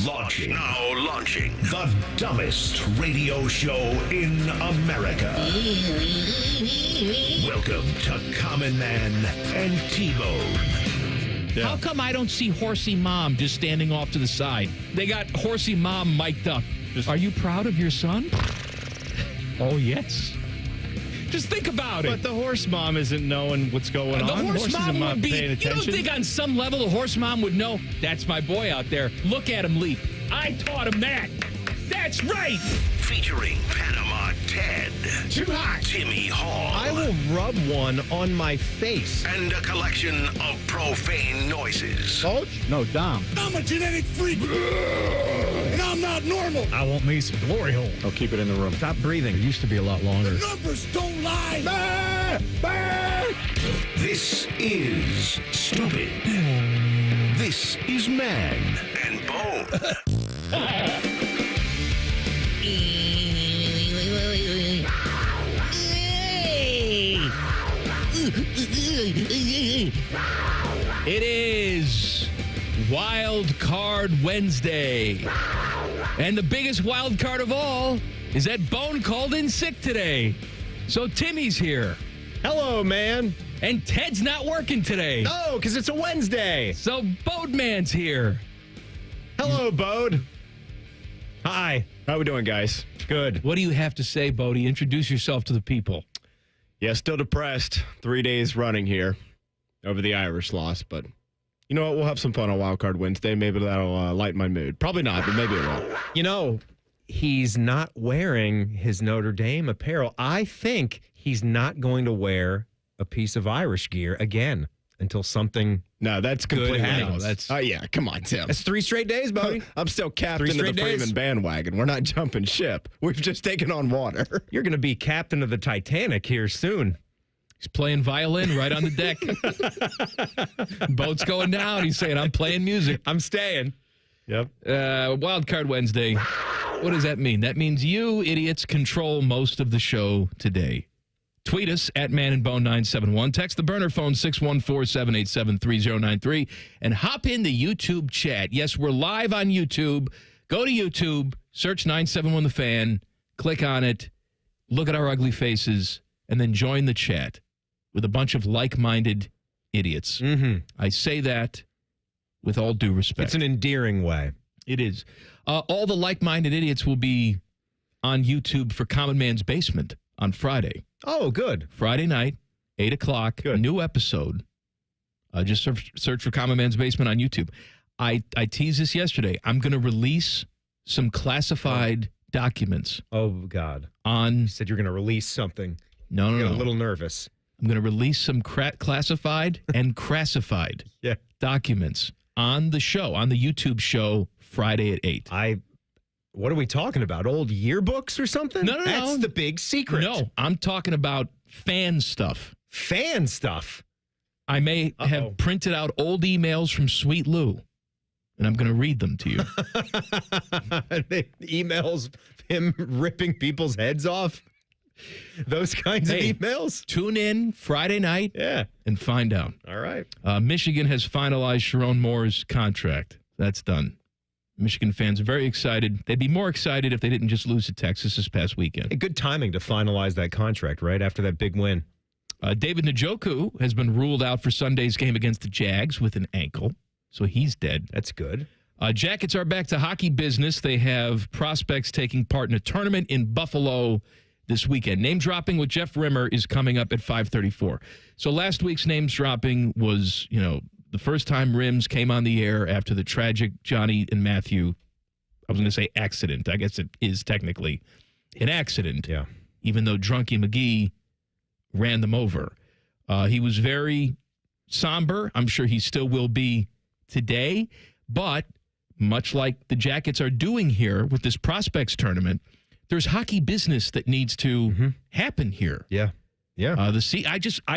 Now launching the dumbest radio show in America. Welcome to Common Man and T-Bone. Yeah. How come I don't see Horsey Mom just standing off to the side? They got Horsey Mom mic'd up. Are you proud of your son? Oh, yes. Just think about it. But the horse mom isn't knowing what's going on. The horse mom would be, paying attention. You don't think on some level the horse mom would know, that's my boy out there. Look at him leap. I taught him that. That's right. Featuring Panama Ted. Too hot. Timmy Hall. I will rub one on my face. And a collection of profane noises. Coach? No, Dom. I'm a genetic freak. And I'm not normal. I want me some glory hole. I'll keep it in the room. Stop breathing. It used to be a lot longer. The numbers don't lie. Bah! Bah! This is Stupid. This is Man and Bone. It is Wildcard Wednesday. And the biggest wild card of all is that Bone called in sick today. So Timmy's here. Hello, man. And Ted's not working today. No, because it's a Wednesday. So Bodeman's here. Hello, Bode. Hi. How we doing, guys? Good. What do you have to say, Bodie? Introduce yourself to the people. Yeah, still depressed. 3 days running here over the Irish loss, but you know what? We'll have some fun on Wildcard Wednesday. Maybe that'll lighten my mood. Probably not, but maybe it will. You know, he's not wearing his Notre Dame apparel. I think he's not going to wear a piece of Irish gear again until something No, that's good completely happens. no. That's yeah. Come on, Tim. That's 3 straight days, buddy. I'm still captain of the straight days. Freeman bandwagon. We're not jumping ship. We've just taken on water. You're going to be captain of the Titanic here soon. He's playing violin right on the deck. Boat's going down. He's saying, I'm playing music. I'm staying. Yep. Wildcard Wednesday. What does that mean? That means you idiots control most of the show today. Tweet us at manandbone971. Text the burner phone 614-787-3093 and hop in the YouTube chat. Yes, we're live on YouTube. Go to YouTube, search 971 The Fan, click on it, look at our ugly faces, and then join the chat with a bunch of like-minded idiots. Mm-hmm. I say that with all due respect. It's an endearing way. It is. All the like-minded idiots will be on YouTube for Common Man's Basement on Friday. Oh, good. Friday night, 8 o'clock, Good. new episode. Just search for Common Man's Basement on YouTube. I teased this yesterday. I'm going to release some classified documents Oh, God. on... You said you're going to release something. No, I no, got no. a little nervous. I'm going to release some classified and crassified Yeah. documents on the show, on the YouTube show, Friday at 8. What are we talking about? Old yearbooks or something? No. That's the big secret. No, I'm talking about fan stuff. Fan stuff. I may have printed out old emails from Sweet Lou, and I'm going to read them to you. The emails, him ripping people's heads off. Those kinds of emails. Tune in Friday night and find out. All right. Michigan has finalized Sharon Moore's contract. That's done. Michigan fans are very excited. They'd be more excited if they didn't just lose to Texas this past weekend. Good timing to finalize that contract right after that big win. David Njoku has been ruled out for Sunday's game against the Jags with an ankle, so he's dead. That's good. Jackets are back to hockey business. They have prospects taking part in a tournament in Buffalo this weekend. Name dropping with Jeff Rimmer is coming up at 5:34. So last week's names dropping was, the first time Rims came on the air after the tragic Johnny and Matthew, I was going to say accident. I guess it is technically an accident. Yeah. Even though Drunky McGee ran them over. He was very somber. I'm sure he still will be today. But much like the Jackets are doing here with this prospects tournament, there's hockey business that needs to happen here. Yeah. Yeah. I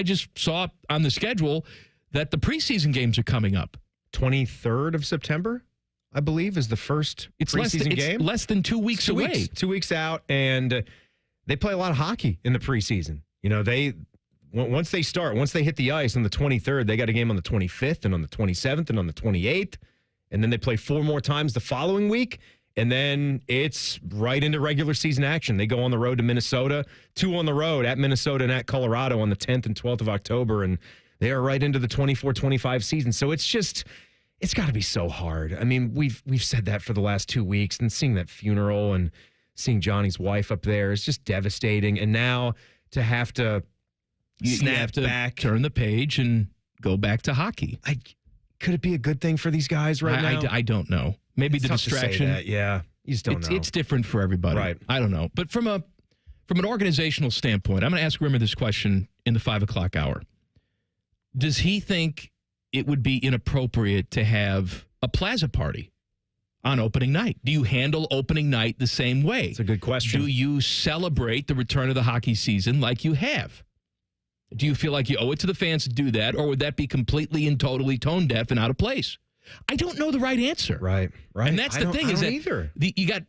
just saw on the schedule that the preseason games are coming up. 23rd of September, I believe, is the first preseason game. It's less than 2 weeks away. 2 weeks out, and they play a lot of hockey in the preseason. Once they hit the ice on the 23rd, they got a game on the 25th and on the 27th and on the 28th. And then they play 4 more times the following week. And then it's right into regular season action. They go on the road to Minnesota, 2 on the road at Minnesota and at Colorado on the 10th and 12th of October. And they are right into the 24-25 season. So it's got to be so hard. I mean, we've said that for the last 2 weeks, and seeing that funeral and seeing Johnny's wife up there is just devastating. And now to have to snap back, turn the page, and go back to hockey. Could it be a good thing for these guys right now? I don't know. Maybe It's the tough to say distraction. that. Yeah, you just don't know. It's different for everybody. Right. I don't know. But from an organizational standpoint, I'm going to ask Rimmer this question in the 5 o'clock hour. Does he think it would be inappropriate to have a plaza party on opening night? Do you handle opening night the same way? It's a good question. Do you celebrate the return of the hockey season like you have? Do you feel like you owe it to the fans to do that, or would that be completely and totally tone deaf and out of place? I don't know the right answer. Right. And that's the thing is that either. You got,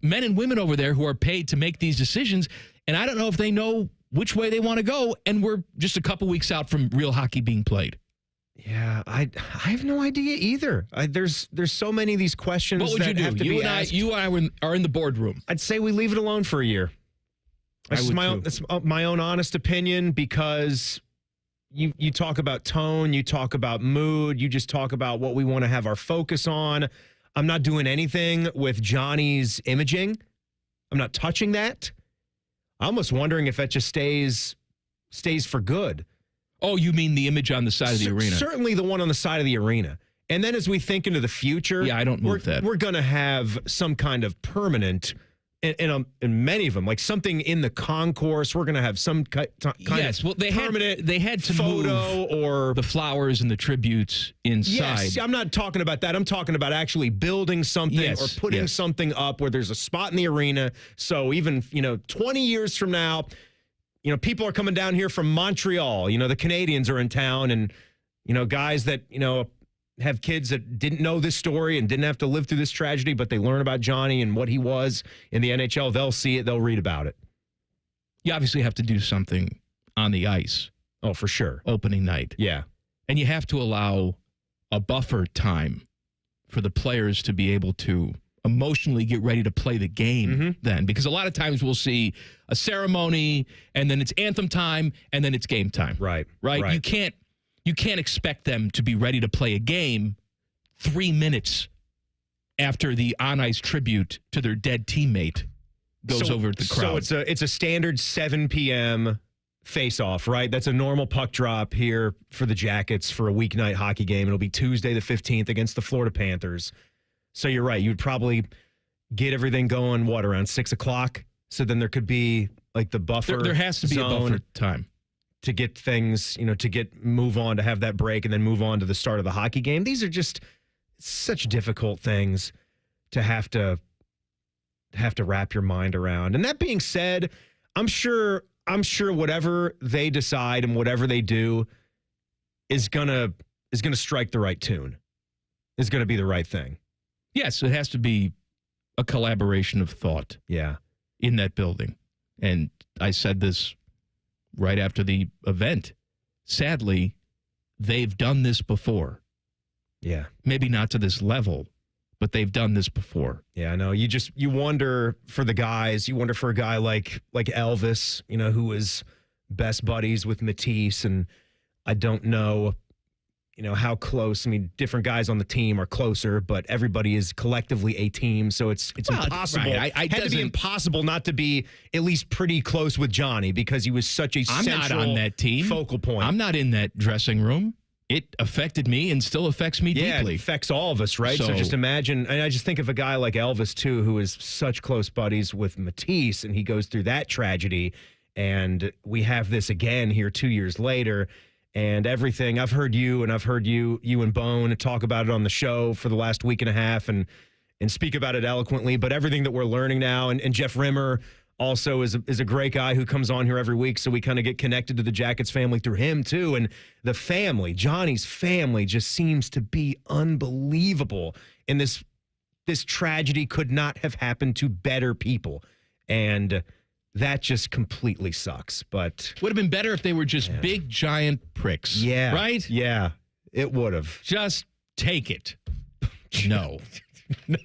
men and women over there who are paid to make these decisions, and I don't know if they know which way they want to go, and we're just a couple weeks out from real hockey being played. Yeah, I have no idea either. There's so many of these questions. What would you do? Have to be asked. You and I are in the boardroom. I'd say we leave it alone for a year. That's my own honest opinion, because you talk about tone, you talk about mood, you just talk about what we want to have our focus on. I'm not doing anything with Johnny's imaging. I'm not touching that. I'm almost wondering if that just stays for good. Oh, you mean the image on the side of the arena? Certainly the one on the side of the arena. And then as we think into the future, I don't move that. We're going to have some kind of permanent, in many of them, like something in the concourse. We're going to have some kind of permanent they had to photo move or the flowers and the tributes inside. Yes, I'm not talking about that. I'm talking about actually building something or putting something up where there's a spot in the arena. So even 20 years from now, people are coming down here from Montreal. The Canadians are in town, and guys that have kids that didn't know this story and didn't have to live through this tragedy, but they learn about Johnny and what he was in the NHL. They'll see it. They'll read about it. You obviously have to do something on the ice. Oh, for sure. Opening night. Yeah. And you have to allow a buffer time for the players to be able to emotionally get ready to play the game then. Because a lot of times we'll see a ceremony, and then it's anthem time, and then it's game time. Right. You can't expect them to be ready to play a game 3 minutes after the on-ice tribute to their dead teammate goes over the crowd. So it's a standard 7 p.m. face-off, right? That's a normal puck drop here for the Jackets for a weeknight hockey game. It'll be Tuesday the 15th against the Florida Panthers. So you're right. You'd probably get everything going, around 6 o'clock? So then there could be like the buffer. There has to be a buffer time to get things, to move on, to have that break and then move on to the start of the hockey game. These are just such difficult things to have to wrap your mind around. And that being said, I'm sure whatever they decide and whatever they do is gonna strike the right tune. Is gonna be the right thing. Yes, it has to be a collaboration of thought. Yeah. In that building. And I said this right after the event. Sadly, they've done this before. Yeah. Maybe not to this level, but they've done this before. Yeah, I know. You wonder for the guys. You wonder for a guy like Elvis, who was best buddies with Matisse, and I don't know, how close. I mean, different guys on the team are closer, but everybody is collectively a team, so it's impossible. Right. It had to be impossible not to be at least pretty close with Johnny, because he was such a I'm not on that team. Focal point. I'm not in that dressing room. It affected me and still affects me deeply. It affects all of us, right? So just imagine, and I just think of a guy like Elvis, too, who is such close buddies with Matisse, and he goes through that tragedy, and we have this again here 2 years later, and everything. I've heard you and Bone talk about it on the show for the last week and a half and speak about it eloquently, but everything that we're learning now, and Jeff Rimmer also is a great guy who comes on here every week, so we kind of get connected to the Jackets family through him too. And the family, Johnny's family, just seems to be unbelievable. And this tragedy could not have happened to better people. And that just completely sucks. But would have been better if they were just big, giant pricks. Yeah. Right? Yeah, it would have. Just take it. No.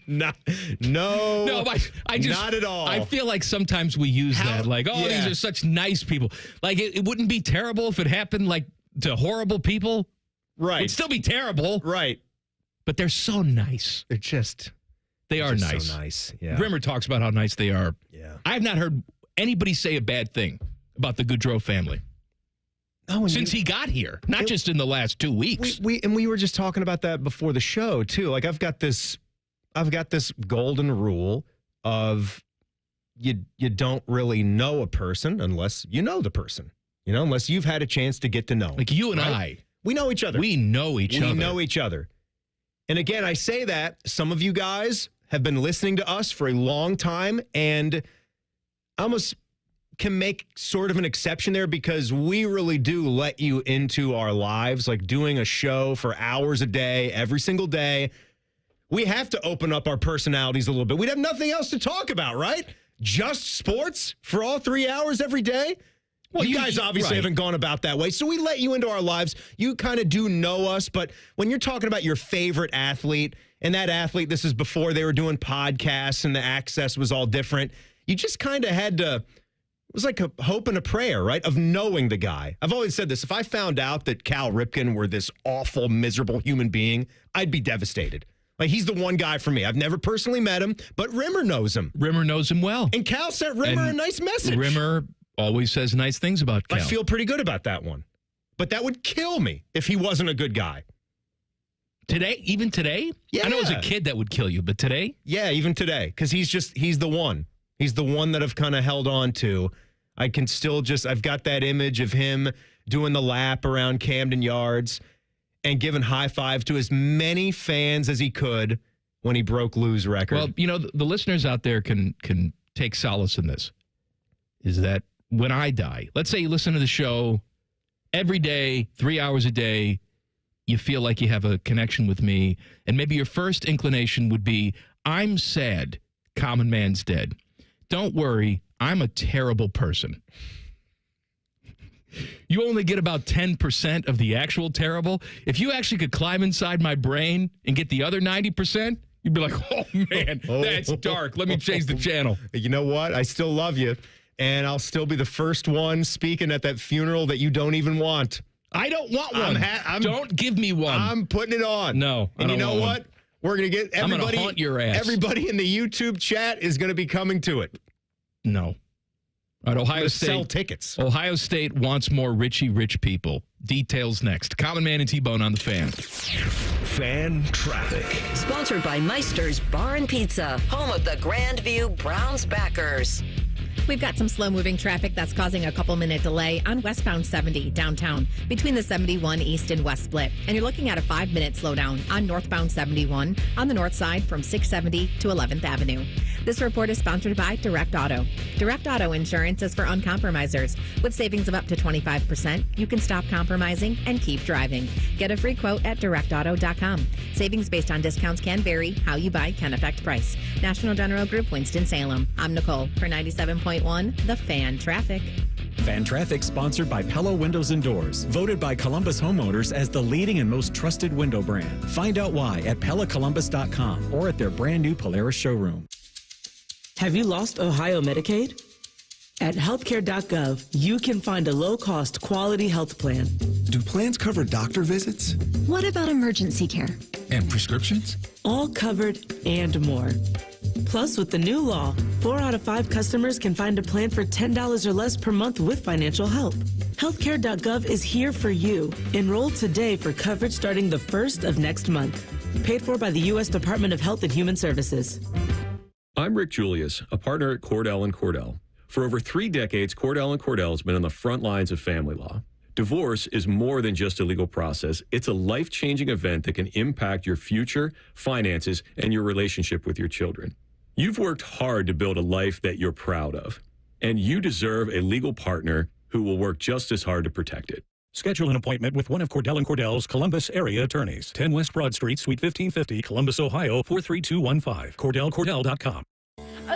No, I just not at all. I feel like sometimes we use that, like, these are such nice people. Like, it wouldn't be terrible if it happened, like, to horrible people. Right. It'd still be terrible. Right. But they're so nice. They are nice. So nice. Yeah. Rimmer talks about how nice they are. Yeah. I have not heard anybody say a bad thing about the Goudreau family. Since he got here, not just in the last 2 weeks. We were just talking about that before the show too. Like, I've got this golden rule of you don't really know a person unless you know the person. You know, unless you've had a chance to get to know. Like you and I. We know each other. We know each other. We know each other. And again, I say that some of you guys have been listening to us for a long time, and I almost can make sort of an exception there because we really do let you into our lives, like doing a show for hours a day, every single day. We have to open up our personalities a little bit. We'd have nothing else to talk about, right? Just sports for all 3 hours every day? Well, you guys obviously haven't gone about that way, so we let you into our lives. You kind of do know us, but when you're talking about your favorite athlete, and that athlete, this is before they were doing podcasts and the access was all different, you just kind of had to, it was like a hope and a prayer, right, of knowing the guy. I've always said this. If I found out that Cal Ripken were this awful, miserable human being, I'd be devastated. Like, he's the one guy for me. I've never personally met him, but Rimmer knows him. Rimmer knows him well. And Cal sent Rimmer a nice message. Rimmer always says nice things about Cal. I feel pretty good about that one. But that would kill me if he wasn't a good guy. Today? Even today? Yeah. I know as a kid that would kill you, but today? Yeah, even today. Because he's the one. He's the one that I've kind of held on to. I can still I've got that image of him doing the lap around Camden Yards and giving high fives to as many fans as he could when he broke Lou's record. Well, you know, the listeners out there can take solace in this, is that when I die, let's say you listen to the show every day, 3 hours a day, you feel like you have a connection with me, and maybe your first inclination would be, I'm sad Common Man's dead. Don't worry, I'm a terrible person. You only get about 10% of the actual terrible. If you actually could climb inside my brain and get the other 90%, you'd be like, oh, man, that's dark. Let me change the channel. You know what? I still love you, and I'll still be the first one speaking at that funeral that you don't even want. I don't want one. Don't give me one. I'm putting it on. No. And you know what? We're going to get everybody. I'm going to haunt your ass. Everybody in the YouTube chat is going to be coming to it. No. All right, Ohio State. Sell tickets. Ohio State wants more rich people. Details next. Common Man and T-Bone on the Fan. Fan traffic. Sponsored by Meister's Bar and Pizza, home of the Grandview Browns backers. We've got some slow-moving traffic that's causing a couple-minute delay on westbound 70 downtown between the 71 East and West split. And you're looking at a 5-minute slowdown on northbound 71 on the north side from 670 to 11th Avenue. This report is sponsored by Direct Auto. Direct Auto insurance is for uncompromisers. With savings of up to 25%, you can stop compromising and keep driving. Get a free quote at directauto.com. Savings based on discounts can vary. How you buy can affect price. National General Group, Winston-Salem. I'm Nicole for 97.1 The Fan Traffic. Fan Traffic sponsored by Pella Windows and Doors. Voted by Columbus homeowners as the leading and most trusted window brand. Find out why at PellaColumbus.com or at their brand new Polaris showroom. Have you lost Ohio Medicaid? At healthcare.gov, you can find a low-cost, quality health plan. Do plans cover doctor visits? What about emergency care? And prescriptions? All covered and more. Plus, with the new law, 4 out of 5 customers can find a plan for $10 or less per month with financial help. Healthcare.gov is here for you. Enroll today for coverage starting the 1st of next month. Paid for by the U.S. Department of Health and Human Services. I'm Rick Julius, a partner at Cordell & Cordell. For over 3 decades, Cordell & Cordell has been on the front lines of family law. Divorce is more than just a legal process. It's a life-changing event that can impact your future, finances, and your relationship with your children. You've worked hard to build a life that you're proud of, and you deserve a legal partner who will work just as hard to protect it. Schedule an appointment with one of Cordell & Cordell's Columbus area attorneys. 10 West Broad Street, Suite 1550, Columbus, Ohio, 43215. CordellCordell.com.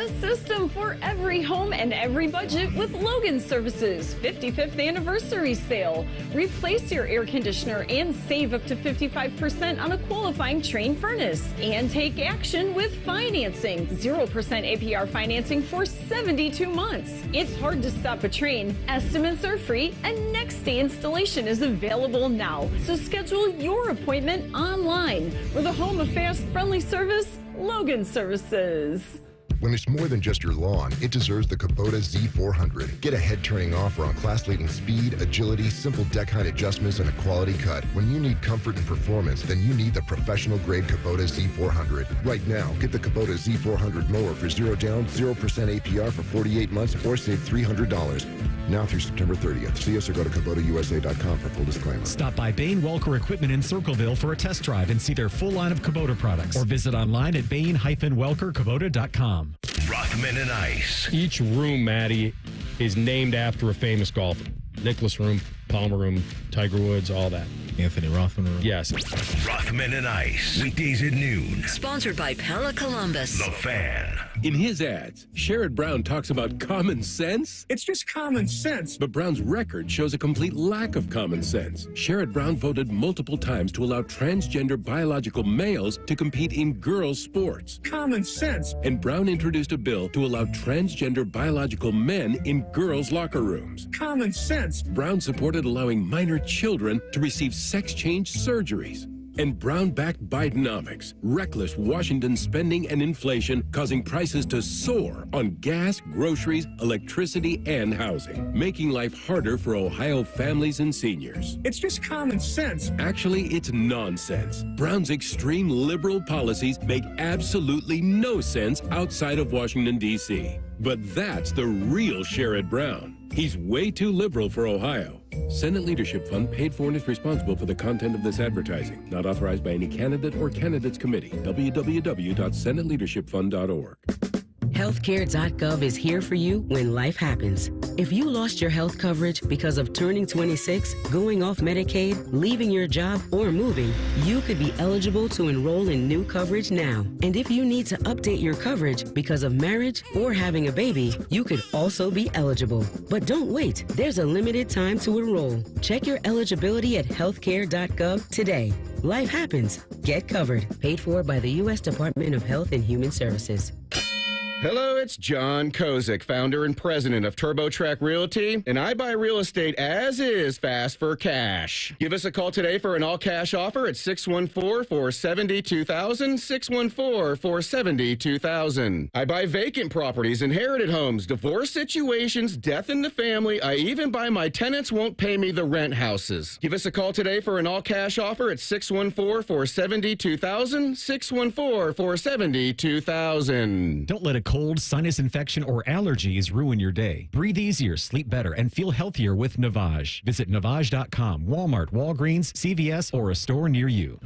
A system for every home and every budget with Logan Services 55th anniversary sale. Replace your air conditioner and save up to 55% on a qualifying Trane furnace. And take action with financing. 0% APR financing for 72 months. It's hard to stop a Trane. Estimates are free and next day installation is available now. So schedule your appointment online. We're the home of fast, friendly service, Logan Services. When it's more than just your lawn, it deserves the Kubota Z400. Get a head-turning offer on class-leading speed, agility, simple deck height adjustments, and a quality cut. When you need comfort and performance, then you need the professional-grade Kubota Z400. Right now, get the Kubota Z400 mower for 0 down, 0% APR for 48 months, or save $300. Now through September 30th. See us or go to KubotaUSA.com for full disclaimer. Stop by Bain Welker Equipment in Circleville for a test drive and see their full line of Kubota products. Or visit online at bain-welkerkubota.com. Rothman and Ice. Each room, Maddie, is named after a famous golfer. Nicklaus Room, Palmer Room, Tiger Woods, all that. Anthony Rothman Room. Yes. Rothman and Ice. Weekdays at noon. Sponsored by Pella Columbus. The Fan. In his ads, Sherrod Brown talks about common sense. It's just common sense. But Brown's record shows a complete lack of common sense. Sherrod Brown voted multiple times to allow transgender biological males to compete in girls' sports. Common sense. And Brown introduced a bill to allow transgender biological men in girls' locker rooms. Common sense. Brown supported allowing minor children to receive sex change surgeries. And Brown backed Bidenomics, reckless Washington spending and inflation causing prices to soar on gas, groceries, electricity, and housing, making life harder for Ohio families and seniors. It's just common sense. Actually, it's nonsense. Brown's extreme liberal policies make absolutely no sense outside of Washington, D.C. But that's the real Sherrod Brown. He's way too liberal for Ohio. Senate Leadership Fund paid for and is responsible for the content of this advertising. Not authorized by any candidate or candidates committee. www.senateleadershipfund.org. Healthcare.gov is here for you when life happens. If you lost your health coverage because of turning 26, going off Medicaid, leaving your job, or moving, you could be eligible to enroll in new coverage now. And if you need to update your coverage because of marriage or having a baby, you could also be eligible. But don't wait. There's a limited time to enroll. Check your eligibility at healthcare.gov today. Life happens. Get covered. Paid for by the U.S. Department of Health and Human Services. Hello, it's John Kozik, founder and president of TurboTrack Realty, and I buy real estate as is fast for cash. Give us a call today for an all-cash offer at 614-470-2000, 614-470-2000. I buy vacant properties, inherited homes, divorce situations, death in the family. I even buy my tenants won't pay me the rent houses. Give us a call today for an all-cash offer at 614-470-2000, 614-470-2000. Don't let a cold, sinus infection, or allergies ruin your day. Breathe easier, sleep better, and feel healthier with Navage. Visit Navage.com, Walmart, Walgreens, CVS, or a store near you.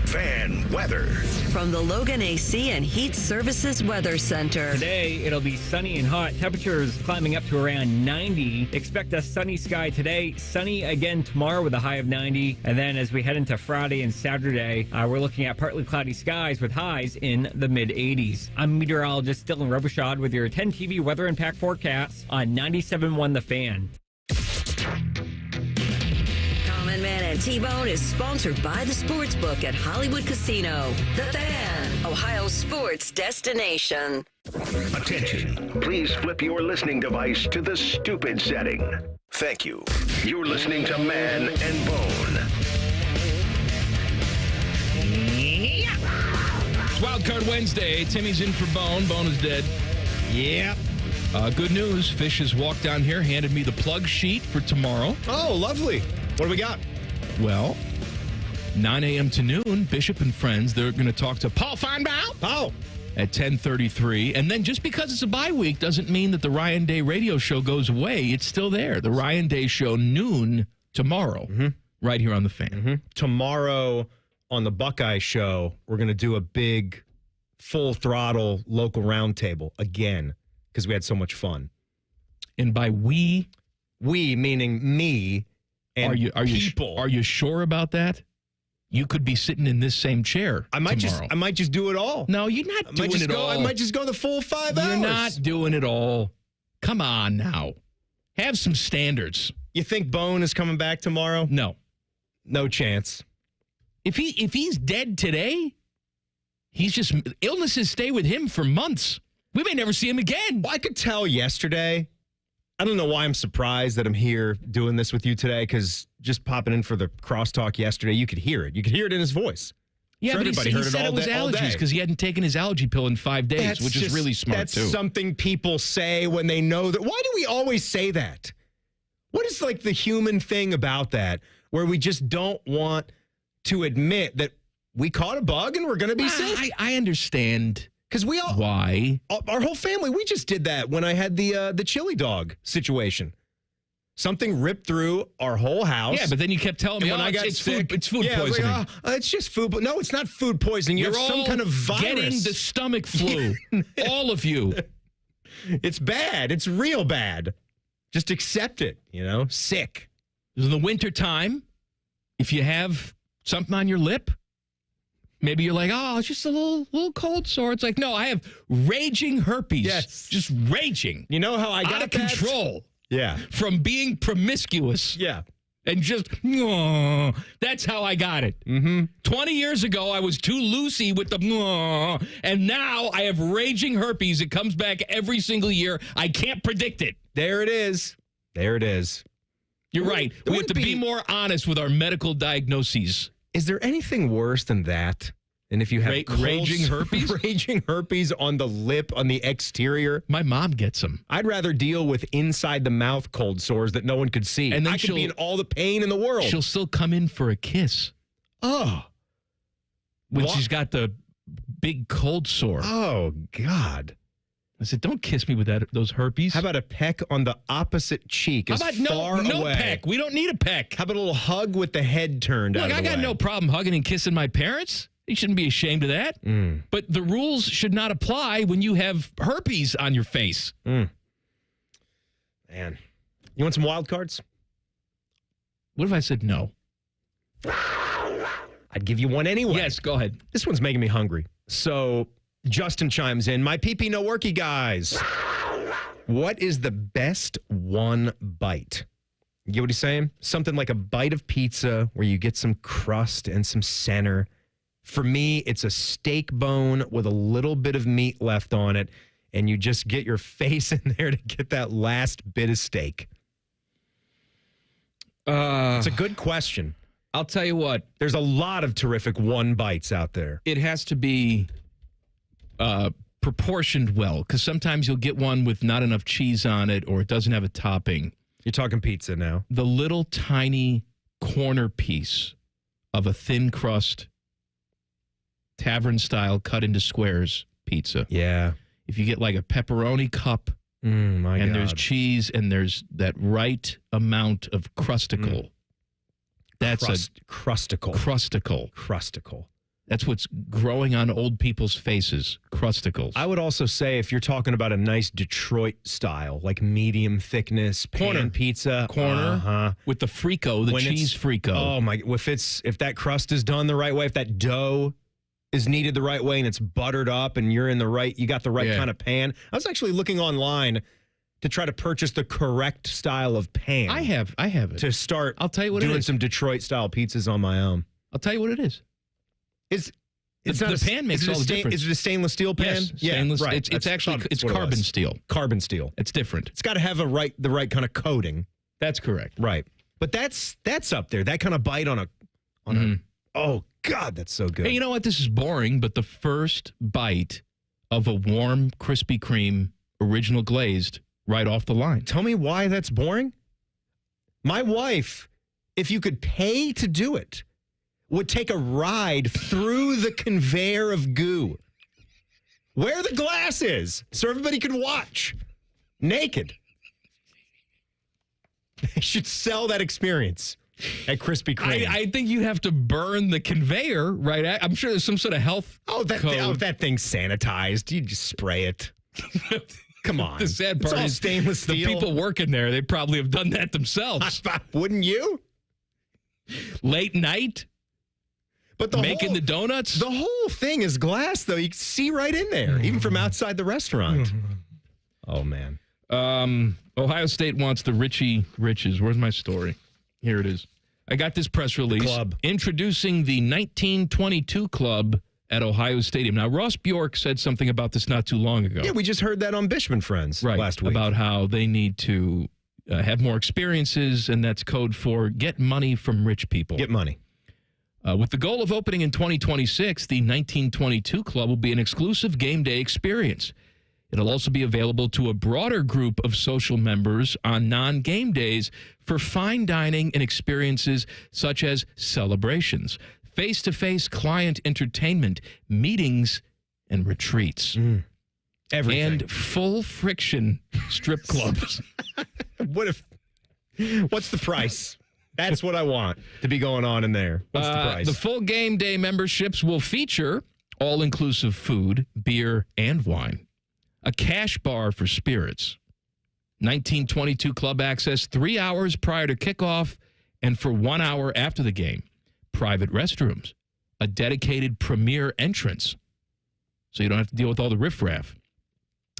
Fan weather. From the Logan AC and Heat Services Weather Center. Today, it'll be sunny and hot. Temperatures climbing up to around 90. Expect a sunny sky today. Sunny again tomorrow with a high of 90. And then as we head into Friday and Saturday, we're looking at partly cloudy skies with highs in the mid-80s. I'm meteorologist Dylan Robichaud with your 10 TV weather impact forecast on 97.1 The Fan. Common Man and T-Bone is sponsored by the Sportsbook at Hollywood Casino. The Fan, Ohio sports destination. Attention. Please flip your listening device to the stupid setting. Thank you. You're listening to Man and Bone. It's Wildcard Wednesday. Timmy's in for Bone. Bone is dead. Yep. Good news. Fish has walked down here, handed me the plug sheet for tomorrow. Oh, lovely. What do we got? Well, 9 a.m. to noon, Bishop and Friends, they're going to talk to Paul Feinbaum. Oh. At 10:33. And then just because it's a bye week doesn't mean that the Ryan Day radio show goes away. It's still there. The Ryan Day show, noon tomorrow, right here on The Fan. Tomorrow on the Buckeye show, we're going to do a big, full throttle local roundtable again because we had so much fun. And by we meaning me and are you people. Are you sure about that? you could be sitting in this same chair I might tomorrow. just do it all. No, you're not doing it all. I might just go the full 5 hours. You're not doing it all. Come on now. Have some standards. You think Bone is coming back tomorrow? No. No chance. If he's dead today, illnesses stay with him for months. We may never see him again. Well, I could tell yesterday. I don't know why I'm surprised that I'm here doing this with you today, because just popping in for the crosstalk yesterday, you could hear it. You could hear it in his voice. Yeah, sure, but he said it was allergies because he hadn't taken his allergy pill in 5 days, which is really smart, too. That's something people say when they know that. Why do we always say that? What is like the human thing about that, where we just don't want to admit that we caught a bug and we're going to be sick? I understand. Because we all, why? Our whole family, we just did that when I had the chili dog situation. Something ripped through our whole house. Yeah, but then you kept telling me, when I got sick, it's food poisoning. I was like, it's just food. No, it's not food poisoning. You have some kind of virus. Getting the stomach flu. All of you. It's bad. It's real bad. Just accept it, sick. In the wintertime, if you have something on your lip, maybe you're like, oh, it's just a little cold sore. It's like, no, I have raging herpes. Yes. Just raging. You know how I got out of control. Yeah. From being promiscuous. Yeah. And just, that's how I got it. 20 years ago, I was too loosey with the, and now I have raging herpes. It comes back every single year. I can't predict it. There it is. There it is. You're right. We have to be more honest with our medical diagnoses. Is there anything worse than that? And if you have raging herpes? Raging herpes on the lip, on the exterior. My mom gets them. I'd rather deal with inside the mouth cold sores that no one could see. And then I could be in all the pain in the world. She'll still come in for a kiss. Oh. When she's got the big cold sore. Oh, God. I said, don't kiss me with those herpes. How about a peck on the opposite cheek? How about no peck? We don't need a peck. How about a little hug with the head turned out of the way? Look, I got no problem hugging and kissing my parents. You shouldn't be ashamed of that. But the rules should not apply when you have herpes on your face. Man. You want some wild cards? What if I said no? I'd give you one anyway. Yes, go ahead. This one's making me hungry. So Justin chimes in. My pee-pee no worky guys. What is the best one bite? You get what he's saying? Something like a bite of pizza where you get some crust and some center. For me, it's a steak bone with a little bit of meat left on it, and you just get your face in there to get that last bit of steak. It's a good question. I'll tell you what. There's a lot of terrific one bites out there. It has to be proportioned well, because sometimes you'll get one with not enough cheese on it, or it doesn't have a topping. You're talking pizza now. The little tiny corner piece of a thin crust tavern style cut into squares pizza. Yeah. If you get like a pepperoni cup and there's cheese and there's that right amount of crusticle. That's crusticle. Crusticle. That's what's growing on old people's faces. Crusticles. I would also say if you're talking about a nice Detroit style, like medium thickness, pan pizza. Corner. With the Frico, the cheese Frico. Oh my, if that crust is done the right way, if that dough is kneaded the right way and it's buttered up and you got the right kind of pan. I was actually looking online to try to purchase the correct style of pan. I have it. To start I'll tell you what doing some Detroit style pizzas on my own. I'll tell you what it is. The pan makes all the difference. Is it a stainless steel pan? Yes, stainless. Right. It's actually carbon steel. Carbon steel. It's different. It's got to have the right kind of coating. That's correct. Right. But that's up there. That kind of bite on a oh God, that's so good. Hey, you know what? This is boring, but the first bite of a warm Krispy Kreme original glazed right off the line. Tell me why that's boring. My wife, if you could pay to do it, would take a ride through the conveyor of goo. Where the glass is, so everybody could watch. Naked. They should sell that experience at Krispy Kreme. I think you have to burn the conveyor, right? I'm sure there's some sort of health code. That thing's sanitized. You just spray it. Come on. The sad part is stainless steel. The people working there, they probably have done that themselves. Wouldn't you? Late night. But making the donuts? The whole thing is glass, though. You can see right in there, even from outside the restaurant. Oh, man. Ohio State wants the Richie Riches. Where's my story? Here it is. I got this press release introducing the 1922 club at Ohio Stadium. Now, Ross Bjork said something about this not too long ago. Yeah, we just heard that on Bishman Friends last week. About how they need to have more experiences, and that's code for get money from rich people. Get money. With the goal of opening in 2026, the 1922 club will be an exclusive game day experience. It'll also be available to a broader group of social members on non-game days for fine dining and experiences such as celebrations, face-to-face client entertainment, meetings, and retreats. Everything. And full friction strip clubs. What's the price? That's what I want to be going on in there. What's the price? The full game day memberships will feature all-inclusive food, beer, and wine. A cash bar for spirits. 1922 club access 3 hours prior to kickoff and for 1 hour after the game. Private restrooms. A dedicated premier entrance. So you don't have to deal with all the riffraff.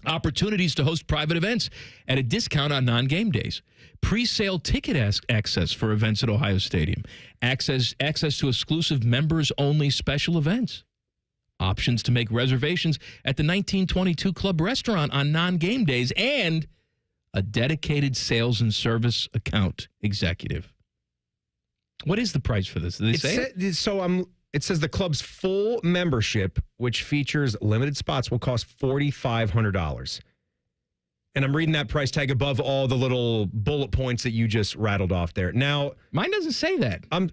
Opportunities to host private events at a discount on non-game days. Pre-sale ticket access for events at Ohio Stadium. Access to exclusive members-only special events. Options to make reservations at the 1922 Club restaurant on non-game days, and a dedicated sales and service account executive. What is the price for this? Did they say it? It says the club's full membership, which features limited spots, will cost $4,500. And I'm reading that price tag above all the little bullet points that you just rattled off there. Now, mine doesn't say that. I'm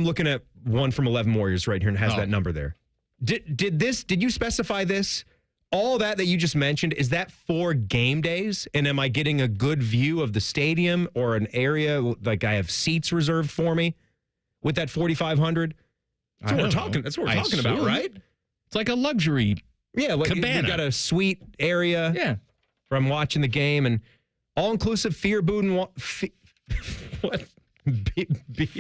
looking at one from 11 Warriors right here and has that number there. Did you specify this? All that you just mentioned, is that for game days? And am I getting a good view of the stadium or an area like I have seats reserved for me with that $4,500? That's what we're talking about, right? It's like a luxury cabana. You got a suite area. Yeah. From watching the game and all-inclusive fear, food, and what?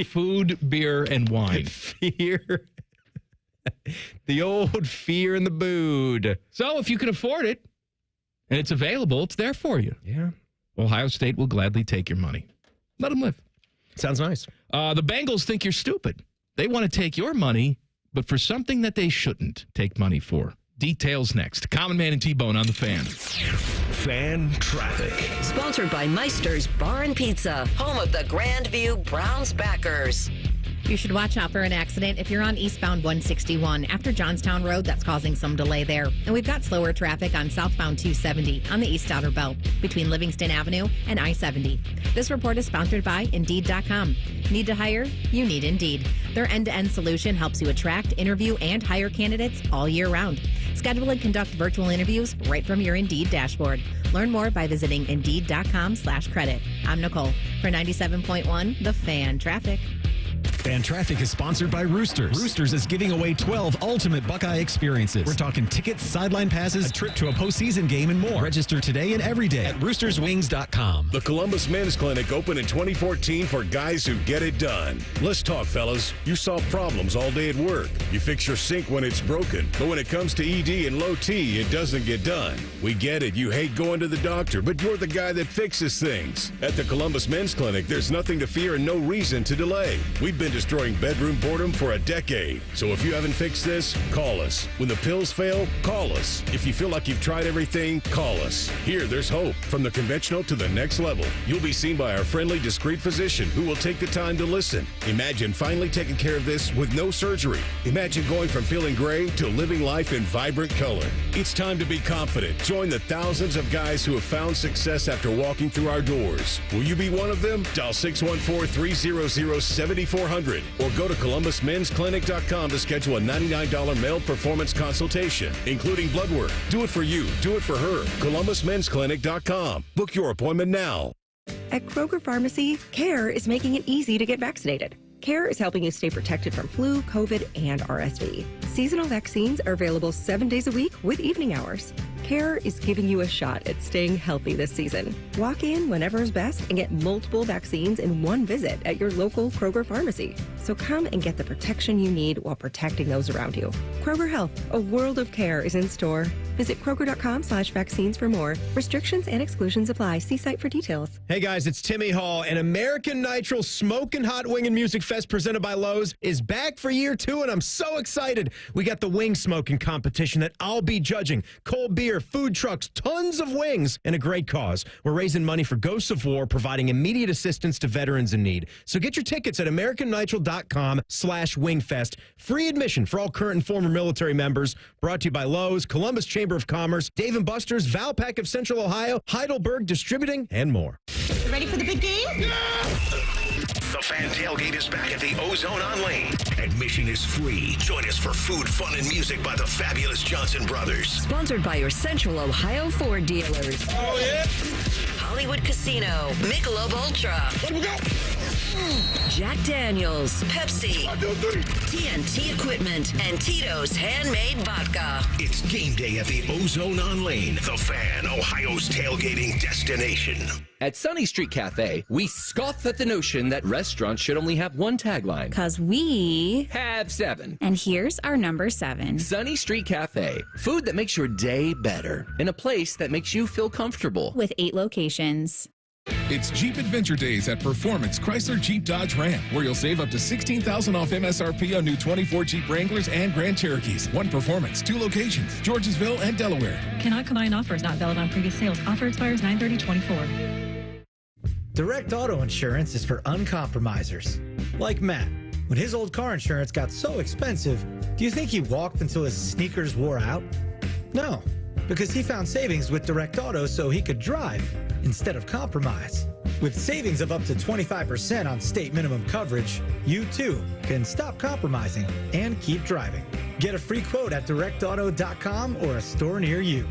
Food, beer, and wine. Fear. The old fear and the bood. So if you can afford it and it's available, it's there for you. Yeah. Ohio State will gladly take your money. Let them live. Sounds nice. The Bengals think you're stupid. They want to take your money, but for something that they shouldn't take money for. Details next. Common Man and T-Bone on the Fan. Fan Traffic. Sponsored by Meister's Bar and Pizza, home of the Grandview Browns backers. You should watch out for an accident if you're on eastbound 161 after Johnstown Road. That's causing some delay there. And we've got slower traffic on southbound 270 on the East Outer Belt between Livingston Avenue and I-70. This report is sponsored by Indeed.com. Need to hire? You need Indeed. Their end-to-end solution helps you attract, interview, and hire candidates all year round. Schedule and conduct virtual interviews right from your Indeed dashboard. Learn more by visiting Indeed.com/credit. I'm Nicole for 97.1 The Fan Traffic. Fan Traffic is sponsored by Roosters. Roosters is giving away 12 ultimate Buckeye experiences. We're talking tickets, sideline passes, a trip to a postseason game, and more. Register today and every day at roosterswings.com. The Columbus Men's Clinic opened in 2014 for guys who get it done. Let's talk, fellas. You solve problems all day at work. You fix your sink when it's broken. But when it comes to ED and low T, it doesn't get done. We get it. You hate going to the doctor, but you're the guy that fixes things. At the Columbus Men's Clinic, there's nothing to fear and no reason to delay. We've been destroying bedroom boredom for a decade. So if you haven't fixed this, call us. When the pills fail, call us. If you feel like you've tried everything, call us. Here, there's hope. From the conventional to the next level. You'll be seen by our friendly, discreet physician who will take the time to listen. Imagine finally taking care of this with no surgery. Imagine going from feeling gray to living life in vibrant color. It's time to be confident. Join the thousands of guys who have found success after walking through our doors. Will you be one of them? Dial 614-300-7400 or go to ColumbusMen'sClinic.com to schedule a $99 male performance consultation, including blood work. Do it for you. Do it for her. ColumbusMen'sClinic.com. Book your appointment now. At Kroger Pharmacy, CARE is making it easy to get vaccinated. CARE is helping you stay protected from flu, COVID, and RSV. Seasonal vaccines are available 7 days a week with evening hours. Care is giving you a shot at staying healthy this season. Walk in whenever is best and get multiple vaccines in one visit at your local Kroger pharmacy. So come and get the protection you need while protecting those around you. Kroger Health, a world of care is in store. Visit Kroger.com/vaccines for more. Restrictions and exclusions apply. See site for details. Hey guys, it's Timmy Hall, and American Nitro Smokin' Hot Wing and Music Fest presented by Lowe's is back for year 2, and I'm so excited. We got the wing smoking competition that I'll be judging. Cold beer, food trucks, tons of wings, and a great cause. We're raising money for Ghosts of War, providing immediate assistance to veterans in need. So get your tickets at AmericanNitro.com/wingfest. Free admission for all current and former military members. Brought to you by Lowe's, Columbus Chamber of Commerce, Dave & Buster's, Valpak of Central Ohio, Heidelberg Distributing, and more. You ready for the big game? Yeah! The Fan Tailgate is back at the Ozone on Lane. Admission is free. Join us for food, fun, and music by the fabulous Johnson Brothers. Sponsored by your Central Ohio Ford dealers. Oh, yeah? Hollywood Casino, Michelob Ultra. What do we got? Jack Daniels, Pepsi, TNT Equipment, and Tito's Handmade Vodka. It's game day at the Ozone on Lane. The Fan, Ohio's tailgating destination. At Sunny Street Cafe, we scoff at the notion that restaurants should only have one tagline. 'Cause we have 7. And here's our number 7. Sunny Street Cafe. Food that makes your day better. In a place that makes you feel comfortable. With 8 locations. It's Jeep Adventure Days at Performance Chrysler Jeep Dodge Ram, where you'll save up to $16,000 off MSRP on new 24 Jeep Wranglers and Grand Cherokees. One Performance, 2 locations, Georgesville and Delaware. Cannot combine offers, not valid on previous sales. Offer expires 9/30/24. Direct auto insurance is for uncompromisers. Like Matt. When his old car insurance got so expensive, do you think he walked until his sneakers wore out? No, because he found savings with Direct Auto so he could drive instead of compromise. With savings of up to 25% on state minimum coverage, you too can stop compromising and keep driving. Get a free quote at directauto.com or a store near you.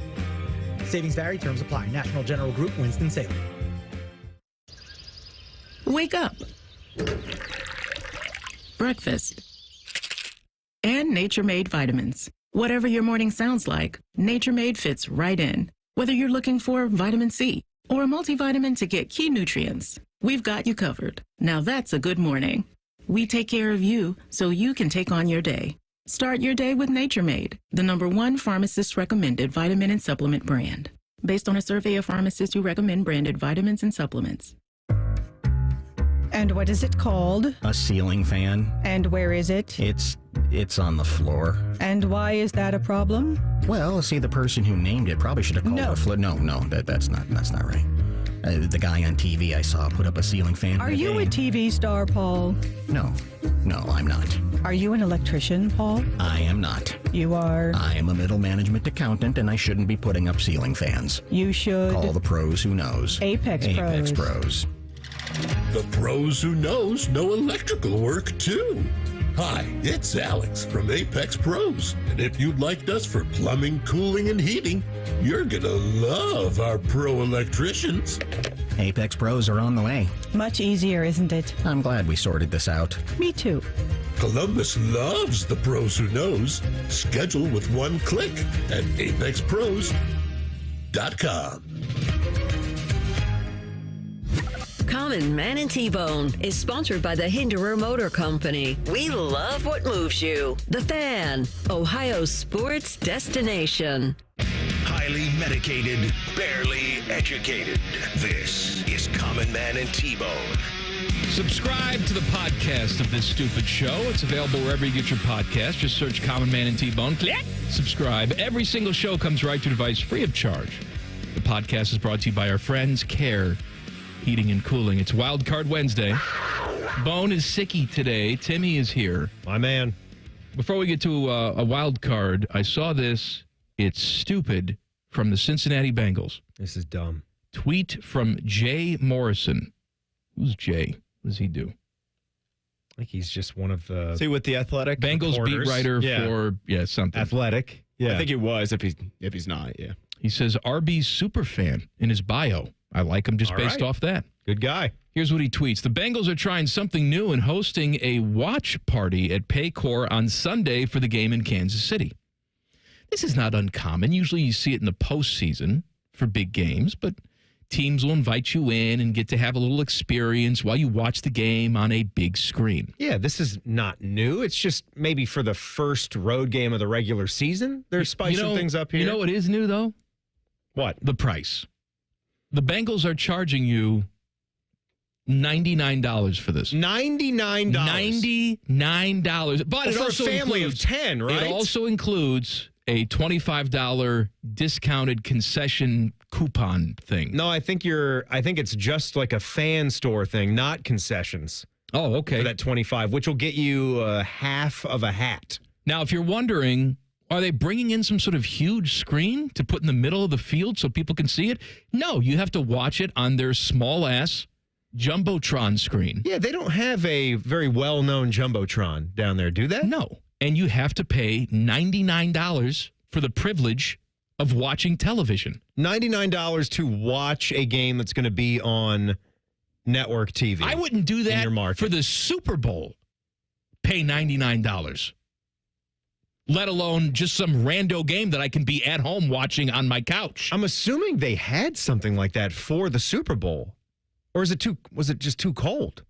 Savings vary, terms apply. National General Group, Winston-Salem. Wake up. Breakfast. And Nature Made vitamins. Whatever your morning sounds like, Nature Made fits right in. Whether you're looking for vitamin C or a multivitamin to get key nutrients, we've got you covered. Now that's a good morning. We take care of you so you can take on your day. Start your day with Nature Made, the #1 pharmacist-recommended vitamin and supplement brand. Based on a survey of pharmacists who recommend branded vitamins and supplements. And what is it called? A ceiling fan. And where is it? It's on the floor. And why is that a problem? Well, see, the person who named it probably should have called it a floor. No, that's not right. The guy on TV I saw put up a ceiling fan. Are you a TV star, Paul? No, I'm not. Are you an electrician, Paul? I am not. You are? I am a middle management accountant, and I shouldn't be putting up ceiling fans. You should. Call the pros who knows. Apex Pros. The pros who knows know electrical work, too. Hi, it's Alex from Apex Pros. And if you liked us for plumbing, cooling, and heating, you're gonna love our pro electricians. Apex Pros are on the way. Much easier, isn't it? I'm glad we sorted this out. Me too. Columbus loves the pros who knows. Schedule with one click at apexpros.com. Common Man and T-Bone is sponsored by the Hinderer Motor Company. We love what moves you. The Fan, Ohio's sports destination. Highly medicated, barely educated. This is Common Man and T-Bone. Subscribe to the podcast of this stupid show. It's available wherever you get your podcast. Just search Common Man and T-Bone. Click. Subscribe. Every single show comes right to your device free of charge. The podcast is brought to you by our friends Care Heating and Cooling. It's Wildcard Wednesday. Bone is sicky today. Timmy is here. My man. Before we get to a wild card, I saw this. It's stupid from the Cincinnati Bengals. This is dumb. Tweet from Jay Morrison. Who's Jay? What does he do? I think he's just one of the... See, with the Athletic Bengals reporters. beat writer for something. Athletic. Yeah. I think he was if he's not, yeah. He says RB superfan in his bio. I like him just based off that. Good guy. Here's what he tweets. The Bengals are trying something new and hosting a watch party at Paycor on Sunday for the game in Kansas City. This is not uncommon. Usually you see it in the postseason for big games, but teams will invite you in and get to have a little experience while you watch the game on a big screen. Yeah, this is not new. It's just maybe for the first road game of the regular season, they're spicing things up here. You know what is new, though? What? The price. The Bengals are charging you $99 for this. $99. $99. But it for also a family includes, of 10, right? It also includes a $25 discounted concession coupon thing. No, I think it's just like a fan store thing, not concessions. Oh, okay. For that 25, which will get you half of a hat. Now, if you're wondering, are they bringing in some sort of huge screen to put in the middle of the field so people can see it? No, you have to watch it on their small-ass Jumbotron screen. Yeah, they don't have a very well-known Jumbotron down there, do they? No. And you have to pay $99 for the privilege of watching television. $99 to watch a game that's going to be on network TV. I wouldn't do that for the Super Bowl. Pay $99. Let alone just some rando game that I can be at home watching on my couch. I'm assuming they had something like that for the Super Bowl. Or was it just too cold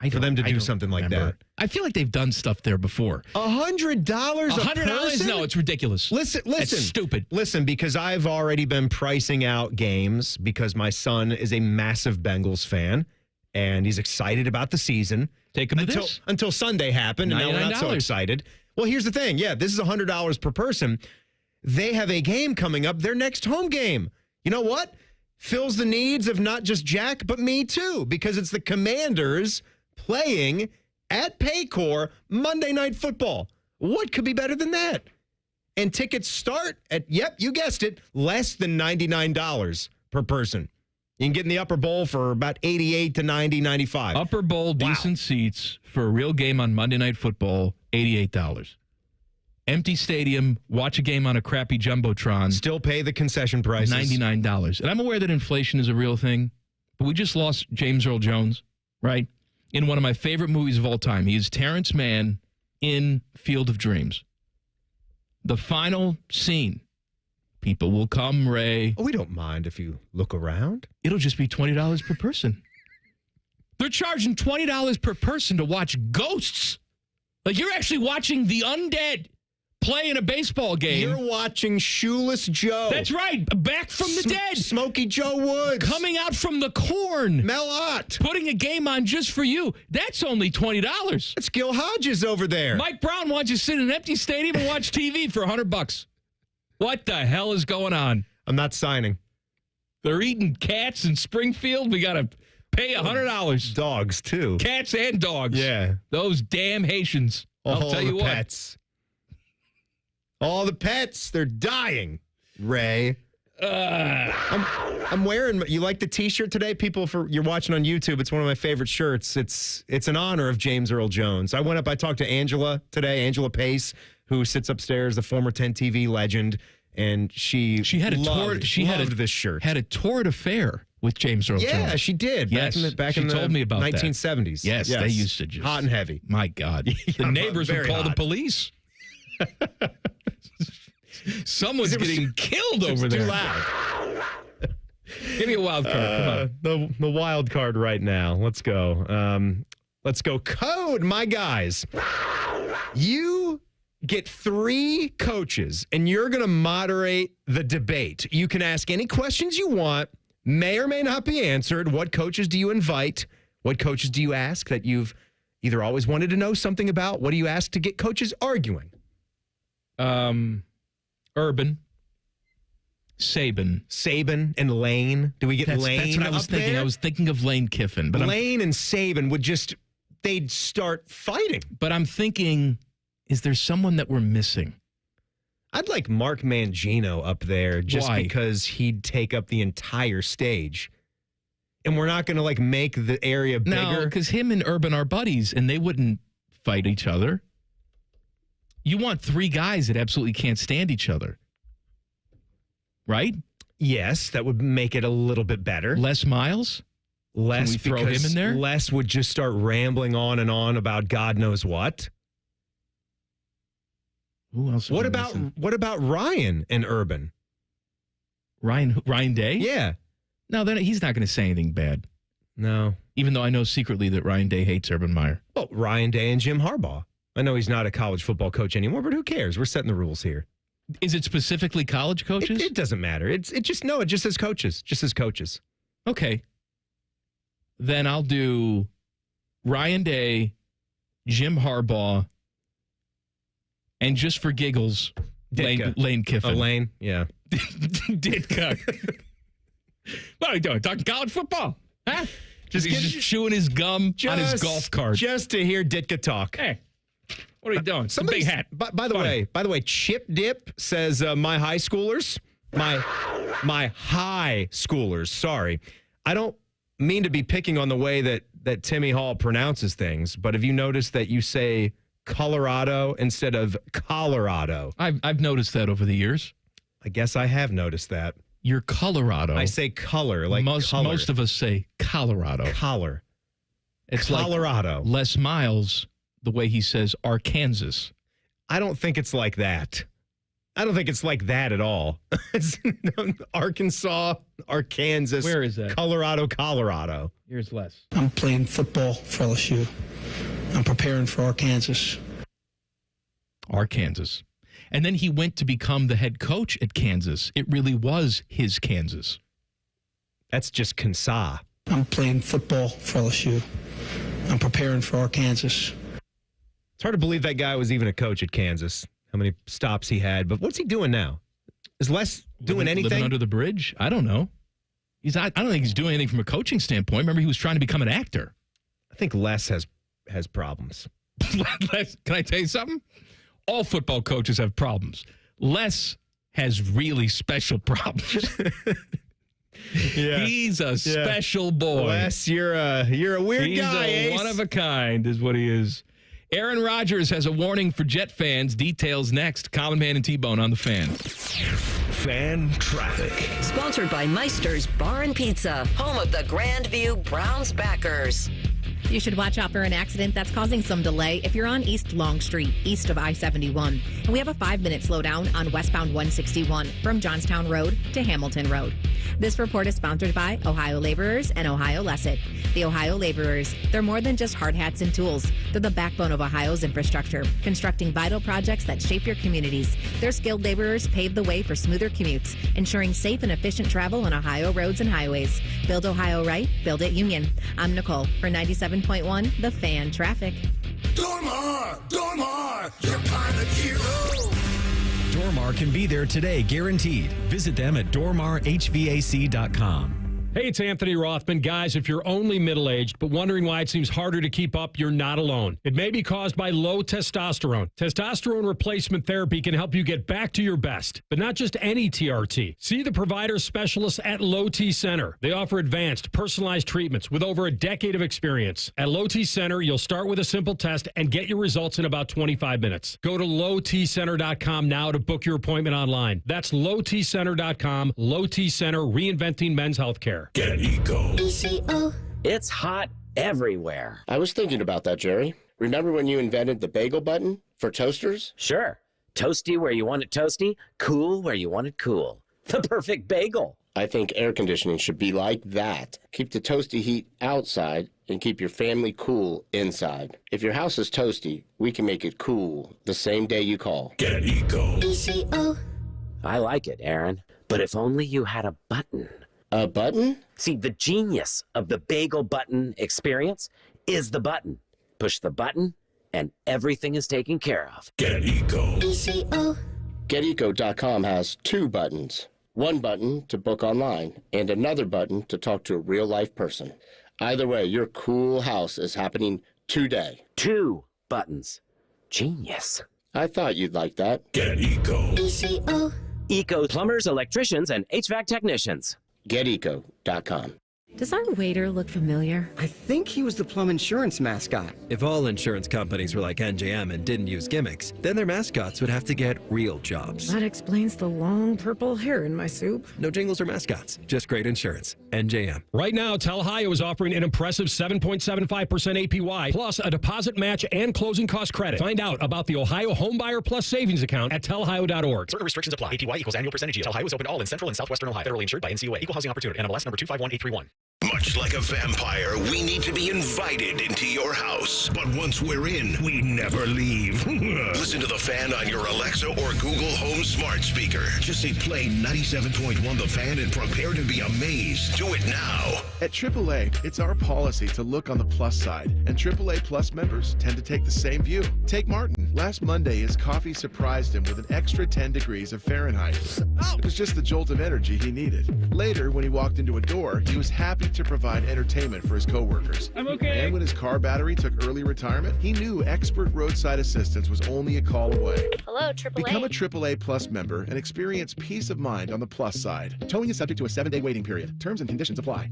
for them to do something like that? I feel like they've done stuff there before. $100 $100? No, it's ridiculous. Listen. It's stupid. Listen, because I've already been pricing out games because my son is a massive Bengals fan and he's excited about the season. Take him to this. Until Sunday happened, and now we're not so excited. Well, here's the thing. Yeah, this is $100 per person. They have a game coming up, their next home game. You know what? Fills the needs of not just Jack, but me too, because it's the Commanders playing at Paycor Monday Night Football. What could be better than that? And tickets start at, yep, you guessed it, less than $99 per person. You can get in the upper bowl for about 88 to 90, 95. Upper bowl, decent seats for a real game on Monday Night Football, $88. Empty stadium, watch a game on a crappy Jumbotron. Still pay the concession prices. $99. And I'm aware that inflation is a real thing, but we just lost James Earl Jones, right? In one of my favorite movies of all time. He is Terrence Mann in Field of Dreams. The final scene. People will come, Ray. Oh, we don't mind if you look around. It'll just be $20 per person. They're charging $20 per person to watch ghosts. Like, you're actually watching the undead play in a baseball game. You're watching Shoeless Joe. That's right. Back from the dead. Smokey Joe Woods. Coming out from the corn. Mel Ott. Putting a game on just for you. That's only $20. It's Gil Hodges over there. Mike Brown wants you to sit in an empty stadium and watch TV for $100. What the hell is going on? I'm not signing. They're eating cats in Springfield. We got to pay $100. Dogs, too. Cats and dogs. Yeah. Those damn Haitians. I'll tell you what. Pets. All the pets, they're dying, Ray. I'm wearing, you like the T-shirt today? People, you're watching on YouTube, it's one of my favorite shirts. It's in honor of James Earl Jones. I talked to Angela today, Angela Pace, who sits upstairs, the former 10 TV legend, and she had loved this shirt. Had a torrid affair with James Earl Jones. Yeah, she did. Yes, back in the told me about 1970s. That. Yes, they used to just... Hot and heavy. My God. The neighbors would call the police. Someone's getting killed over there. Too loud. Give me a wild card. Come on. The wild card right now. Let's go. Let's go. Code, my guys. You get 3 coaches, and you're going to moderate the debate. You can ask any questions you want, may or may not be answered. What coaches do you invite? What coaches do you ask that you've either always wanted to know something about? What do you ask to get coaches arguing? Urban. Saban and Lane. Do we get Lane? That's what I was thinking. There? I was thinking of Lane Kiffin. But Lane and Saban they'd start fighting. But I'm thinking, is there someone that we're missing? I'd like Mark Mangino up there just because he'd take up the entire stage. And we're not going to make the area bigger. No, because him and Urban are buddies and they wouldn't fight each other. You want 3 guys that absolutely can't stand each other. Right? Yes, that would make it a little bit better. Les Miles? Less, can we throw him in there? Les would just start rambling on and on about God knows what. Who else? What about Ryan and Urban? Ryan Day? Yeah. No, then he's not going to say anything bad. No. Even though I know secretly that Ryan Day hates Urban Meyer. Well, Ryan Day and Jim Harbaugh. I know he's not a college football coach anymore, but who cares? We're setting the rules here. Is it specifically college coaches? It doesn't matter. It just says coaches. Just says coaches. Okay. Then I'll do Ryan Day, Jim Harbaugh, and just for giggles, Lane Kiffin. Oh, Lane? Yeah. Ditka. What are you doing? Talking college football? Huh? He's just chewing his gum on his golf cart. Just to hear Ditka talk. Hey, what are you doing? Some big hat. By the way, Chip Dip says my high schoolers, my high schoolers. Sorry, I don't mean to be picking on the way that Timmy Hall pronounces things, but have you noticed that you say Colorado instead of Colorado? I've noticed that over the years. I guess I have noticed that. You're Colorado. I say color, like most of us say Colorado. Collar. It's Colorado. Like Les Miles, the way he says Arkansas. I don't think it's like that. I don't think it's like that at all. It's Arkansas, Arkansas. Where is that? Colorado. Here's Les. I'm playing football for LSU. I'm preparing for Arkansas. And then he went to become the head coach at Kansas. It really was his Kansas. That's just Kansas. I'm playing football for LSU. I'm preparing for Arkansas. It's hard to believe that guy was even a coach at Kansas. How many stops he had. But what's he doing now? Is Les doing anything? Living under the bridge? I don't know. I don't think he's doing anything from a coaching standpoint. Remember, he was trying to become an actor. I think Les has problems. Les, can I tell you something? All football coaches have problems. Les has really special problems. Yeah. He's a special boy. Les, you're a weird guy. He's one of a kind is what he is. Aaron Rodgers has a warning for Jet fans. Details next. Common Man and T-Bone on the Fan. Fan traffic. Sponsored by Meister's Bar and Pizza, home of the Grandview Browns backers. You should watch out for an accident that's causing some delay if you're on East Long Street, east of I-71. And we have a 5-minute slowdown on westbound 161 from Johnstown Road to Hamilton Road. This report is sponsored by Ohio Laborers and Ohio Lesset. The Ohio Laborers, they're more than just hard hats and tools. They're the backbone of Ohio's infrastructure, constructing vital projects that shape your communities. Their skilled laborers pave the way for smoother commutes, ensuring safe and efficient travel on Ohio roads and highways. Build Ohio right, build it Union. I'm Nicole for 97.1 The Fan Traffic. Dormar, you're pilot hero. Dormar can be there today, guaranteed. Visit them at dormarhvac.com. Hey, it's Anthony Rothman. Guys, if you're only middle-aged but wondering why it seems harder to keep up, you're not alone. It may be caused by low testosterone. Testosterone replacement therapy can help you get back to your best, but not just any TRT. See the provider specialists at Low T Center. They offer advanced, personalized treatments with over a decade of experience. At Low T Center, you'll start with a simple test and get your results in about 25 minutes. Go to lowtcenter.com now to book your appointment online. That's lowtcenter.com. Low T Center, reinventing men's healthcare. Get Eco. It's hot everywhere. I was thinking about that, Jerry. Remember when you invented the bagel button for toasters? Sure. Toasty where you want it toasty, cool where you want it cool. The perfect bagel. I think air conditioning should be like that. Keep the toasty heat outside and keep your family cool inside. If your house is toasty, we can make it cool the same day you call. Get Eco. I like it, Aaron. But if only you had a button. A button? See, the genius of the bagel button experience is the button. Push the button, and everything is taken care of. Get Eco. GetEco.com has 2 buttons. One button to book online, and another button to talk to a real-life person. Either way, your cool house is happening today. 2 buttons. Genius. I thought you'd like that. Get Eco. Eco plumbers, electricians, and HVAC technicians. GetEco.com. Does our waiter look familiar? I think he was the Plum Insurance mascot. If all insurance companies were like NJM and didn't use gimmicks, then their mascots would have to get real jobs. That explains the long purple hair in my soup. No jingles or mascots, just great insurance. NJM. Right now, Telhio is offering an impressive 7.75% APY plus a deposit match and closing cost credit. Find out about the Ohio Homebuyer Plus Savings Account at telhio.org. Certain restrictions apply. APY equals annual percentage yield. Telhio is open to all in Central and Southwestern Ohio. Federally insured by NCUA. Equal housing opportunity. NMLS number 251831. Much like a vampire, we need to be invited into your house. But once we're in, we never leave. Listen to The Fan on your Alexa or Google Home smart speaker. Just say play 97.1 The Fan and prepare to be amazed. Do it now. At AAA, it's our policy to look on the plus side, and AAA Plus members tend to take the same view. Take Martin. Last Monday, his coffee surprised him with an extra 10 degrees of Fahrenheit. It was just the jolt of energy he needed. Later, when he walked into a door, he was happy to provide entertainment for his coworkers. I'm okay. And when his car battery took early retirement, he knew expert roadside assistance was only a call away. Hello, AAA. Become a AAA Plus member and experience peace of mind on the plus side. Towing is subject to a 7-day waiting period. Terms and conditions apply.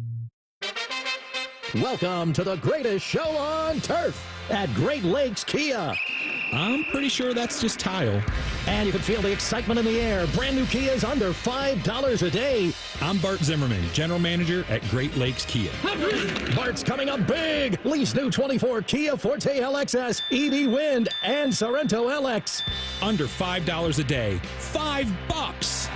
Welcome to the greatest show on turf at Great Lakes Kia. I'm pretty sure that's just tile. And you can feel the excitement in the air. Brand new Kias under $5 a day. I'm Bart Zimmerman, General Manager at Great Lakes Kia. Bart's coming up big. Lease new 24 Kia Forte LXS, EV Wind, and Sorrento LX. Under $5 a day. $5.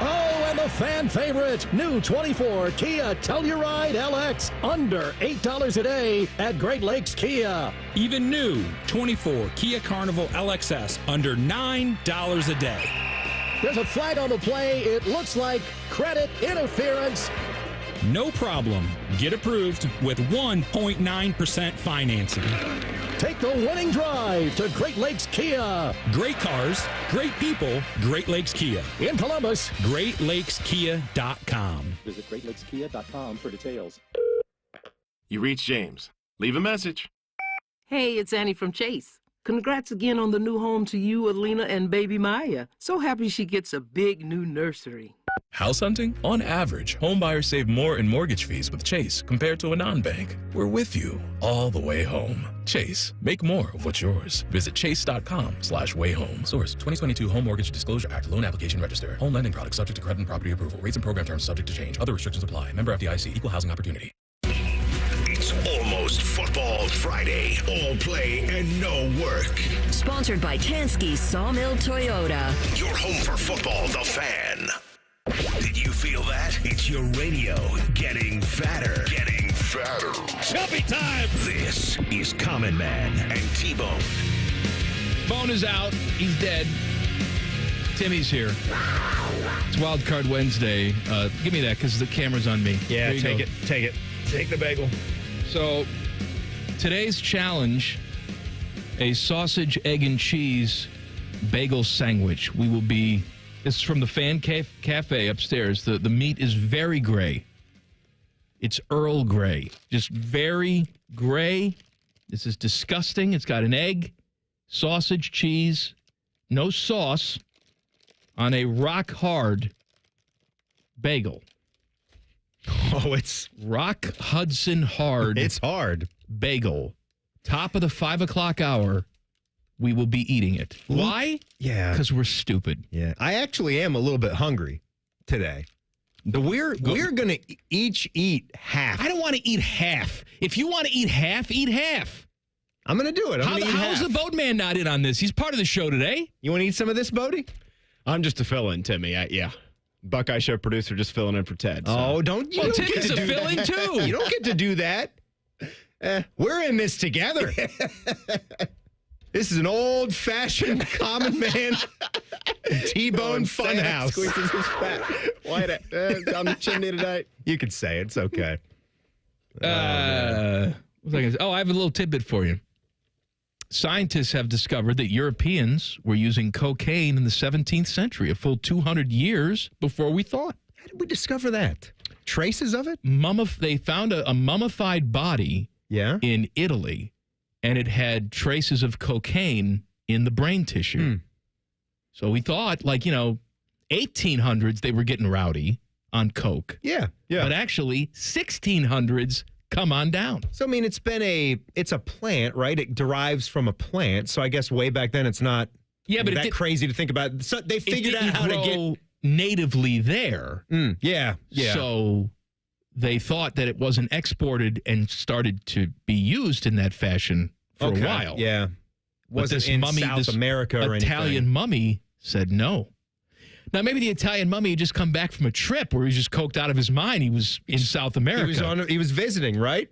Oh, and the fan favorite, new 24 Kia Telluride LX, under $8 a day at Great Lakes Kia. Even new 24 Kia Carnival LXS, under $9 a day. There's a flag on the play. It looks like credit interference. No problem. Get approved with 1.9% financing. Take the winning drive to Great Lakes Kia. Great cars, great people, Great Lakes Kia. In Columbus, GreatLakesKia.com. Visit GreatLakesKia.com for details. You reach James. Leave a message. Hey, it's Annie from Chase. Congrats again on the new home to you, Alina, and baby Maya. So happy she gets a big new nursery. House hunting? On average, homebuyers save more in mortgage fees with Chase compared to a non-bank. We're with you all the way home. Chase, make more of what's yours. Visit chase.com/wayhome. Source, 2022 Home Mortgage Disclosure Act. Loan application register. Home lending products subject to credit and property approval. Rates and program terms subject to change. Other restrictions apply. Member FDIC. Equal housing opportunity. It's almost Football Friday. All play and no work. Sponsored by Tansky Sawmill Toyota. Your home for football, The Fan. Did you feel that? It's your radio getting fatter. Getting fatter. Chubby time! This is Common Man and T-Bone. Bone is out. He's dead. Timmy's here. It's Wildcard Wednesday. Give me that because the camera's on me. Yeah, take it. Take it. Take the bagel. So, today's challenge, a sausage, egg, and cheese bagel sandwich. We will be, this is from the Fan Café upstairs. The meat is very gray. It's Earl Grey. Just very gray. This is disgusting. It's got an egg, sausage, cheese, no sauce on a rock-hard bagel. Oh, it's Rock Hudson hard. It's hard. Bagel. Top of the 5 o'clock hour, we will be eating it. Why? Yeah. Because we're stupid. Yeah. I actually am a little bit hungry today. We're going to each eat half. I don't want to eat half. If you want to eat half, eat half. I'm going to do it. How's the boatman not in on this? He's part of the show today. You want to eat some of this, Bodie? I'm just a fill-in, Timmy. Yeah. Buckeye Show producer just filling in for Ted. So. Oh, don't you? Well, don't Ted's get to a do fill-in that. too. You don't get to do that. We're in this together. This is an old-fashioned Common Man T-Bone Funhouse. Squeezes his fat white down the chimney tonight. You can say it. It's okay. I have a little tidbit for you. Scientists have discovered that Europeans were using cocaine in the 17th century, a full 200 years before we thought. How did we discover that? Traces of it? They found a mummified body in Italy, and it had traces of cocaine in the brain tissue. So we thought, 1800s, they were getting rowdy. on Coke. Yeah. But actually, 1600s come on down. So, I mean, it's a plant, right? It derives from a plant. So I guess way back then it's not that crazy to think about. So they figured out how to get natively there. Yeah. So they thought that it wasn't exported and started to be used in that fashion for a while. Yeah. But Wasn't this in mummy, South this America or Italian anything. mummy said no. Now, maybe the Italian mummy had just come back from a trip where he was just coked out of his mind. He was in South America. He was visiting, right?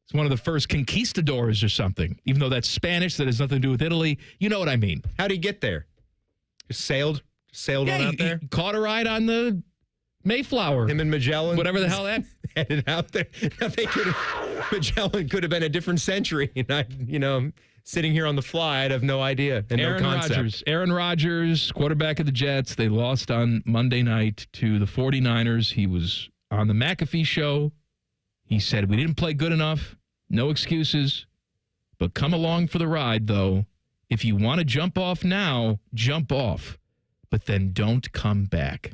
It's one of the first conquistadors or something, even though that's Spanish. That has nothing to do with Italy. You know what I mean. How'd he get there? Just sailed on out there? He caught a ride on the Mayflower. Him and Magellan? Whatever the hell that. Headed out there. Now Magellan could have been a different century. And sitting here on the fly, I'd have no idea and no concept. Aaron Rodgers, quarterback of the Jets. They lost on Monday night to the 49ers. He was on the McAfee show. He said, we didn't play good enough. No excuses. But come along for the ride, though. If you want to jump off now, jump off. But then don't come back.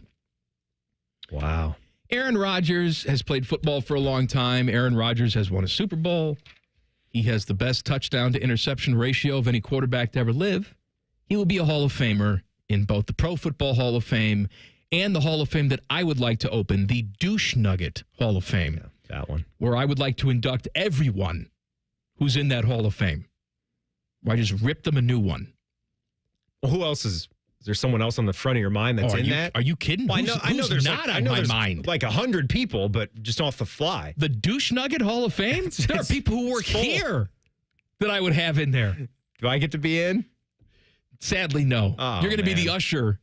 Wow. Aaron Rodgers has played football for a long time. Aaron Rodgers has won a Super Bowl. He has the best touchdown to interception ratio of any quarterback to ever live. He will be a Hall of Famer in both the Pro Football Hall of Fame and the Hall of Fame that I would like to open, the Douche Nugget Hall of Fame. Yeah, that one. Where I would like to induct everyone who's in that Hall of Fame. Where I just rip them a new one. Well, who else is there someone else on the front of your mind that's in that? Are you kidding? Well, I know there's not on my mind. Like 100 people, but just off the fly. The Douche Nugget Hall of Fame? There are people who work here that I would have in there. Do I get to be in? Sadly, no. Oh, You're going to be the usher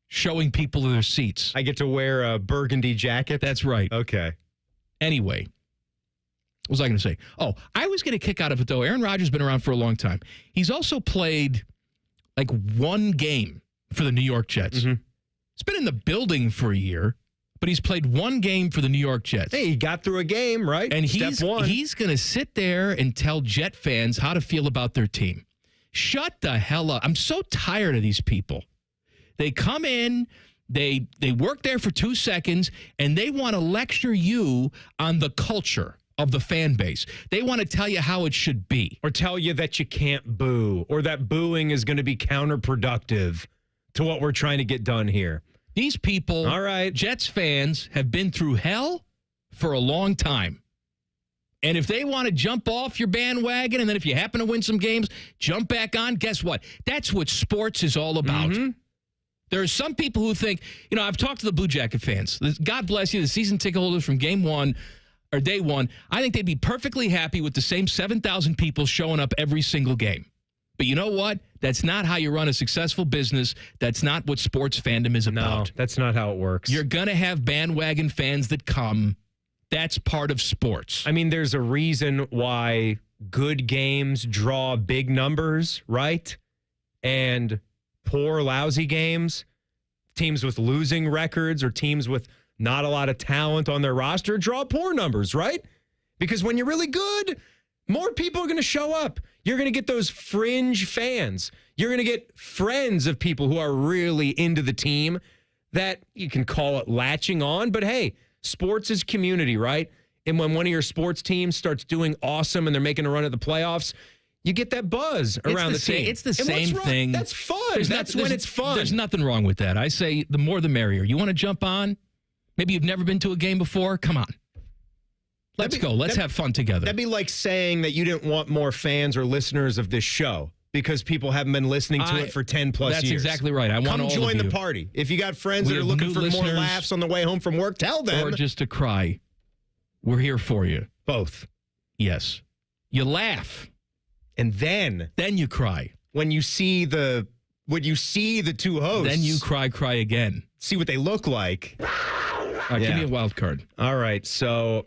showing people their seats. I get to wear a burgundy jacket? That's right. Okay. Anyway, what was I going to say? Oh, I was going to kick out of it, though. Aaron Rodgers has been around for a long time. He's also played like one game for the New York Jets. Mm-hmm. He's been in the building for a year, but he's played one game for the New York Jets. Hey, he got through a game, right? And Step one. He's going to sit there and tell Jet fans how to feel about their team. Shut the hell up. I'm so tired of these people. They come in, they work there for 2 seconds, and they want to lecture you on the culture of the fan base. They want to tell you how it should be. Or tell you that you can't boo, or that booing is going to be counterproductive to what we're trying to get done here. These people, all right, Jets fans, have been through hell for a long time. And if they want to jump off your bandwagon, and then if you happen to win some games, jump back on, guess what? That's what sports is all about. Mm-hmm. There are some people who think, I've talked to the Blue Jacket fans. God bless you, the season ticket holders from game one or day one. I think they'd be perfectly happy with the same 7,000 people showing up every single game. But you know what? That's not how you run a successful business. That's not what sports fandom is about. No, that's not how it works. You're going to have bandwagon fans that come. That's part of sports. I mean, there's a reason why good games draw big numbers, right? And poor, lousy games, teams with losing records or teams with not a lot of talent on their roster draw poor numbers, right? Because when you're really good, more people are going to show up. You're going to get those fringe fans. You're going to get friends of people who are really into the team that you can call it latching on. But hey, sports is community, right? And when one of your sports teams starts doing awesome and they're making a run at the playoffs, you get that buzz around the team. It's the same thing. That's fun. That's when it's fun. There's nothing wrong with that. I say the more the merrier. You want to jump on? Maybe you've never been to a game before? Come on. Let's go. Let's have fun together. That'd be like saying that you didn't want more fans or listeners of this show because people haven't been listening to it for 10 plus years. That's exactly right. I want all of you. Come join the party. If you got friends that are looking for more laughs on the way home from work, tell them. Or just to cry. We're here for you. Both. Yes. You laugh. And then you cry. When you see the two hosts. Then you cry again. See what they look like. All right, give me a wild card. All right, so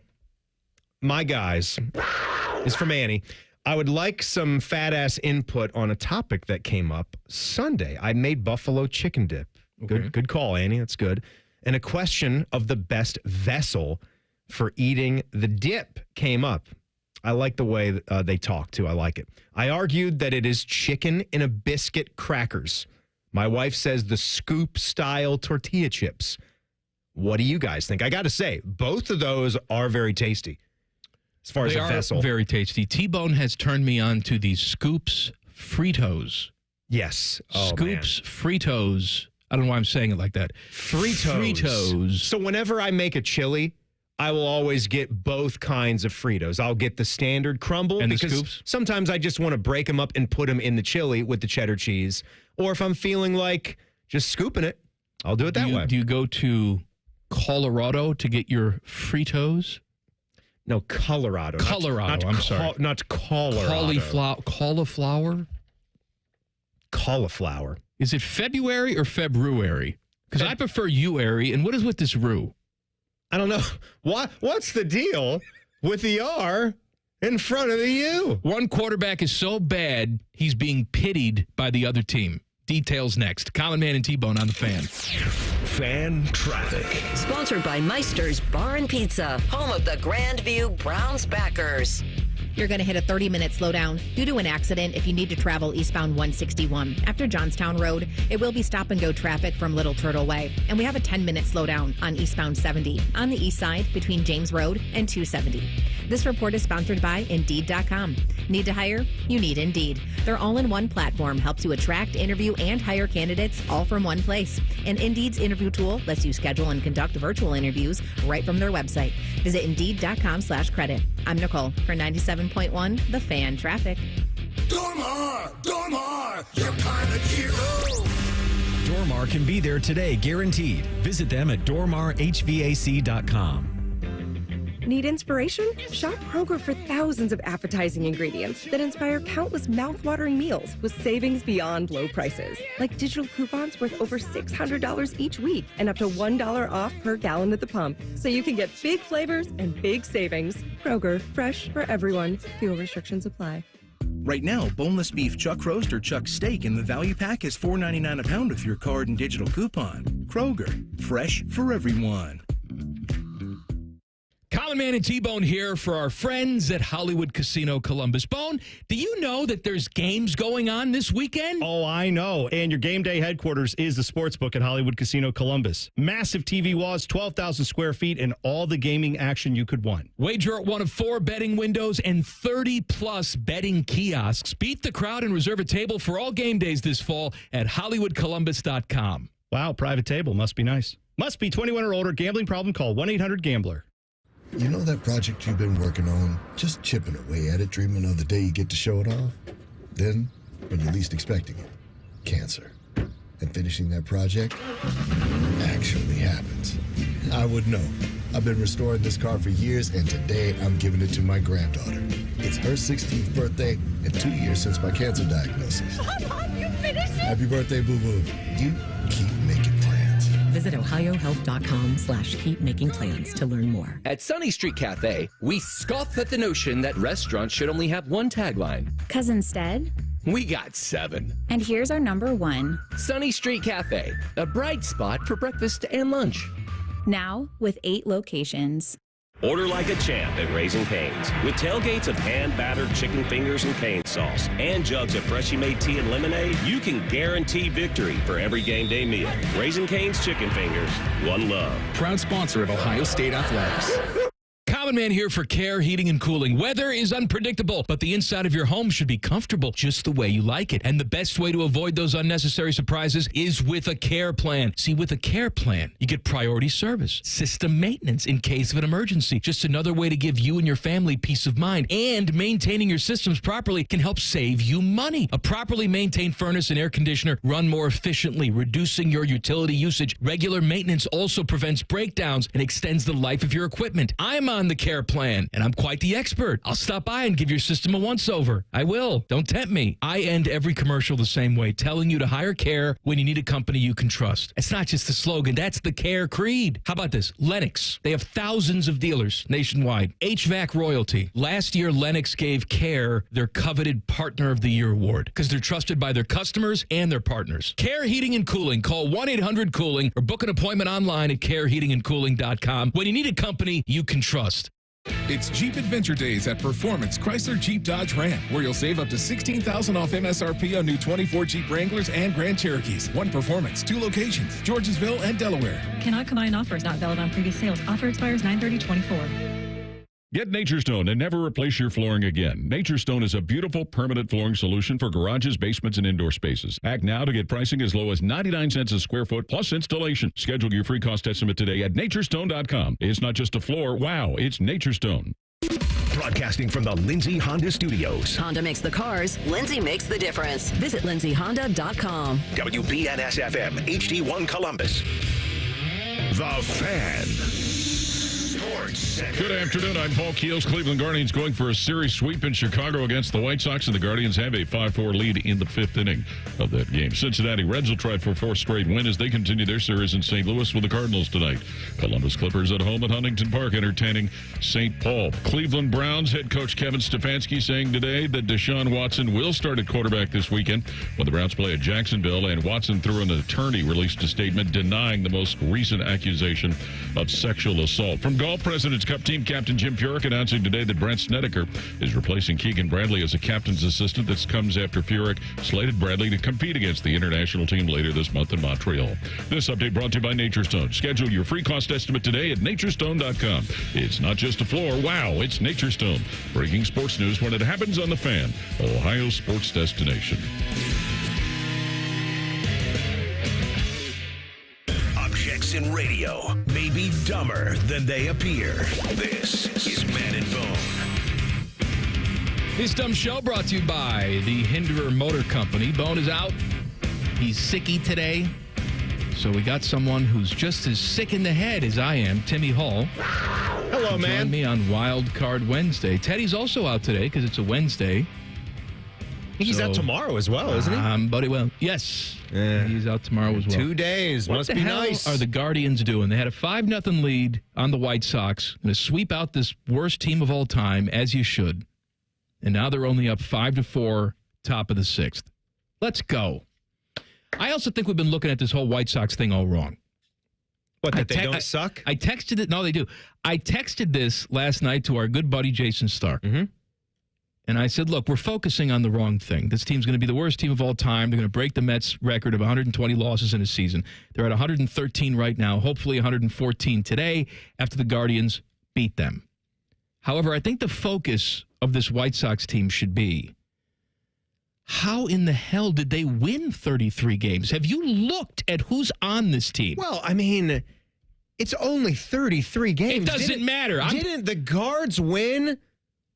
my guys is from Annie. I would like some fat-ass input on a topic that came up Sunday. I made buffalo chicken dip. Okay. Good call, Annie. That's good. And a question of the best vessel for eating the dip came up. I like the way they talk, too. I like it. I argued that it is chicken in a biscuit crackers. My wife says the scoop-style tortilla chips. What do you guys think? I got to say, both of those are very tasty as far as They a are vessel. very tasty. T-Bone has turned me on to these Scoops Fritos. Yes. Scoops Fritos. I don't know why I'm saying it like that. Fritos. So whenever I make a chili, I will always get both kinds of Fritos. I'll get the standard crumble And the because scoops? sometimes I just want to break them up and put them in the chili with the cheddar cheese. Or if I'm feeling like just scooping it, I'll do it that way. Do you go to Colorado to get your Fritos? No, Colorado. Colorado, I'm sorry. Not Colorado. Cauliflower? Cauliflower. Is it February or February? Because I prefer you-ary. And what is with this roux? I don't know. What's the deal with the R in front of the U? One quarterback is so bad, he's being pitied by the other team. Details next. Common Man and T-Bone on the Fan. Fan traffic. Sponsored by Meister's Bar and Pizza, home of the Grandview Browns backers. You're going to hit a 30-minute slowdown due to an accident if you need to travel eastbound 161. After Johnstown Road, it will be stop-and-go traffic from Little Turtle Way. And we have a 10-minute slowdown on eastbound 70 on the east side between James Road and 270. This report is sponsored by Indeed.com. Need to hire? You need Indeed. Their all-in-one platform helps you attract, interview, and hire candidates all from one place. And Indeed's interview tool lets you schedule and conduct virtual interviews right from their website. Visit Indeed.com/credit. I'm Nicole for 97.1 The Fan Traffic. Dormar, you're kind of hero. Dormar can be there today, guaranteed. Visit them at dormarhvac.com. Need inspiration? Shop Kroger for thousands of appetizing ingredients that inspire countless mouth-watering meals with savings beyond low prices. Like digital coupons worth over $600 each week and up to $1 off per gallon at the pump. So you can get big flavors and big savings. Kroger, fresh for everyone. Fuel restrictions apply. Right now, boneless beef chuck roast or chuck steak in the value pack is $4.99 a pound with your card and digital coupon. Kroger, fresh for everyone. Common Man and T-Bone here for our friends at Hollywood Casino Columbus. Bone, do you know that there's games going on this weekend? Oh, I know. And your game day headquarters is the Sportsbook at Hollywood Casino Columbus. Massive TV walls, 12,000 square feet, and all the gaming action you could want. Wager at one of 4 betting windows and 30-plus betting kiosks. Beat the crowd and reserve a table for all game days this fall at HollywoodColumbus.com. Wow, private table. Must be nice. Must be 21 or older. Gambling problem? Call 1-800-GAMBLER. You know that project you've been working on? Just chipping away at it, dreaming of the day you get to show it off? Then, when you're least expecting it, cancer. And finishing that project actually happens. I would know. I've been restoring this car for years, and today I'm giving it to my granddaughter. It's her 16th birthday and 2 years since my cancer diagnosis. Mom, you finished it? Happy birthday, boo-boo. You keep making plans. Visit ohiohealth.com/keepmakingplans to learn more. At Sunny Street Cafe, we scoff at the notion that restaurants should only have one tagline. 'Cause instead, we got 7. And here's our number 1. Sunny Street Cafe, a bright spot for breakfast and lunch. Now with 8 locations. Order like a champ at Raising Cane's. With tailgates of hand-battered chicken fingers and cane sauce and jugs of freshly made tea and lemonade, you can guarantee victory for every game day meal. Raising Cane's Chicken Fingers, one love. Proud sponsor of Ohio State Athletics. Common Man here for Care Heating and Cooling. Weather is unpredictable, but the inside of your home should be comfortable just the way you like it. And the best way to avoid those unnecessary surprises is with a Care Plan. See, with a Care Plan, you get priority service, system maintenance in case of an emergency. Just another way to give you and your family peace of mind. And maintaining your systems properly can help save you money. A properly maintained furnace and air conditioner run more efficiently, reducing your utility usage. Regular maintenance also prevents breakdowns and extends the life of your equipment. I'm on the Care Plan, and I'm quite the expert. I'll stop by and give your system a once-over. I will. Don't tempt me. I end every commercial the same way, telling you to hire Care when you need a company you can trust. It's not just a slogan. That's the Care creed. How about this? Lennox. They have thousands of dealers nationwide. HVAC royalty. Last year, Lennox gave Care their coveted Partner of the Year award because they're trusted by their customers and their partners. Care Heating and Cooling. Call 1-800-COOLING or book an appointment online at careheatingandcooling.com when you need a company you can trust. It's Jeep Adventure Days at Performance Chrysler Jeep Dodge Ram, where you'll save up to $16,000 off MSRP on new 24 Jeep Wranglers and Grand Cherokees. One Performance, 2 locations, Georgesville and Delaware. Cannot combine offers, not valid on previous sales. Offer expires 9/30/24. Get Nature Stone and never replace your flooring again. Nature Stone is a beautiful permanent flooring solution for garages, basements, and indoor spaces. Act now to get pricing as low as 99 cents a square foot plus installation. Schedule your free cost estimate today at naturestone.com. It's not just a floor. Wow, it's Nature Stone. Broadcasting from the Lindsay Honda Studios. Honda makes the cars. Lindsay makes the difference. Visit lindsayhonda.com. WBNS-FM, HD1 Columbus. The Fan. Good afternoon. I'm Paul Keels. Cleveland Guardians going for a series sweep in Chicago against the White Sox, and the Guardians have a 5-4 lead in the 5th inning of that game. Cincinnati Reds will try for a 4th straight win as they continue their series in St. Louis with the Cardinals tonight. Columbus Clippers at home at Huntington Park entertaining St. Paul. Cleveland Browns head coach Kevin Stefanski saying today that Deshaun Watson will start at quarterback this weekend when the Browns play at Jacksonville, and Watson, through an attorney, released a statement denying the most recent accusation of sexual assault. From golf, President's Cup team captain Jim Furyk announcing today that Brent Snedeker is replacing Keegan Bradley as a captain's assistant. This comes after Furyk slated Bradley to compete against the international team later this month in Montreal. This update brought to you by Nature Stone. Schedule your free cost estimate today at naturestone.com. It's not just a floor. Wow, it's Nature Stone. Breaking sports news when it happens on the Fan, Ohio sports destination. Objects in radio may be dumber than they appear. This is Man and Bone. This dumb show brought to you by the Hinderer Motor Company. Bone is out. He's sicky today. So we got someone who's just as sick in the head as I am, Timmy Hall. Hello, man. Join me on Wildcard Wednesday. Teddy's also out today because it's a Wednesday. He's out tomorrow as well, isn't he? But yes. Yeah. He's out tomorrow as well. 2 days. Must be nice. What are the Guardians doing? They had a 5-0 lead on the White Sox. Going to sweep out this worst team of all time, as you should. And now they're only up 5-4, top of the 6th. Let's go. I also think we've been looking at this whole White Sox thing all wrong. What, that they don't suck? I texted it. No, they do. I texted this last night to our good buddy Jason Stark. Mm-hmm. And I said, look, we're focusing on the wrong thing. This team's going to be the worst team of all time. They're going to break the Mets record of 120 losses in a season. They're at 113 right now, hopefully 114 today after the Guardians beat them. However, I think the focus of this White Sox team should be, how in the hell did they win 33 games? Have you looked at who's on this team? Well, I mean, it's only 33 games. It doesn't matter. Didn't the Guards win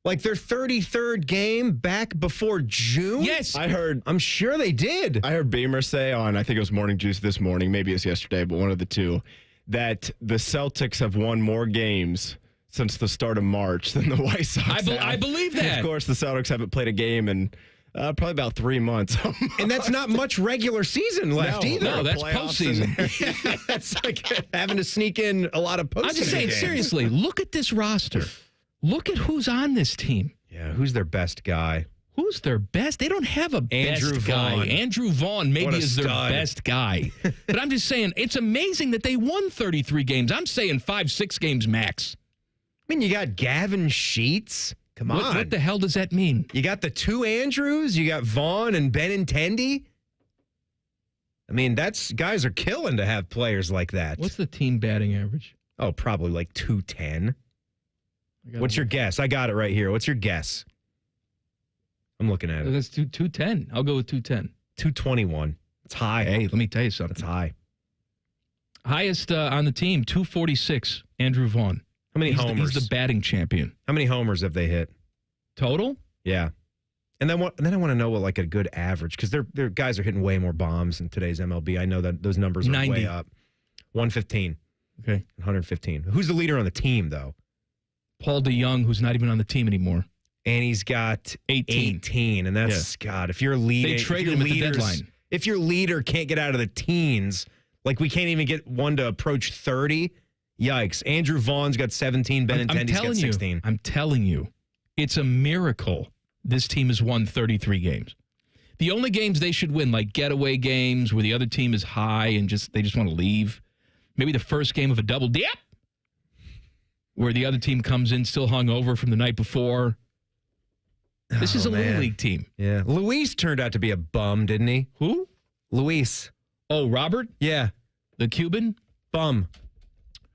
like their 33rd game back before June? Yes. I'm sure they did. I heard Beamer say on, I think it was Morning Juice this morning, maybe it was yesterday, but one of the two, that the Celtics have won more games since the start of March than the White Sox I believe that. And of course, the Celtics haven't played a game in probably about 3 months. And that's not much regular season left either. No, that's postseason. That's like having to sneak in a lot of postseason I'm just saying, games. seriously, look at this roster. Look at who's on this team. Yeah, who's their best guy? Who's their best? They don't have a Andrew best guy. Vaughn. Andrew Vaughn maybe is their best guy. But I'm just saying, it's amazing that they won 33 games. I'm saying 5-6 games max. I mean, you got Gavin Sheets. Come on. What the hell does that mean? You got the 2 Andrews. You got Vaughn and Benintendi. I mean, guys are killing to have players like that. What's the team batting average? Oh, probably like 210. What's your guess? I got it right here. What's your guess? I'm looking at it. That's 210. I'll go with 210. 221. It's high. Hey, let me tell you something. It's high. Highest on the team, 246, Andrew Vaughn. How many homers? He's the batting champion. How many homers have they hit? Total? Yeah. And then I want to know what like a good average, because their guys are hitting way more bombs in today's MLB. I know that those numbers are 90. way up. 115. Okay. 115. Who's the leader on the team, though? Paul DeYoung, who's not even on the team anymore. And he's got 18. And that's, God, if you're leading. They traded him at the deadline. If your leader can't get out of the teens, like we can't even get one to approach 30, yikes. Andrew Vaughn's got 17, Benintendi's got 16. I'm telling you, it's a miracle this team has won 33 games. The only games they should win, like getaway games where the other team is high and they just want to leave. Maybe the first game of a double dip. where the other team comes in still hungover from the night before. This is a Little League team. Yeah. Luis turned out to be a bum, didn't he? Who? Luis. Oh, Robert? Yeah. The Cuban? Bum.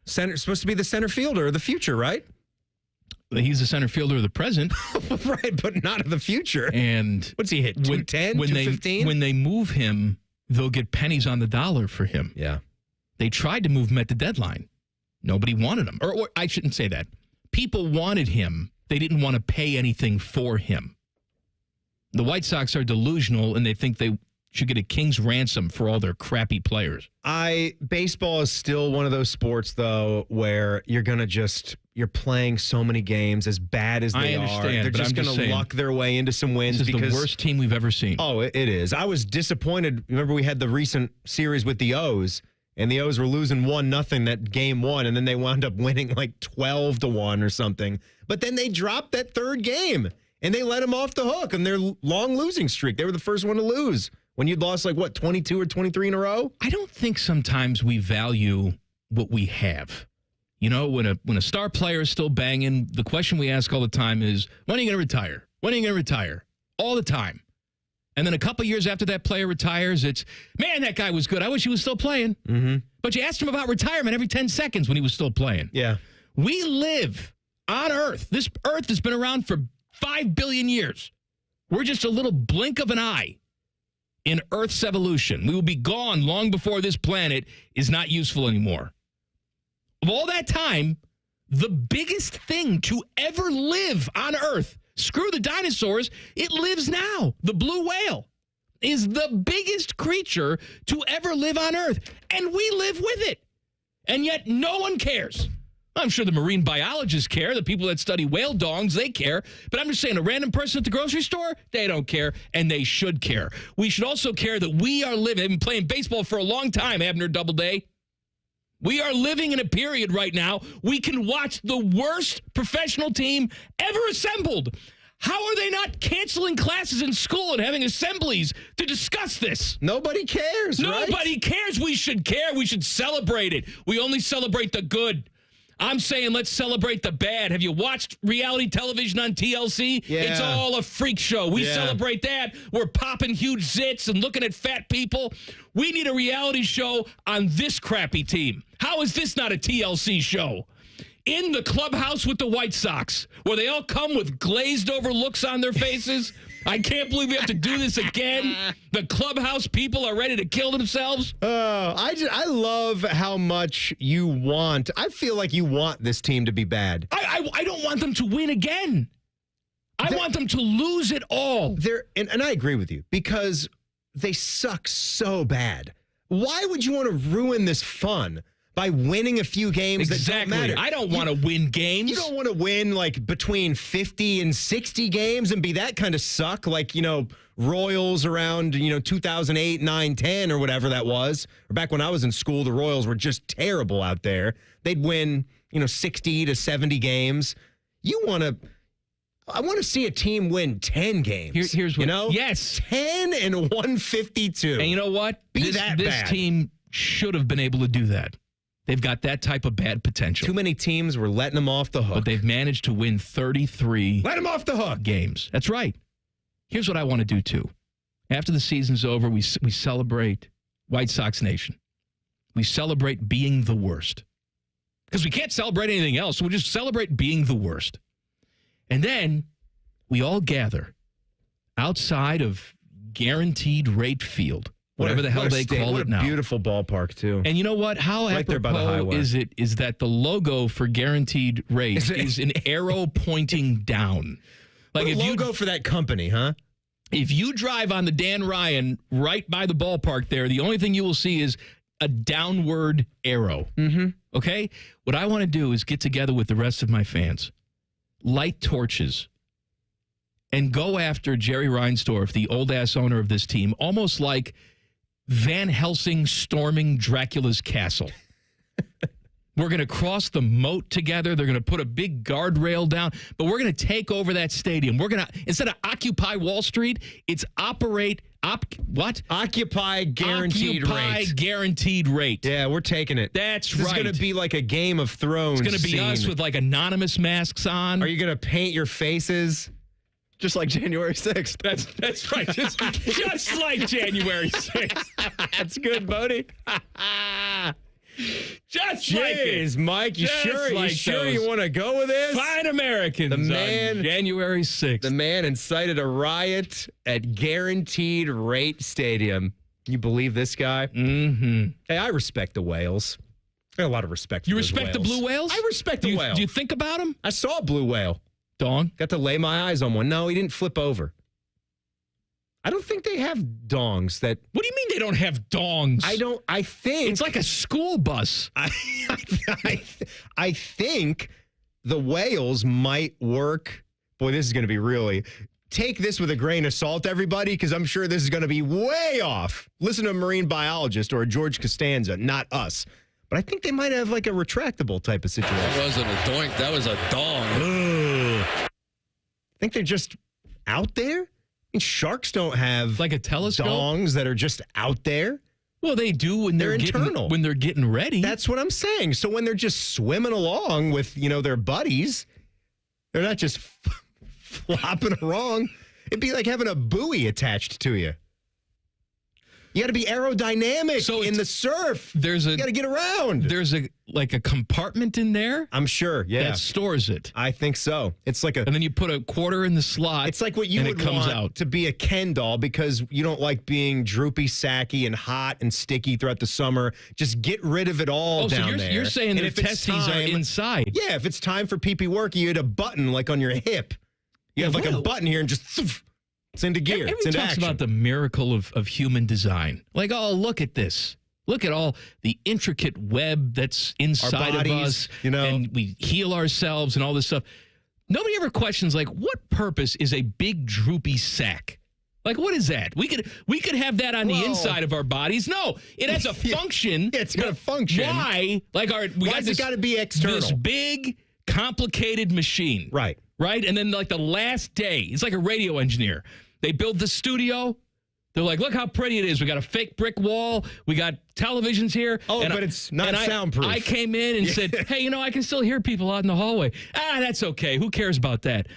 Supposed to be the center fielder of the future, right? He's the center fielder of the present. Right, but not of the future. And what's he hit? 210, 215? When they move him, they'll get pennies on the dollar for him. Yeah. They tried to move him at the deadline. Nobody wanted him. Or I shouldn't say that. People wanted him. They didn't want to pay anything for him. The White Sox are delusional, and they think they should get a king's ransom for all their crappy players. Baseball is still one of those sports, though, where you're playing so many games as bad as they are. They're just going to luck their way into some wins. This is the worst team we've ever seen. Oh, it is. I was disappointed. Remember, we had the recent series with the O's, and the O's were losing 1-0 that game one, and then they wound up winning like 12-1 or something. But then they dropped that third game, and they let them off the hook on their long losing streak. They were the first one to lose. When you'd lost 22 or 23 in a row? I don't think sometimes we value what we have. You know, when a star player is still banging, the question we ask all the time is, when are you going to retire? When are you going to retire? All the time. And then a couple years after that player retires, it's, man, that guy was good. I wish he was still playing. Mm-hmm. But you asked him about retirement every 10 seconds when he was still playing. Yeah. We live on Earth. This Earth has been around for 5 billion years. We're just a little blink of an eye in Earth's evolution. We will be gone long before this planet is not useful anymore. Of all that time, the biggest thing to ever live on Earth, screw the dinosaurs, it lives now. The blue whale is the biggest creature to ever live on Earth, and we live with it. And yet no one cares. I'm sure the marine biologists care. The people that study whale dongs, they care. But I'm just saying, a random person at the grocery store, they don't care, and they should care. We should also care that we are living, I've been playing baseball for a long time, Abner Doubleday. We are living in a period right now, we can watch the worst professional team ever assembled. How are they not canceling classes in school and having assemblies to discuss this? Nobody cares, right? Nobody cares. We should care. We should celebrate it. We only celebrate the good. I'm saying let's celebrate the bad. Have you watched reality television on TLC? Yeah. It's all a freak show. We celebrate that. We're popping huge zits and looking at fat people. We need a reality show on this crappy team. How is this not a TLC show? In the clubhouse with the White Sox, where they all come with glazed over looks on their faces. I can't believe we have to do this again. The clubhouse people are ready to kill themselves. I love how much you want. I feel like you want this team to be bad. I don't want them to win again. I want them to lose it all. And I agree with you, because they suck so bad. Why would you want to ruin this fun by winning a few games that don't matter? I don't want to win games. You don't want to win between 50 and 60 games and be that kind of suck, Royals around, 2008, 9, 10 or whatever that was. Or back when I was in school, the Royals were just terrible out there. They'd win, 60 to 70 games. I want to see a team win 10 games. Here's what, yes. 10 and 152. And you know what? This team should have been able to do that. They've got that type of bad potential. Too many teams were letting them off the hook. But they've managed to win 33 Let them off the hook games. That's right. Here's what I want to do, too. After the season's over, we celebrate White Sox Nation. We celebrate being the worst. Because we can't celebrate anything else. So we'll just celebrate being the worst. And then we all gather outside of Guaranteed Rate Field. Whatever the hell they call it now. Beautiful ballpark, too. And you know what? How right there by the apropos highway. is that the logo for Guaranteed Rate is an arrow pointing down. Like a logo for that company, huh? If you drive on the Dan Ryan right by the ballpark there, the only thing you will see is a downward arrow. Mm-hmm. Okay? What I want to do is get together with the rest of my fans, light torches, and go after Jerry Reinsdorf, the old-ass owner of this team, almost like Van Helsing storming Dracula's castle. We're going to cross the moat together. They're going to put a big guardrail down, but we're going to take over that stadium. We're going to, instead of Occupy Wall Street, it's Occupy guaranteed rate. Yeah, we're taking it. That's This right. is going to be like a Game of Thrones. It's going to be us with like anonymous masks on. Are you going to paint your faces? Just like January 6th. That's right. Just like January 6th. That's good, Bodie. Just like it. Mike, you Just sure like you want to go with this? Fine Americans. The man, on January 6th. The man incited a riot at Guaranteed Rate Stadium. Can you believe this guy? Mm-hmm. Hey, I respect the whales. I got a lot of respect for You those respect the whales. blue whales? I respect the whale. Do you think about them? I saw a blue whale. Dong? Got to lay my eyes on one. No, he didn't flip over. I don't think they have dongs that... What do you mean they don't have dongs? I think... It's like a school bus. I think the whales might work... Boy, this is going to be really... Take this with a grain of salt, everybody, because I'm sure this is going to be way off. Listen to a marine biologist or a George Costanza, not us. But I think they might have like a retractable type of situation. That wasn't a doink. That was a dong. I think they're just out there. I mean, sharks don't have like a telescope dongs that are just out there. Well, they do when they're internal. When they're getting ready. That's what I'm saying. So when they're just swimming along with their buddies, they're not just flopping around. It'd be like having a buoy attached to you. You got to be aerodynamic in the surf. You got to get around. There's a compartment in there. I'm sure. Yeah, that stores it. I think so. It's like and then you put a quarter in the slot. It's like what you would want to be a Ken doll because you don't like being droopy, sacky, and hot and sticky throughout the summer. Just get rid of it all down there. You're saying their testes are inside. Yeah, if it's time for pee-pee work, you hit a button like on your hip. You have like a button here and just. It's into gear. Everyone it's into talks action. about the miracle of human design. Like, oh, look at this. Look at all the intricate web that's inside Our bodies, of us. And we heal ourselves and all this stuff. Nobody ever questions, like, what purpose is a big droopy sack? Like, what is that? We could have that on the inside of our bodies. No, it has a function. It's got a function. Why? Like, Why has it got to be external? This big, complicated machine. Right. Right? And then, like, the last day, it's like a radio engineer. They build the studio. They're like, look how pretty it is. We got a fake brick wall. We got televisions here. Oh, but it's not soundproof. I came in and said, hey, I can still hear people out in the hallway. That's okay. Who cares about that?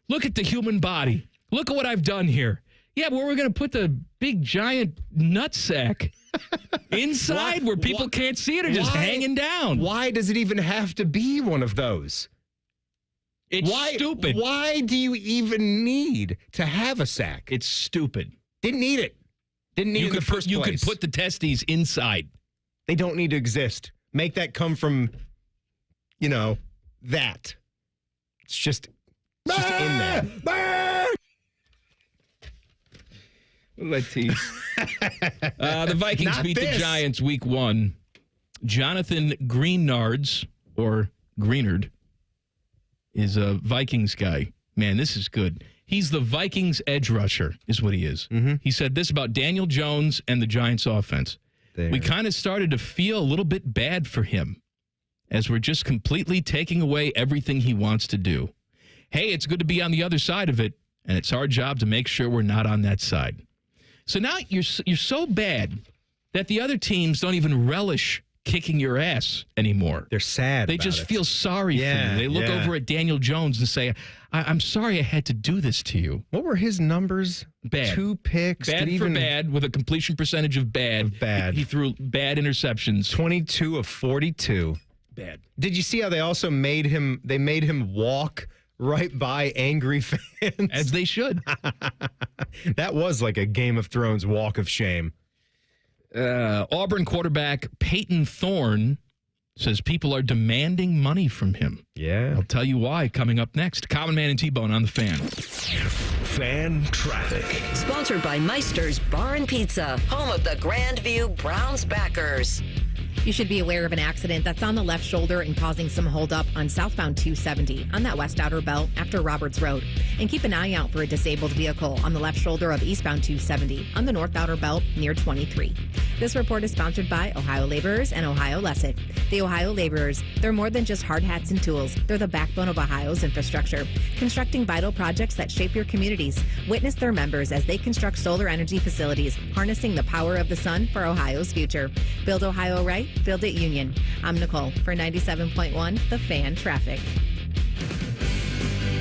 Look at the human body. Look at what I've done here. Yeah, but we're going to put the big, giant nutsack inside where people can't see it or just hanging down. Why does it even have to be one of those? It's stupid. Why do you even need to have a sack? It's stupid. Didn't need it. Didn't need it in the first place. You could put the testes inside. They don't need to exist. Make that come from, that. It's just in there. Let's tease. The Vikings beat the Giants week 1. Jonathan Greenards, or Greenard, is a Vikings guy. Man, this is good. He's the Vikings edge rusher, is what he is. Mm-hmm. He said this about Daniel Jones and the Giants offense. We kind of started to feel a little bit bad for him as we're just completely taking away everything he wants to do. Hey, it's good to be on the other side of it, and it's our job to make sure we're not on that side. So now you're so bad that the other teams don't even relish kicking your ass anymore. They're sad. They just feel sorry for you. They look over at Daniel Jones and say, I'm sorry I had to do this to you. What were his numbers? Bad. 2 picks. Bad for bad with a completion percentage of bad. He threw bad interceptions. 22 of 42. Bad. Did you see how they also made him walk right by angry fans? As they should. That was like a Game of Thrones walk of shame. Auburn quarterback Peyton Thorne says people are demanding money from him. Yeah. I'll tell you why coming up next. Common Man and T-Bone on the Fan. Fan traffic. Sponsored by Meister's Bar and Pizza, home of the Grandview Browns backers. You should be aware of an accident that's on the left shoulder and causing some holdup on southbound 270 on that west outer belt after Roberts Road. And keep an eye out for a disabled vehicle on the left shoulder of eastbound 270 on the north outer belt near 23. This report is sponsored by Ohio Laborers and Ohio Lesset. The Ohio Laborers, they're more than just hard hats and tools. They're the backbone of Ohio's infrastructure, constructing vital projects that shape your communities. Witness their members as they construct solar energy facilities, harnessing the power of the sun for Ohio's future. Build Ohio right, build it Union. I'm Nicole for 97.1 The Fan Traffic.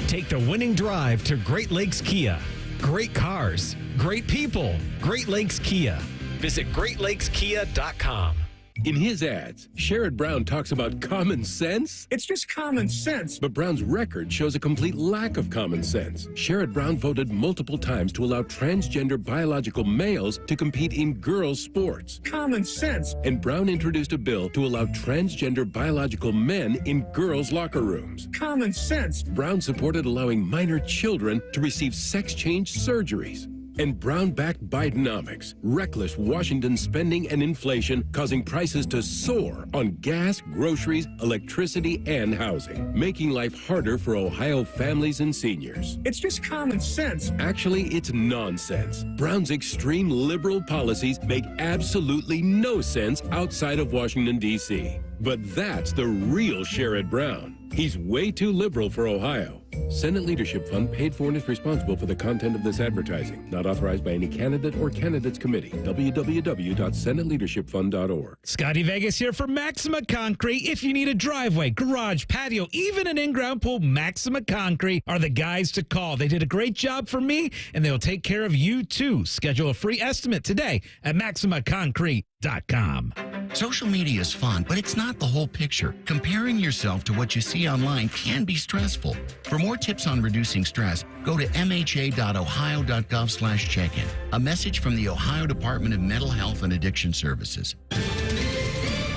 Take the winning drive to Great Lakes Kia. Great cars, great people, Great Lakes Kia. Visit GreatLakesKia.com. In his ads, Sherrod Brown talks about common sense. It's just common sense. But Brown's record shows a complete lack of common sense. Sherrod Brown voted multiple times to allow transgender biological males to compete in girls' sports. Common sense. And Brown introduced a bill to allow transgender biological men in girls' locker rooms. Common sense. Brown supported allowing minor children to receive sex change surgeries. And Brown backed Bidenomics, reckless Washington spending and inflation causing prices to soar on gas, groceries, electricity, and housing, making life harder for Ohio families and seniors. It's just common sense. Actually, it's nonsense. Brown's extreme liberal policies make absolutely no sense outside of Washington, D.C. But that's the real Sherrod Brown. He's way too liberal for Ohio. Senate Leadership Fund paid for and is responsible for the content of this advertising. Not authorized by any candidate or candidates committee. www.senateleadershipfund.org. Scotty Vegas here for Maxima Concrete. If you need a driveway, garage, patio, even an in-ground pool, Maxima Concrete are the guys to call. They did a great job for me, and they'll take care of you too. Schedule a free estimate today at MaximaConcrete.com. Social media is fun, but it's not the whole picture. Comparing yourself to what you see online can be stressful. For more tips on reducing stress, go to mha.ohio.gov/check-in. A message from the Ohio Department of Mental Health and Addiction Services.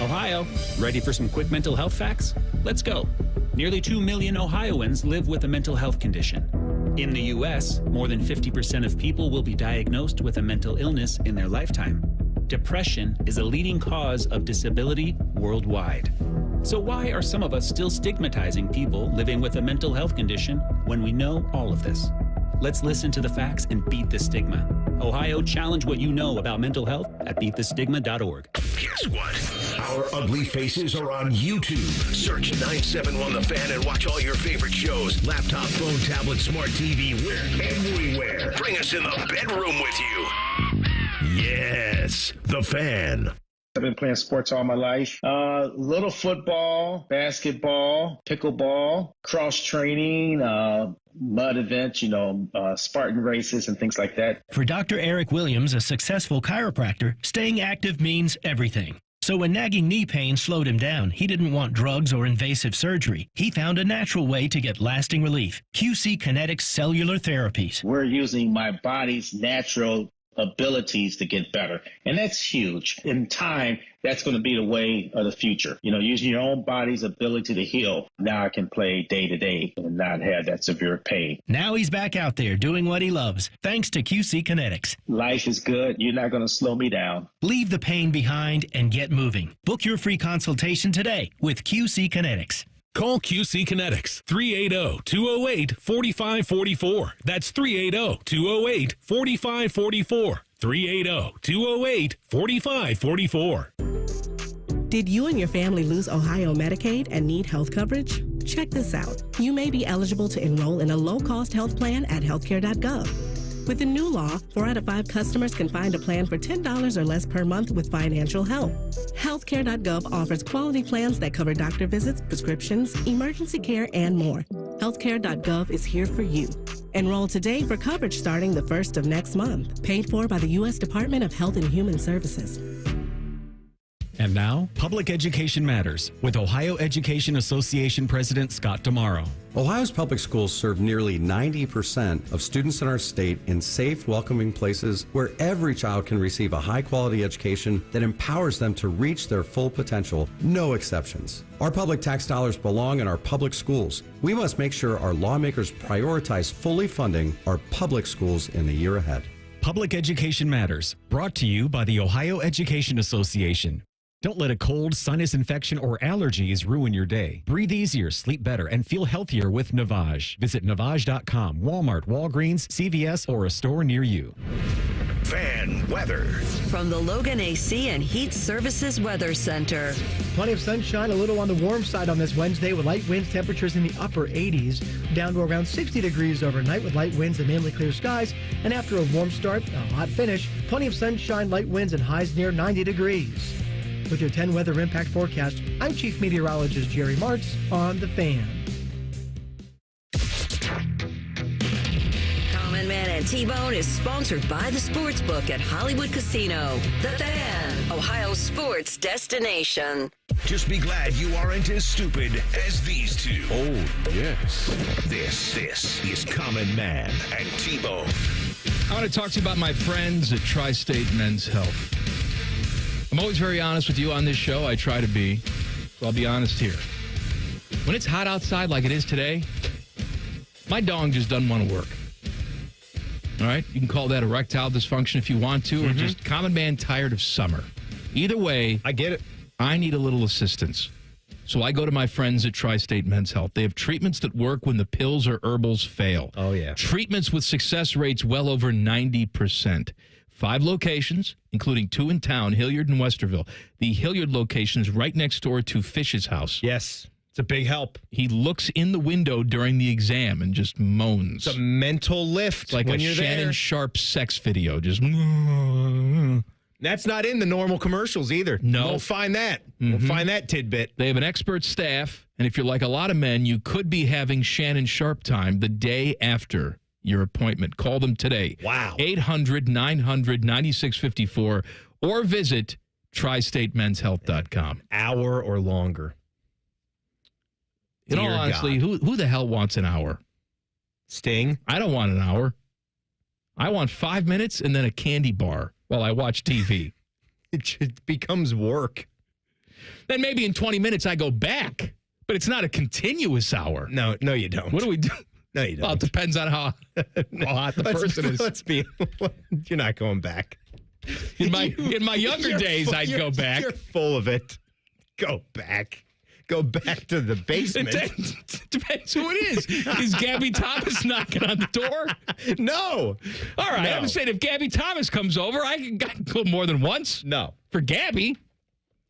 Ohio, ready for some quick mental health facts? Let's go. Nearly 2 million Ohioans live with a mental health condition. In the U.S., more than 50% of people will be diagnosed with a mental illness in their lifetime. Depression is a leading cause of disability worldwide. So why are some of us still stigmatizing people living with a mental health condition when we know all of this? Let's listen to the facts and beat the stigma. Ohio, challenge what you know about mental health at beatthestigma.org. Guess what? Our ugly faces are on YouTube. Search 971 The Fan and watch all your favorite shows. Laptop, phone, tablet, smart TV, we're everywhere. Bring us in the bedroom with you. Yes, The Fan. I've been playing sports all my life. Little football, basketball, pickleball, cross training, mud events, Spartan races and things like that. For Dr. Eric Williams, a successful chiropractor, staying active means everything. So when nagging knee pain slowed him down, he didn't want drugs or invasive surgery. He found a natural way to get lasting relief. QC Kinetics Cellular Therapies. We're using my body's natural abilities to get better. And that's huge. In time, that's going to be the way of the future. Using your own body's ability to heal. Now I can play day to day and not have that severe pain. Now he's back out there doing what he loves, thanks to QC Kinetics. Life is good. You're not going to slow me down. Leave the pain behind and get moving. Book your free consultation today with QC Kinetics. Call QC Kinetics, 380-208-4544. That's 380-208-4544. 380-208-4544. Did you and your family lose Ohio Medicaid and need health coverage? Check this out. You may be eligible to enroll in a low-cost health plan at healthcare.gov. With the new law, 4 out of 5 customers can find a plan for $10 or less per month with financial help. Healthcare.gov offers quality plans that cover doctor visits, prescriptions, emergency care, and more. Healthcare.gov is here for you. Enroll today for coverage starting the 1st of next month. Paid for by the U.S. Department of Health and Human Services. And now, Public Education Matters with Ohio Education Association President Scott Damaro. Ohio's public schools serve nearly 90% of students in our state in safe, welcoming places where every child can receive a high-quality education that empowers them to reach their full potential, no exceptions. Our public tax dollars belong in our public schools. We must make sure our lawmakers prioritize fully funding our public schools in the year ahead. Public Education Matters, brought to you by the Ohio Education Association. Don't let a cold, sinus infection, or allergies ruin your day. Breathe easier, sleep better, and feel healthier with Navage. Visit Navage.com, Walmart, Walgreens, CVS, or a store near you. Fan weather. From the Logan AC and Heat Services Weather Center. Plenty of sunshine, a little on the warm side on this Wednesday with light winds, temperatures in the upper 80s, down to around 60 degrees overnight with light winds and mainly clear skies. And after a warm start, a hot finish, plenty of sunshine, light winds, and highs near 90 degrees. With your 10 weather impact forecast, I'm Chief Meteorologist Jerry Martz on The Fan. Common Man and T-Bone is sponsored by the Sportsbook at Hollywood Casino. The Fan, Ohio's sports destination. Just be glad you aren't as stupid as these two. Oh, yes. This is Common Man and T-Bone. I want to talk to you about my friends at Tri-State Men's Health. I'm always very honest with you on this show. I try to be. So I'll be honest here. When it's hot outside like it is today, my dong just doesn't want to work. All right? You can call that erectile dysfunction if you want to, or just common man tired of summer. Either way, I get it. I need a little assistance. So I go to my friends at Tri-State Men's Health. They have treatments that work when the pills or herbals fail. Oh, yeah. Treatments with success rates well over 90%. 5 locations, including 2 in town, Hilliard and Westerville. The Hilliard location is right next door to Fish's house. Yes, it's a big help. He looks in the window during the exam and just moans. It's a mental lift. It's like when a you're Shannon there. Sharpe sex video. Just That's not in the normal commercials either. No. We'll find that. We'll find that tidbit. They have an expert staff, and if you're like a lot of men, you could be having Shannon Sharpe time the day after your appointment. Call them today. Wow. 800-900-9654 or visit tristatemenshealth.com. Hour or longer. In all honesty, who the hell wants an hour? Sting? I don't want an hour. I want 5 minutes and then a candy bar while I watch TV. It just becomes work. Then maybe in 20 minutes I go back, but it's not a continuous hour. No, you don't. What do we do? No, you don't. Well, it depends on how hot the person is. Let's be. You're not going back. In my younger days, I'd go back. You're full of it. Go back. Go back to the basement. It depends who it is. Is Gabby Thomas knocking on the door? No. All right. No. I'm saying if Gabby Thomas comes over, I can go more than once. No. For Gabby.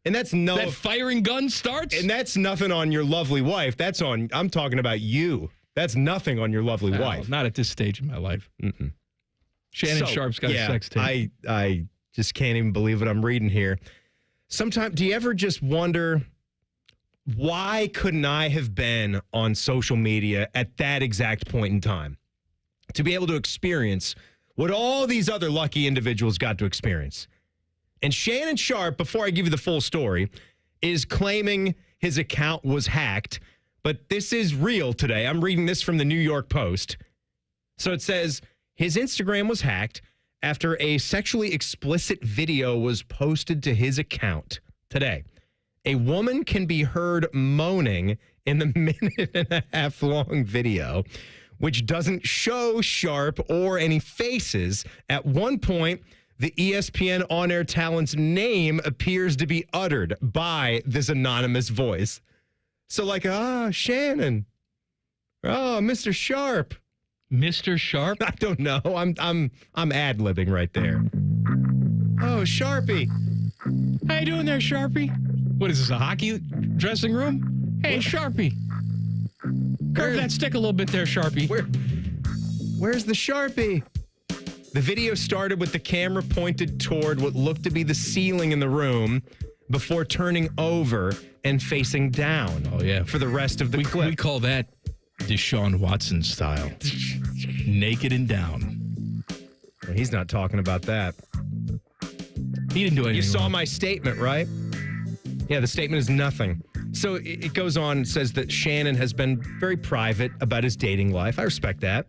And that's that firing gun starts. And that's nothing on your lovely wife. I'm talking about you. That's nothing on your lovely wife. Not at this stage in my life. Mm-mm. Shannon Sharpe's got a sex tape. I just can't even believe what I'm reading here. Sometimes, do you ever just wonder, why couldn't I have been on social media at that exact point in time to be able to experience what all these other lucky individuals got to experience? And Shannon Sharpe, before I give you the full story, is claiming his account was hacked. But this is real today. I'm reading this from the New York Post. So it says his Instagram was hacked after a sexually explicit video was posted to his account today. A woman can be heard moaning in the minute and a half long video, which doesn't show Sharpe or any faces. At one point, the ESPN on-air talent's name appears to be uttered by this anonymous voice. So like, Shannon. Oh, Mr. Sharpe. Mr. Sharpe? I don't know. I'm ad-libbing right there. Oh, Sharpie. How you doing there, Sharpie? What is this, a hockey dressing room? Hey, Sharpie. Curve that stick a little bit there, Sharpie. Where's the Sharpie? The video started with the camera pointed toward what looked to be the ceiling in the room before turning over and facing down. Oh, yeah. For the rest of the clip. We call that Deshaun Watson style. Naked and down. Well, he's not talking about that. He didn't do anything You saw wrong. my statement, right? Yeah, the statement is nothing. So it goes on, says that Shannon has been very private about his dating life. I respect that.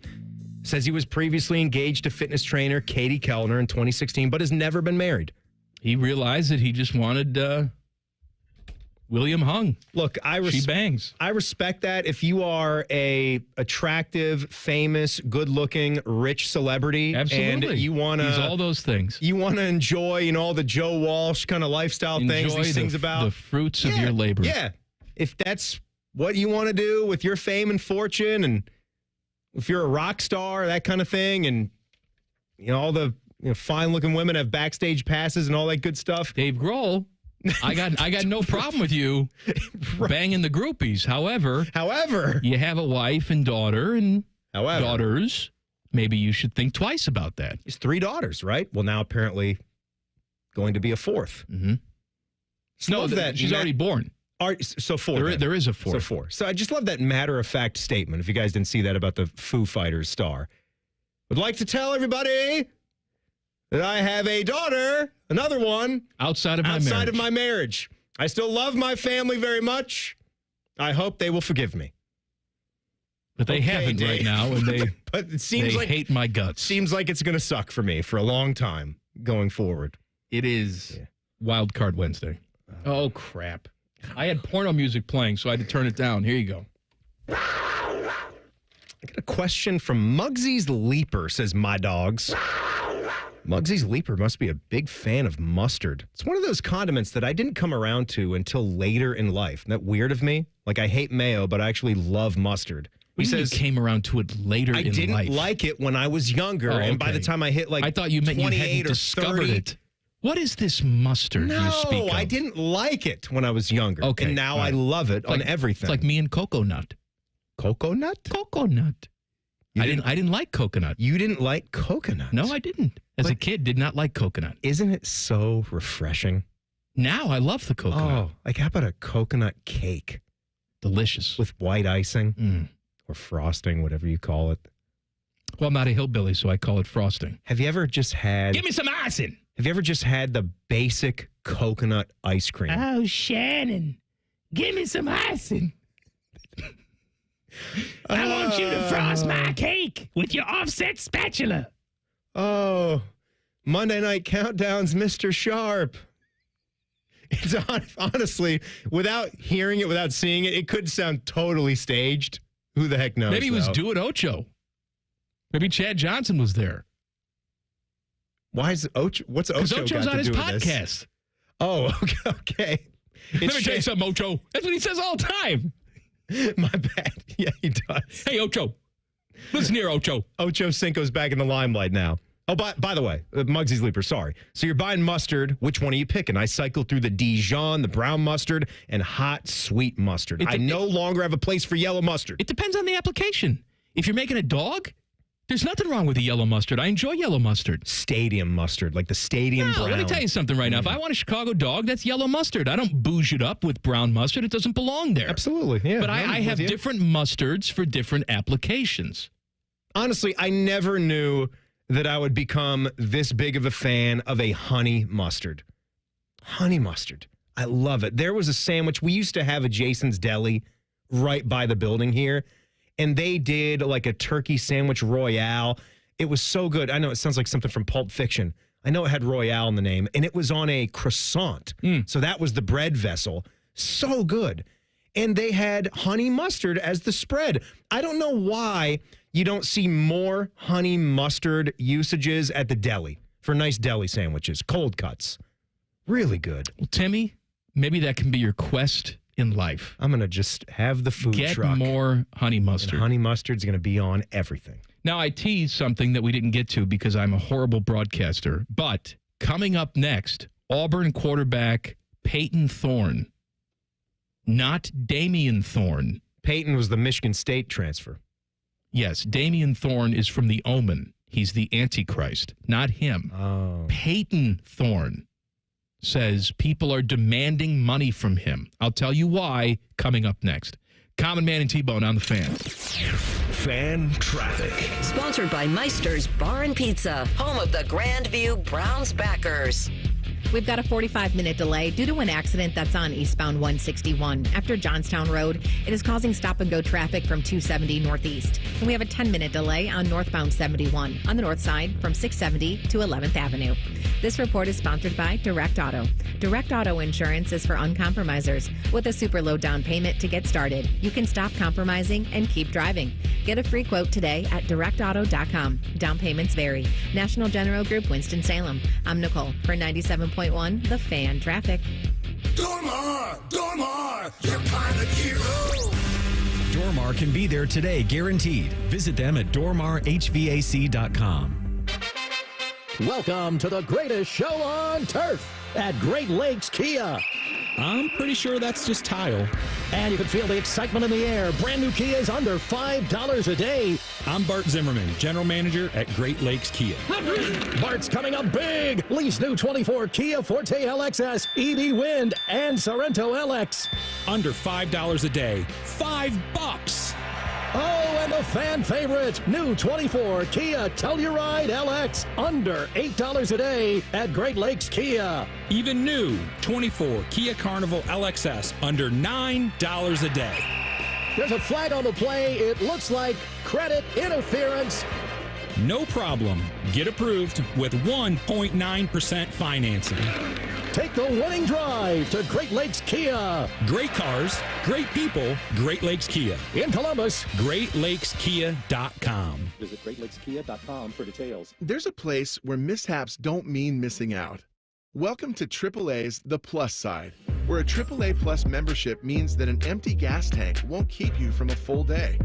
Says he was previously engaged to fitness trainer Katie Kellner in 2016, but has never been married. He realized that he just wanted William Hung. Look, She bangs. I respect that. If you are a attractive, famous, good-looking, rich celebrity, Absolutely. and you want to, He's all those things. You want to enjoy, all the Joe Walsh kind of lifestyle things he sings about, the fruits of your labor. Yeah, if that's what you want to do with your fame and fortune, and if you're a rock star, that kind of thing, and all the fine-looking women have backstage passes and all that good stuff. Dave Grohl, I got no problem with you banging the groupies. However, you have a wife and daughter and daughters. Maybe you should think twice about that. It's 3 daughters, right? Well, now apparently going to be a 4th. Mm-hmm. No, she's already born. So 4. There is a 4th. So 4. So I just love that matter-of-fact statement. If you guys didn't see that about the Foo Fighters star. Would like to tell everybody that I have a daughter, another one. Outside of my marriage. I still love my family very much. I hope they will forgive me. But they haven't Dave. right now, and but it seems they like hate my guts. Seems like it's going to suck for me for a long time going forward. It is Wildcard Wednesday. Oh, crap. I had porno music playing, so I had to turn it down. Here you go. I got a question from Muggsy's Leaper, says my dogs. Muggsy's Leaper must be a big fan of mustard. It's one of those condiments that I didn't come around to until later in life. Isn't that weird of me? Like, I hate mayo, but I actually love mustard. He says came around to it later in life. I didn't like it when I was younger, and by the time I hit I thought you meant you hadn't discovered it. What is this mustard you speak of? No, I didn't like it when I was younger. Okay, and now I love it on everything. It's like me and coconut. Coconut? Coconut. I didn't like coconut. You didn't like coconut? No, I didn't. As a kid, did not like coconut. Isn't it so refreshing? Now I love the coconut. Oh, like how about a coconut cake? Delicious. With white icing or frosting, whatever you call it. Well, I'm not a hillbilly, so I call it frosting. Have you ever just had... Give me some icing. Have you ever just had the basic coconut ice cream? Oh, Shannon, give me some icing. I want you to frost my cake with your offset spatula. Oh, Monday Night Countdown's Mr. Sharpe. It's honestly, without hearing it, without seeing it, it could sound totally staged. Who the heck knows? Maybe he was doing Ocho. Maybe Chad Johnson was there. Why is Ocho? What's Ocho? Because Ocho's got on to his do podcast. With this? Oh, okay. Let me tell you something, Ocho. That's what he says all the time. My bad. Yeah, he does. Hey, Ocho. Listen here, Ocho. Ocho Cinco's back in the limelight now. Oh, by the way, Muggsy's Leaper, sorry. So you're buying mustard. Which one are you picking? I cycled through the Dijon, the brown mustard, and hot sweet mustard. I no longer have a place for yellow mustard. It depends on the application. If you're making a dog, there's nothing wrong with the yellow mustard. I enjoy yellow mustard. Stadium mustard, like the stadium brown. Let me tell you something right now. If I want a Chicago dog, that's yellow mustard. I don't bouge it up with brown mustard. It doesn't belong there. Absolutely, yeah. But I have different mustards for different applications. Honestly, I never knew that I would become this big of a fan of a honey mustard. Honey mustard. I love it. There was a sandwich. We used to have a Jason's Deli right by the building here, and they did like a turkey sandwich Royale. It was so good. I know it sounds like something from Pulp Fiction. I know it had Royale in the name, and it was on a croissant. So that was the bread vessel. So good. And they had honey mustard as the spread. I don't know why you don't see more honey mustard usages at the deli for nice deli sandwiches, cold cuts. Really good. Well, Timmy, maybe that can be your quest in life. I'm going to just have the food truck. Get more honey mustard. And honey mustard's going to be on everything. Now, I teased something that we didn't get to because I'm a horrible broadcaster. But coming up next, Auburn quarterback Peyton Thorne. Not Damian Thorne. Peyton was the Michigan State transfer. Yes, Damian Thorne is from the Omen. He's the Antichrist, not him. Oh. Peyton Thorne says people are demanding money from him. I'll tell you why coming up next. Common Man and T-Bone on the Fan. Fan Traffic. Sponsored by Meister's Bar and Pizza, home of the Grandview Browns backers. We've got a 45-minute delay due to an accident that's on eastbound 161. After Johnstown Road, it is causing stop-and-go traffic from 270 northeast. And we have a 10-minute delay on northbound 71 on the north side from 670 to 11th Avenue. This report is sponsored by Direct Auto. Direct Auto Insurance is for uncompromisers. With a super low down payment to get started, you can stop compromising and keep driving. Get a free quote today at directauto.com. Down payments vary. National General Group, Winston-Salem. I'm Nicole for 97.1 The Fan Traffic. Dormar, you're my hero. Dormar can be there today, guaranteed. Visit them at dormarhvac.com. Welcome to the greatest show on turf at Great Lakes Kia. I'm pretty sure that's just tile. And you can feel the excitement in the air. Brand new Kia is under $5 a day. I'm Bart Zimmerman, General Manager at Great Lakes Kia. Bart's coming up big. Lease new 24 Kia Forte LXS, EV Wind, and Sorrento LX. Under $5 a day. $5. Oh, and the fan favorite, new 24 Kia Telluride LX, under $8 a day at Great Lakes Kia. Even new 24 Kia Carnival LXS, under $9 a day. There's a flag on the play. It looks like credit interference. No problem. Get approved with 1.9% financing. Take the winning drive to Great Lakes Kia. Great cars, great people, Great Lakes Kia. In Columbus, GreatLakesKia.com. Visit GreatLakesKia.com for details. There's a place where mishaps don't mean missing out. Welcome to AAA's The Plus Side, where a AAA Plus membership means that an empty gas tank won't keep you from a full day.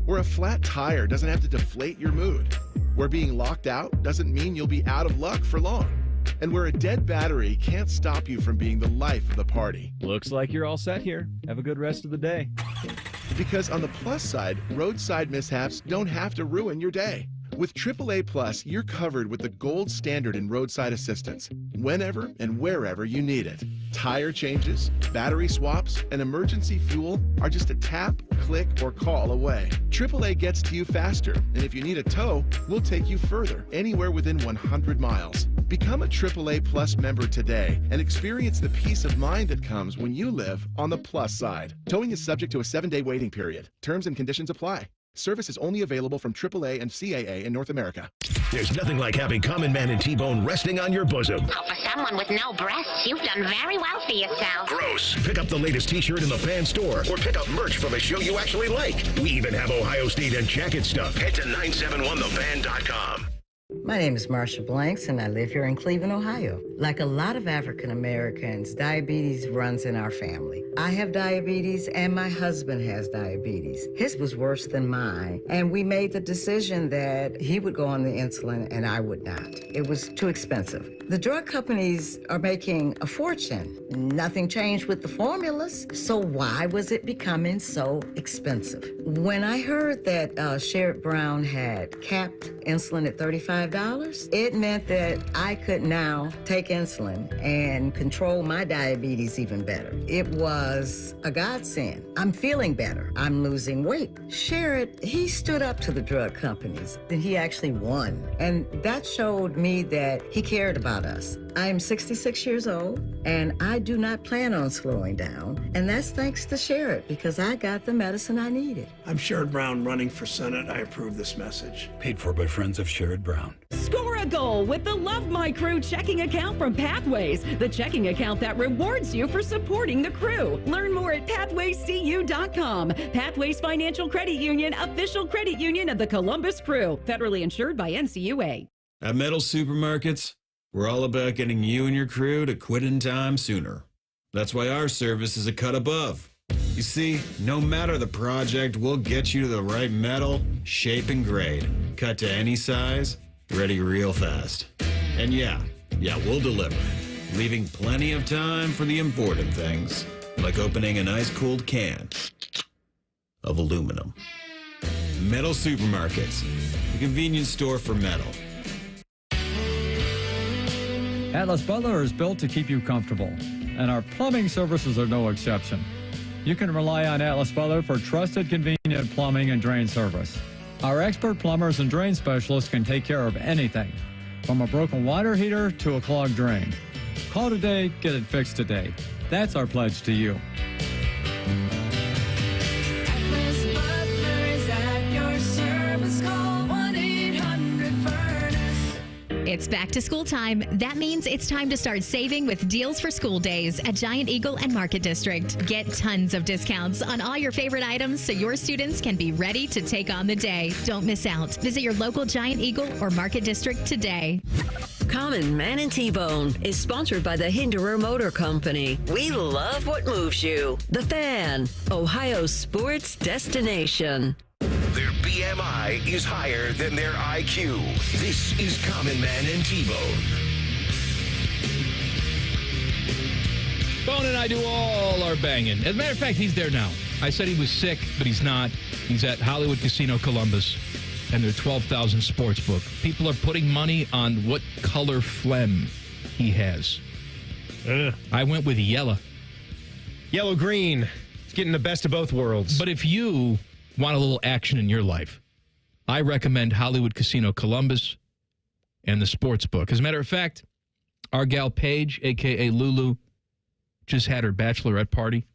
Where a flat tire doesn't have to deflate your mood. Where being locked out doesn't mean you'll be out of luck for long. And where a dead battery can't stop you from being the life of the party. Looks like you're all set here. Have a good rest of the day. Because on the plus side, roadside mishaps don't have to ruin your day. With AAA Plus, you're covered with the gold standard in roadside assistance, whenever and wherever you need it. Tire changes, battery swaps, and emergency fuel are just a tap, click, or call away. AAA gets to you faster, and if you need a tow, we'll take you further, anywhere within 100 miles. Become a AAA Plus member today and experience the peace of mind that comes when you live on the plus side. Towing is subject to a 7-day waiting period. Terms and conditions apply. Service is only available from AAA and CAA in North America. There's nothing like having Common Man and T-Bone resting on your bosom. Oh, for someone with no breasts, you've done very well for yourself. Gross. Pick up the latest T-shirt in the fan store or pick up merch from a show you actually like. We even have Ohio State and jacket stuff. Head to 971thefan.com. My name is Marsha Blanks, and I live here in Cleveland, Ohio. Like a lot of African Americans, diabetes runs in our family. I have diabetes, and my husband has diabetes. His was worse than mine, and we made the decision that he would go on the insulin and I would not. It was too expensive. The drug companies are making a fortune. Nothing changed with the formulas, so why was it becoming so expensive? When I heard that Sherrod Brown had capped insulin at $35, it meant that I could now take insulin and control my diabetes even better. It was a godsend. I'm feeling better. I'm losing weight. Sherrod, he stood up to the drug companies, and he actually won. And that showed me that he cared about us. I am 66 years old, and I do not plan on slowing down. And that's thanks to Sherrod, because I got the medicine I needed. I'm Sherrod Brown running for Senate. I approve this message. Paid for by friends of Sherrod Brown. Score a goal with the Love My Crew checking account from Pathways, the checking account that rewards you for supporting the crew. Learn more at pathwayscu.com. Pathways Financial Credit Union, official credit union of the Columbus Crew, federally insured by NCUA. At Metal Supermarkets, we're all about getting you and your crew to quit in time sooner. That's why our service is a cut above. You see, no matter the project, we'll get you to the right metal, shape, and grade. Cut to any size, ready real fast. And yeah, we'll deliver, leaving plenty of time for the important things, like opening an ice-cooled can of aluminum. Metal Supermarkets, the convenience store for metal. Atlas Butler is built to keep you comfortable, and our plumbing services are no exception. You can rely on Atlas Butler for trusted, convenient plumbing and drain service. Our expert plumbers and drain specialists can take care of anything, from a broken water heater to a clogged drain. Call today, get it fixed today. That's our pledge to you. Atlas Butler is at your service. Call 1-800-FURNACE. It's back to school time. That means it's time to start saving with deals for school days at Giant Eagle and Market District. Get tons of discounts on all your favorite items so your students can be ready to take on the day. Don't miss out. Visit your local Giant Eagle or Market District today. Common Man and T-Bone is sponsored by the Hinderer Motor Company. We love what moves you. The Fan, Ohio sports destination. their BMI is higher than their IQ. This is Common Man and T-Bone. Bone and I do all our banging. As a matter of fact, he's there now. I said he was sick, but he's not. He's at Hollywood Casino Columbus and their 12,000 sportsbook. People are putting money on what color phlegm he has. I went with yellow. Yellow-green. It's getting the best of both worlds. But if you want a little action in your life, I recommend Hollywood Casino Columbus and the sportsbook. As a matter of fact, our gal Paige, a.k.a. Lulu, just had her bachelorette party.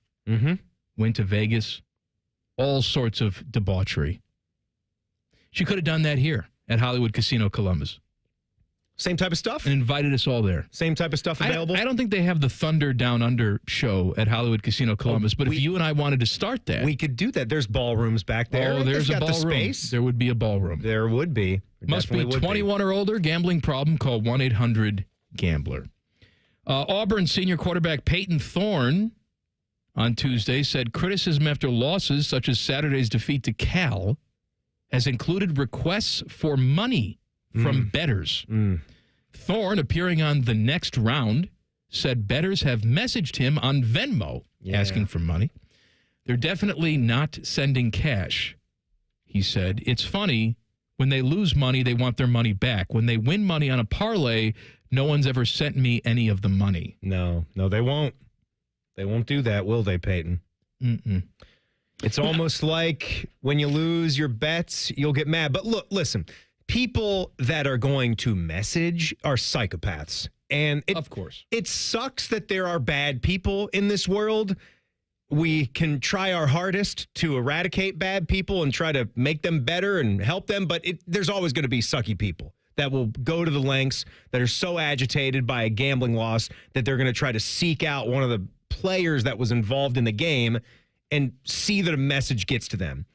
Went to Vegas. All sorts of debauchery. She could have done that here at Hollywood Casino Columbus. Same type of stuff? And invited us all there. Same type of stuff available? I don't think they have the Thunder Down Under show at Hollywood Casino Columbus, but if you and I wanted to start that. We could do that. There's ballrooms back there. Oh, there's a got ballroom. The space. There would be a ballroom. There would be. Must be 21 or older. Gambling problem. Call 1-800-GAMBLER. Auburn senior quarterback Peyton Thorne on Tuesday said criticism after losses such as Saturday's defeat to Cal has included requests for money from bettors. Thorne, appearing on The Next Round, said bettors have messaged him on Venmo asking for money. They're definitely not sending cash, he said. It's funny, when they lose money, they want their money back. When they win money on a parlay, no one's ever sent me any of the money. No, they won't. They won't do that, will they, Peyton? It's almost like when you lose your bets, you'll get mad. But look, listen, people that are going to message are psychopaths. And of course, it sucks that there are bad people in this world. We can try our hardest to eradicate bad people and try to make them better and help them. But there's always going to be sucky people that will go to the lengths, that are so agitated by a gambling loss that they're going to try to seek out one of the players that was involved in the game and see that a message gets to them.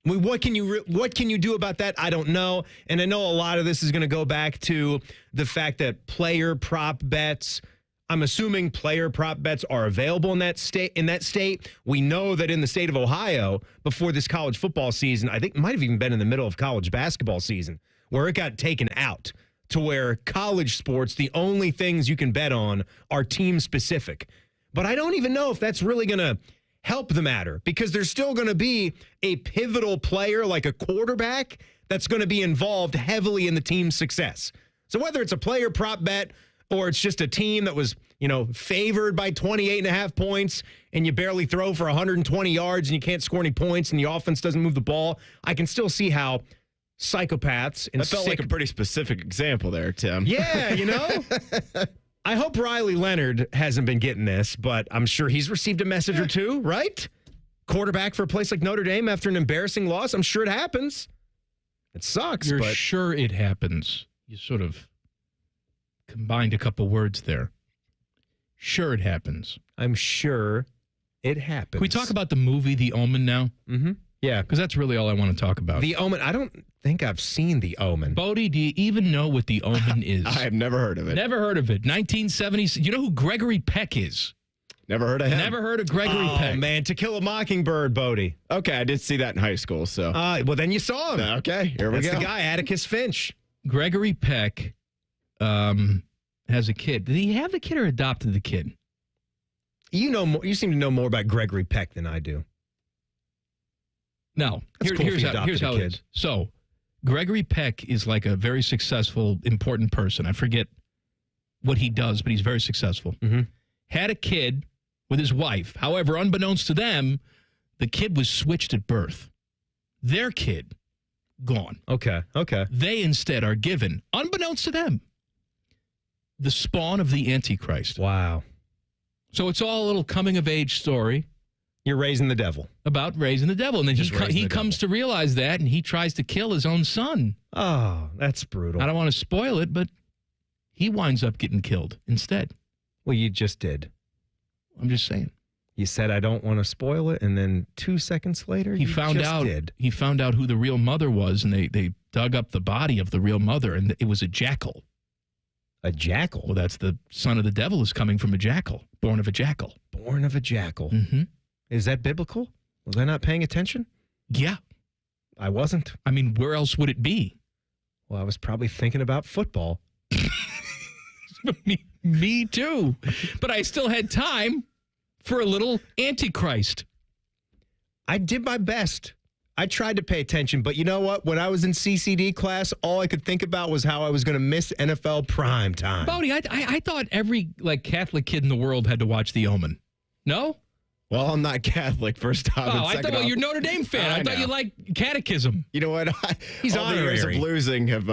I mean, what can you do about that? I don't know. And I know a lot of this is going to go back to the fact that player prop bets, I'm assuming player prop bets are available in that state. We know that in the state of Ohio, before this college football season, I think it might have even been in the middle of college basketball season, where it got taken out to where college sports, the only things you can bet on are team specific. But I don't even know if that's really going to help the matter, because there's still going to be a pivotal player like a quarterback that's going to be involved heavily in the team's success. So whether it's a player prop bet or it's just a team that was, favored by 28.5 points and you barely throw for 120 yards and you can't score any points and the offense doesn't move the ball, I can still see how psychopaths and that felt like a pretty specific example there, Tim. Yeah, I hope Riley Leonard hasn't been getting this, but I'm sure he's received a message or two, right? Quarterback for a place like Notre Dame after an embarrassing loss. I'm sure it happens. It sucks. You're but sure it happens. You sort of combined a couple words there. Sure it happens. I'm sure it happens. Can we talk about the movie The Omen now? Mm-hmm. Yeah. Because that's really all I want to talk about. The Omen. I don't think I've seen The Omen. Bodie, do you even know what The Omen is? I have never heard of it. Never heard of it. 1970s. You know who Gregory Peck is? Never heard of him. Never heard of Gregory Peck. Oh, man. To Kill a Mockingbird, Bodie. Okay, I did see that in high school, so. Well, then you saw him. Okay, here we go. That's the guy, Atticus Finch. Gregory Peck has a kid. Did he have the kid or adopted the kid? You know more. You seem to know more about Gregory Peck than I do. No. Here's how it is. So, Gregory Peck is like a very successful, important person. I forget what he does, but he's very successful. Mm-hmm. Had a kid with his wife. However, unbeknownst to them, the kid was switched at birth. Their kid, gone. Okay. They instead are given, unbeknownst to them, the spawn of the Antichrist. Wow. So it's all a little coming-of-age story. You're raising the devil. About raising the devil. And then he comes to realize that, and he tries to kill his own son. Oh, that's brutal. I don't want to spoil it, but he winds up getting killed instead. Well, you just did. I'm just saying. You said, I don't want to spoil it, and then 2 seconds later, he found out who the real mother was, and they dug up the body of the real mother, and it was a jackal. A jackal? Well, that's the son of the devil is coming from a jackal, born of a jackal. Born of a jackal. Mm-hmm. Is that biblical? Was I not paying attention? Yeah. I wasn't. I mean, where else would it be? Well, I was probably thinking about football. Me too. But I still had time for a little Antichrist. I did my best. I tried to pay attention, but you know what? When I was in CCD class, all I could think about was how I was going to miss NFL prime time. Bodie, I thought every Catholic kid in the world had to watch The Omen. No? Well, I'm not Catholic, first off. Oh, I thought you're a Notre Dame fan. I thought you liked catechism. You know what? He's all the years of losing have,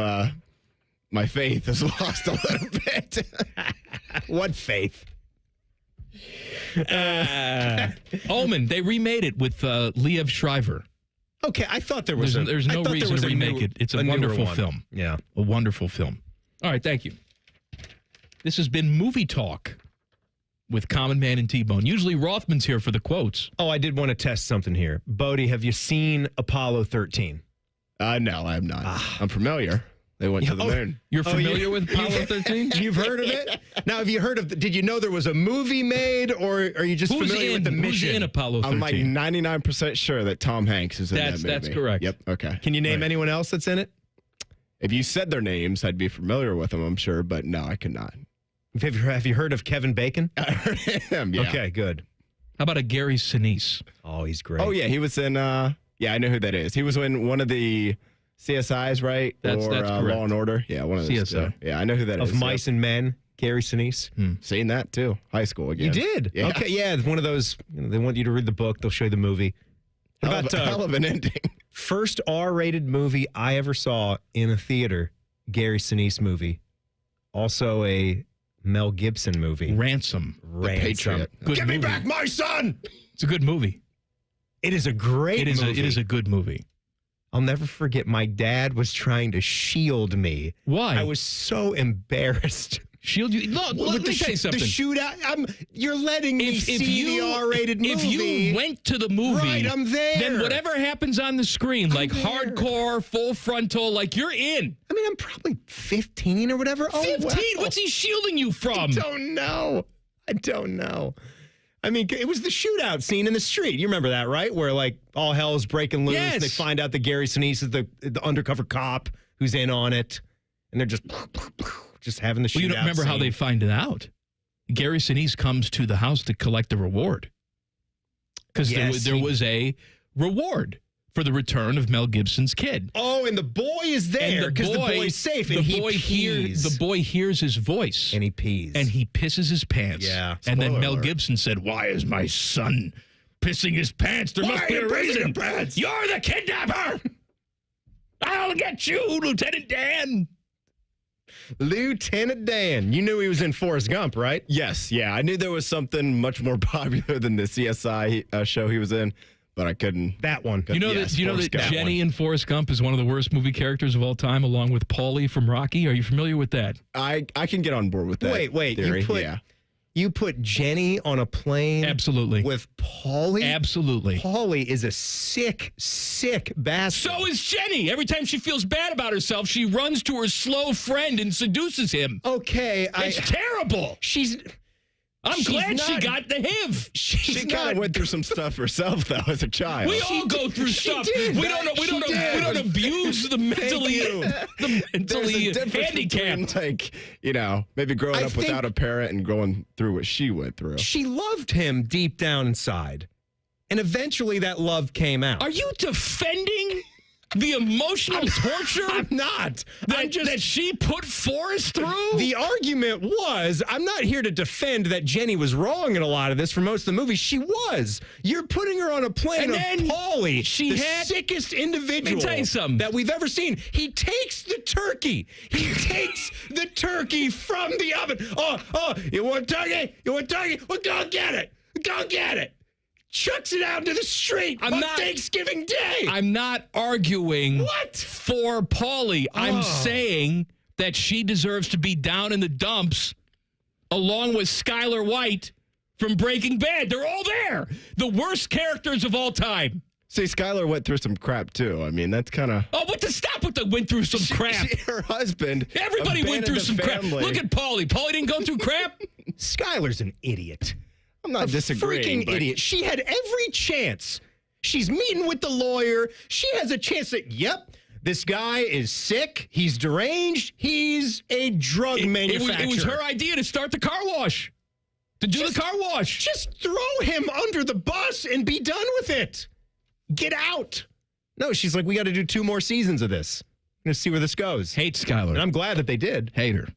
my faith has lost a little bit. What faith? Omen, they remade it with Liev Schreiber. Okay, I thought there was there's no reason to remake it. It's a wonderful film. Yeah. A wonderful film. All right, thank you. This has been Movie Talk with Common Man and T-Bone. Usually Rothman's here for the quotes. Oh, I did want to test something here. Bodie, have you seen Apollo 13? No, I have not. I'm familiar. They went to the moon. You're familiar with Apollo 13? You've heard of it? Now, have you heard of did you know there was a movie made, or are you just familiar with the mission? Who's in Apollo 13? I'm like 99% sure that Tom Hanks is in that movie. That's correct. Yep, okay. Can you name anyone else that's in it? If you said their names, I'd be familiar with them, I'm sure, but no, I could not. Have you heard of Kevin Bacon? I heard him, yeah. Okay, good. How about a Gary Sinise? Oh, he's great. Oh, yeah, he was in, I know who that is. He was in one of the CSIs, right? That's correct. Law and Order. Yeah, one of those. CSI. Yeah, I know who that is. Of Mice and Men, Gary Sinise. Seen that too. High school again. You did? Yeah. Okay, yeah. It's one of those, they want you to read the book, they'll show you the movie. Hell of an ending. First R-rated movie I ever saw in a theater, Gary Sinise movie. Also a Mel Gibson movie. Ransom. The Patriot. Good Give movie. me back my son! It's a good movie. It is a great movie. It is a good movie. I'll never forget, my dad was trying to shield me. Why? I was so embarrassed. Shield you? Look, let me tell you something. The shootout, you're letting me see the R-rated movie. If you went to the movie, right, I'm there. Then whatever happens on the screen, hardcore, full frontal, you're in. I mean, I'm probably 15 or whatever. 15? Wow. What's he shielding you from? I don't know. I mean, it was the shootout scene in the street. You remember that, right? Where all hell's breaking loose. Yes. They find out that Gary Sinise is the undercover cop who's in on it, and they're just having the shootout. Well, you don't remember how they find it out. Gary Sinise comes to the house to collect the reward because there was a reward for the return of Mel Gibson's kid. Oh, and the boy is there because the boy's safe, and he pees. The boy hears his voice. And he pees. And he pisses his pants. Yeah. And then Mel alert. Gibson said, "Why is my son pissing his pants? There must be a reason. You're the kidnapper! I'll get you, Lieutenant Dan." Lieutenant Dan. You knew he was in Forrest Gump, right? Yes, yeah. I knew there was something much more popular than the CSI show he was in, but I couldn't. That one. You know that Jenny in Forrest Gump is one of the worst movie characters of all time, along with Paulie from Rocky. Are you familiar with that? I can get on board with that. Wait. Theory. You put Jenny on a plane? Absolutely. With Paulie? Absolutely. Paulie is a sick bastard. So is Jenny. Every time she feels bad about herself, she runs to her slow friend and seduces him. Okay. It's terrible. I'm glad she got the HIV. She kind of went through some stuff herself, though, as a child. We all go through stuff. We don't abuse the mentally handicapped. Between, maybe growing up without a parent and going through what she went through. She loved him deep down inside. And eventually that love came out. Are you defending the emotional torture? I'm not. That she put Forrest through? The argument was, I'm not here to defend that Jenny was wrong in a lot of this for most of the movie. She was. You're putting her on a plane of Paulie, the sickest individual let me tell you something. that we've ever seen. He takes the turkey. He takes the turkey from the oven. Oh, you want turkey? You want turkey? Well, go get it. Go get it. Chucks it out into the street on Thanksgiving Day. I'm not arguing for Paulie. I'm saying that she deserves to be down in the dumps along with Skylar White from Breaking Bad. They're all there. The worst characters of all time. See, Skylar went through some crap, too. I mean, that's kind of... Oh, stop with the went through some crap. Her husband... Everybody went through some crap. Look at Paulie. Paulie didn't go through crap? Skylar's an idiot. I'm not disagreeing. Freaking idiot. She had every chance. She's meeting with the lawyer. She has a chance that, this guy is sick. He's deranged. He's a drug manufacturer. It was her idea to start the car wash. To do the car wash. Just throw him under the bus and be done with it. Get out. No, she's like, we got to do 2 more seasons of this. I'm going to see where this goes. Hate Skylar. And I'm glad that they did. Hate her.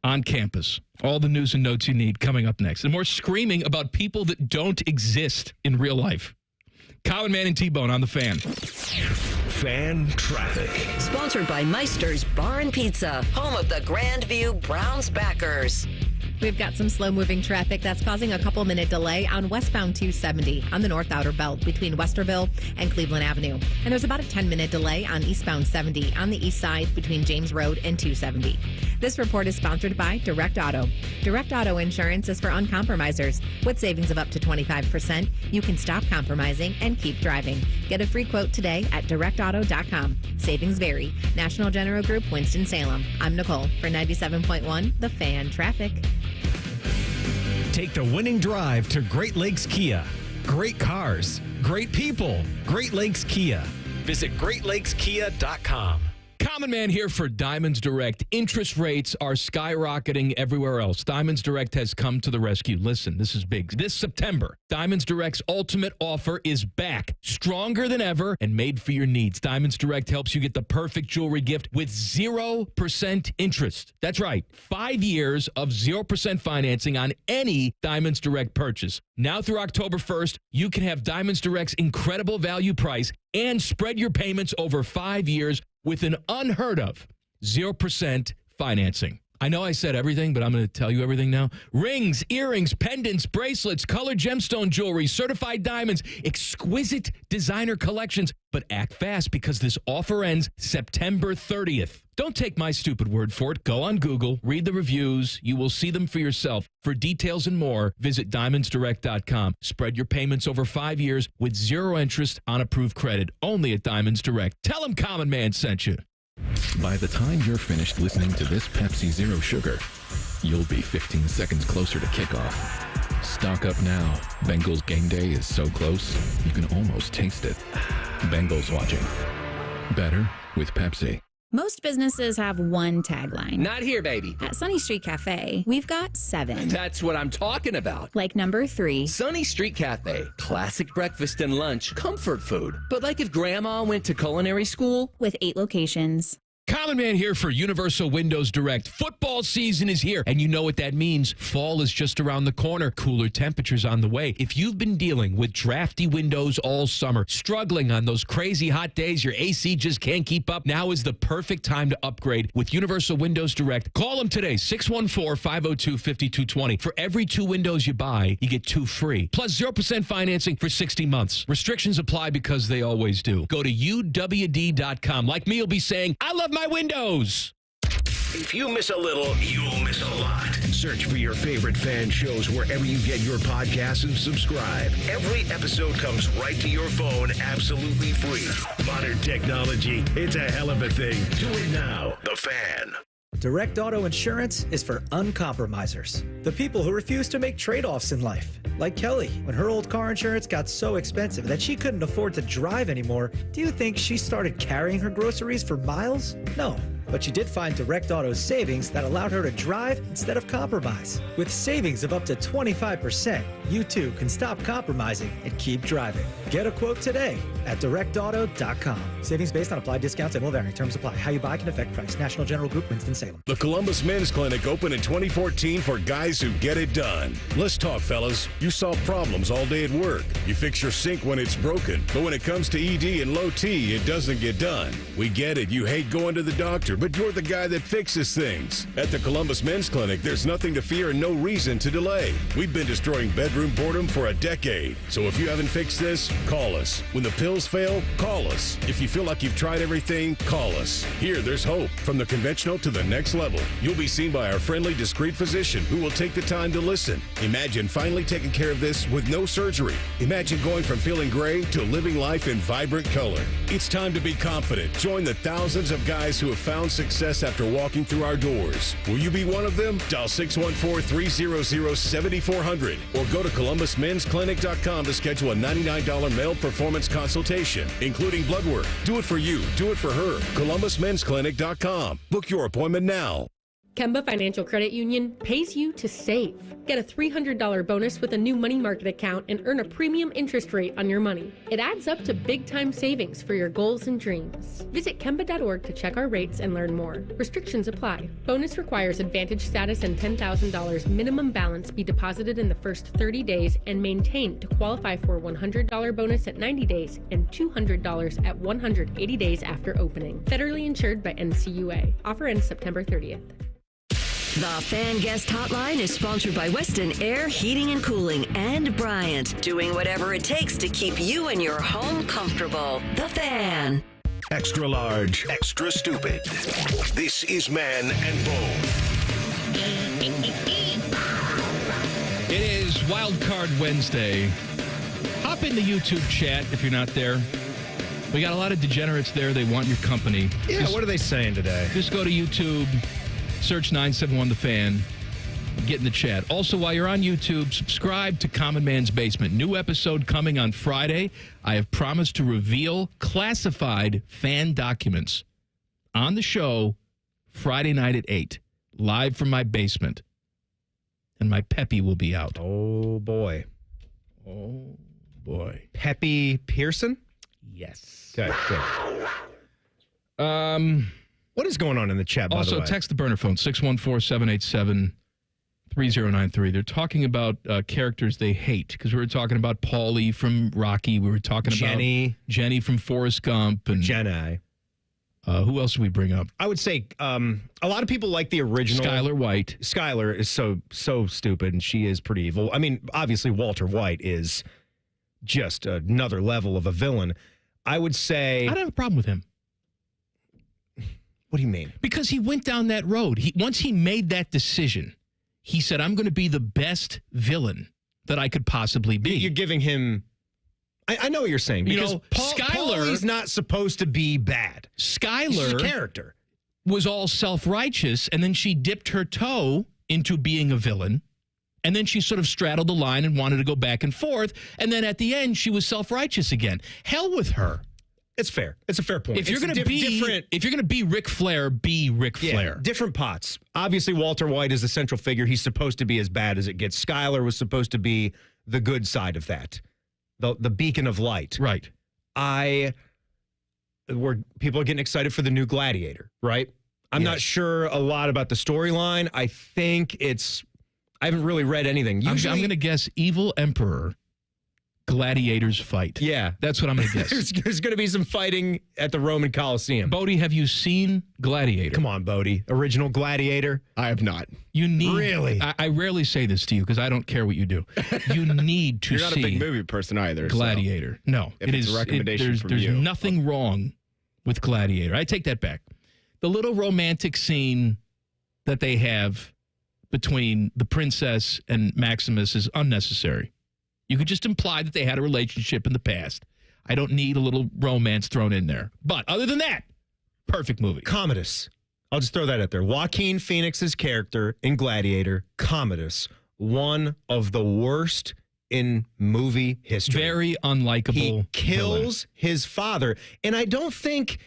On campus. All the news and notes you need coming up next. And more screaming about people that don't exist in real life. Common Man and T-Bone on the Fan. Fan Traffic. Sponsored by Meister's Bar and Pizza, home of the Grandview Browns backers. We've got some slow-moving traffic that's causing a couple-minute delay on westbound 270 on the North Outer Belt between Westerville and Cleveland Avenue. And there's about a 10-minute delay on eastbound 70 on the east side between James Road and 270. This report is sponsored by Direct Auto. Direct Auto insurance is for uncompromisers. With savings of up to 25%, you can stop compromising and keep driving. Get a free quote today at directauto.com. Savings vary. National General Group, Winston-Salem. I'm Nicole for 97.1 The Fan Traffic. Take the winning drive to Great Lakes Kia. Great cars, great people, Great Lakes Kia. Visit greatlakeskia.com. Common Man here for Diamonds Direct. Interest rates are skyrocketing everywhere else. Diamonds Direct has come to the rescue. Listen, this is big. This September, Diamonds Direct's ultimate offer is back, stronger than ever and made for your needs. Diamonds Direct helps you get the perfect jewelry gift with 0% interest. That's right, 5 years of 0% financing on any Diamonds Direct purchase. Now through October 1st, you can have Diamonds Direct's incredible value price and spread your payments over 5 years with an unheard of 0% financing. I know I said everything, but I'm going to tell you everything now. Rings, earrings, pendants, bracelets, colored gemstone jewelry, certified diamonds, exquisite designer collections. But act fast because this offer ends September 30th. Don't take my stupid word for it. Go on Google, read the reviews. You will see them for yourself. For details and more, visit diamondsdirect.com. Spread your payments over 5 years with 0 interest on approved credit. Only at Diamonds Direct. Tell them Common Man sent you. By the time you're finished listening to this Pepsi Zero Sugar, you'll be 15 seconds closer to kickoff. Stock up now. Bengals game day is so close, you can almost taste it. Bengals watching. Better with Pepsi. Most businesses have one tagline. Not here, baby. At Sunny Street Cafe, we've got 7. That's what I'm talking about. Like number 3. Sunny Street Cafe. Classic breakfast and lunch. Comfort food. But like if Grandma went to culinary school? With 8 locations. Common Man here for Universal Windows Direct. Football season is here, and you know what that means. Fall is just around the corner. Cooler temperatures on the way. If you've been dealing with drafty windows all summer, struggling on those crazy hot days, your AC just can't keep up, now is the perfect time to upgrade with Universal Windows Direct. Call them today, 614-502-5220. For every 2 windows you buy, you get 2 free. Plus 0% financing for 60 months. Restrictions apply because they always do. Go to UWD.com. Like me, you'll be saying, I love my windows. If you miss a little, you'll miss a lot. Search for your favorite fan shows wherever you get your podcasts and subscribe. Every episode comes right to your phone absolutely free. Modern technology, it's a hell of a thing. Do it now. The Fan. Direct Auto Insurance is for uncompromisers. The people who refuse to make trade-offs in life. Like Kelly, when her old car insurance got so expensive that she couldn't afford to drive anymore, do you think she started carrying her groceries for miles? No. But she did find Direct Auto's savings that allowed her to drive instead of compromise. With savings of up to 25%, you too can stop compromising and keep driving. Get a quote today at directauto.com. Savings based on applied discounts and will vary. Terms apply. How you buy can affect price. National General Group, Winston-Salem. The Columbus Men's Clinic opened in 2014 for guys who get it done. Let's talk, fellas. You solve problems all day at work. You fix your sink when it's broken. But when it comes to ED and low T, it doesn't get done. We get it. You hate going to the doctor, but you're the guy that fixes things. At the Columbus Men's Clinic, there's nothing to fear and no reason to delay. We've been destroying bedroom boredom for a decade. So if you haven't fixed this, call us. When the pills fail, call us. If you feel like you've tried everything, call us. Here, there's hope. From the conventional to the next level. You'll be seen by our friendly, discreet physician who will take the time to listen. Imagine finally taking care of this with no surgery. Imagine going from feeling gray to living life in vibrant color. It's time to be confident. Join the thousands of guys who have found success after walking through our doors. Will you be one of them? Dial 614-300-7400 or go to ColumbusMensClinic.com to schedule a $99 male performance consultation, including blood work. Do it for you. Do it for her. ColumbusMensClinic.com. Book your appointment now. Kemba Financial Credit Union pays you to save. Get a $300 bonus with a new money market account and earn a premium interest rate on your money. It adds up to big-time savings for your goals and dreams. Visit Kemba.org to check our rates and learn more. Restrictions apply. Bonus requires Advantage status and $10,000 minimum balance be deposited in the first 30 days and maintained to qualify for $100 bonus at 90 days and $200 at 180 days after opening. Federally insured by NCUA. Offer ends September 30th. The Fan Guest Hotline is sponsored by Weston Air Heating and Cooling and Bryant, doing whatever it takes to keep you and your home comfortable. The Fan. Extra large, extra stupid. This is Man and Bone. It is Wildcard Wednesday. Hop in the YouTube chat if you're not there. We got a lot of degenerates there. They want your company. Yeah, what are they saying today? Just go to YouTube. Search 971 The Fan. Get in the chat. Also, while you're on YouTube, subscribe to Common Man's Basement. New episode coming on Friday. I have promised to reveal classified fan documents on the show Friday night at 8, live from my basement. And my Peppy will be out. Oh, boy. Oh, boy. Peppy Pearson? Yes. Okay, good. What is going on in the chat, by the way? Also, text the burner phone, 614-787-3093. They're talking about characters they hate, because we were talking about Paulie from Rocky. We were talking about Jenny from Forrest Gump. And Jenny. Who else did we bring up? I would say a lot of people like the original. Skylar White. Skylar is so stupid, and she is pretty evil. I mean, obviously, Walter White is just another level of a villain. I would say... I don't have a problem with him. What do you mean? Because he went down that road. Once he made that decision, he said, I'm going to be the best villain that I could possibly be. You're giving him... I know what you're saying. Because Paulie's not supposed to be bad. Skylar... She's a character. ...was all self-righteous, and then she dipped her toe into being a villain, and then she sort of straddled the line and wanted to go back and forth, and then at the end, she was self-righteous again. Hell with her. It's fair. It's a fair point. If you're going to be Ric Flair, be Ric Flair. Different pots. Obviously, Walter White is the central figure. He's supposed to be as bad as it gets. Skylar was supposed to be the good side of that, the beacon of light. Right. People are getting excited for the new Gladiator, right? I'm not sure a lot about the storyline. I haven't really read anything. I'm going to guess Evil Emperor. Gladiators fight. Yeah. That's what I'm going to guess. There's going to be some fighting at the Roman Coliseum. Bodie, have you seen Gladiator? Come on, Bodie. Original Gladiator? I have not. You need... Really? I rarely say this to you because I don't care what you do. You need to see... You're not a big movie person either. Gladiator. So no. If it's a recommendation from you. There's nothing wrong with Gladiator. I take that back. The little romantic scene that they have between the princess and Maximus is unnecessary. You could just imply that they had a relationship in the past. I don't need a little romance thrown in there. But other than that, perfect movie. Commodus. I'll just throw that out there. Joaquin Phoenix's character in Gladiator, Commodus, one of the worst in movie history. Very unlikable. He kills his father. And I don't think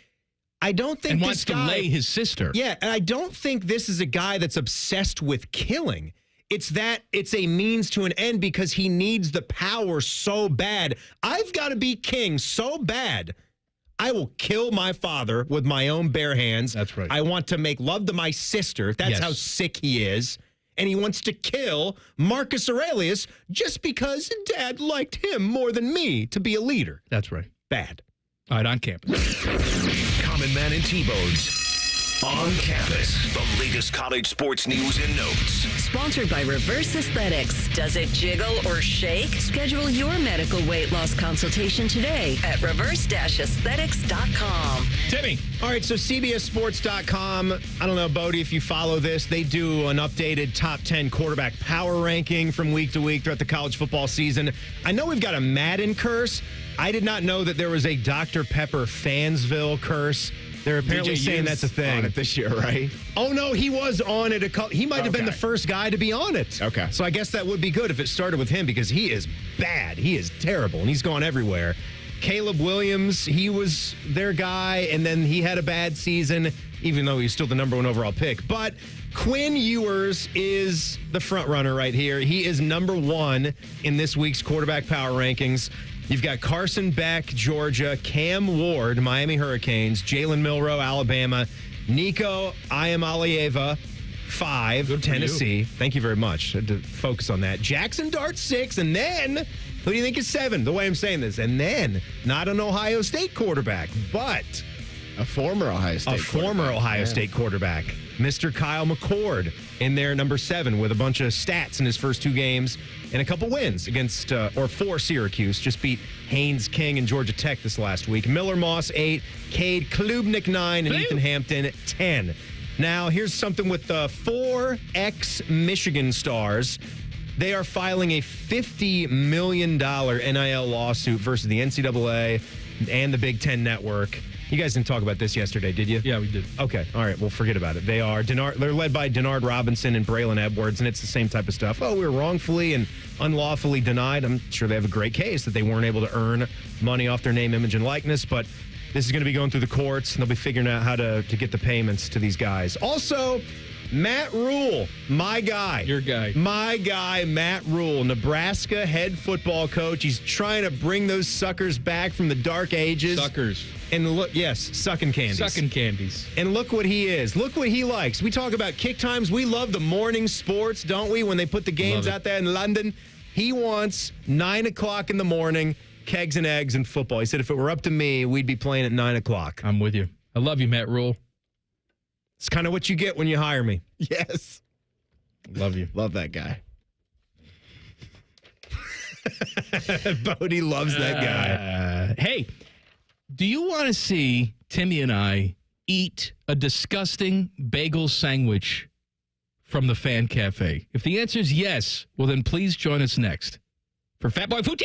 and this wants guy... to lay his sister. Yeah, and I don't think this is a guy that's obsessed with killing. It's a means to an end because he needs the power so bad. I've got to be king so bad. I will kill my father with my own bare hands. That's right. I want to make love to my sister. That's how sick he is. And he wants to kill Marcus Aurelius just because Dad liked him more than me to be a leader. That's right. Bad. All right, on campus. Common Man and T-Bones. On campus, the latest college sports news and notes. Sponsored by Reverse Aesthetics. Does it jiggle or shake? Schedule your medical weight loss consultation today at reverse-aesthetics.com. Timmy. All right, so CBSSports.com. I don't know, Bodie, if you follow this, they do an updated top 10 quarterback power ranking from week to week throughout the college football season. I know we've got a Madden curse. I did not know that there was a Dr. Pepper Fansville curse. They're apparently DJ saying Hughes that's a thing. on it this year, right? Oh, no, he was on it. He might have been the first guy to be on it. Okay. So I guess that would be good if it started with him because he is bad. He is terrible, and he's gone everywhere. Caleb Williams, he was their guy, and then he had a bad season, even though he's still the number 1 overall pick. But Quinn Ewers is the front runner right here. He is number 1 in this week's quarterback power rankings. You've got Carson Beck, Georgia, Cam Ward, Miami Hurricanes, Jalen Milroe, Alabama, Nico Iamaleava, 5, Tennessee. Thank you very much. I had to focus on that. Jackson Dart, 6, and then, who do you think is 7? The way I'm saying this. And then, not an Ohio State quarterback, but a former Ohio State quarterback, Mr. Kyle McCord, in there, number 7, with a bunch of stats in his first 2 games and a couple wins against, for Syracuse. Just beat Haynes King and Georgia Tech this last week. Miller Moss, 8, Cade Klubnik, 9, and Ethan Hampton, 10. Now, here's something with the 4 ex-Michigan stars. They are filing a $50 million NIL lawsuit versus the NCAA and the Big Ten Network. You guys didn't talk about this yesterday, did you? Yeah, we did. Okay, all right, well, forget about it. They're led by Denard Robinson and Braylon Edwards, and it's the same type of stuff. Oh, we were wrongfully and unlawfully denied. I'm sure they have a great case that they weren't able to earn money off their name, image, and likeness, but this is going to be going through the courts, and they'll be figuring out how to get the payments to these guys. Also, Matt Rule, my guy. Your guy. My guy, Matt Rule, Nebraska head football coach. He's trying to bring those suckers back from the dark ages. Suckers. And look, yes, sucking candies. Sucking candies. And look what he is. Look what he likes. We talk about kick times. We love the morning sports, don't we? When they put the games out there in London. He wants 9 o'clock in the morning, kegs and eggs and football. He said if it were up to me, we'd be playing at 9 o'clock. I'm with you. I love you, Matt Rule. It's kind of what you get when you hire me. Yes. Love you. Love that guy. Bodie loves that guy. Hey, do you want to see Timmy and I eat a disgusting bagel sandwich from the Fan Café? If the answer is yes, well, then please join us next for Fat Boy Food.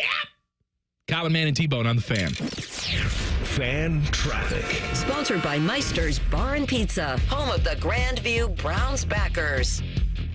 Colin, Man, and T-Bone on the Fan. Fan Traffic. Sponsored by Meister's Bar and Pizza, home of the Grandview Browns backers.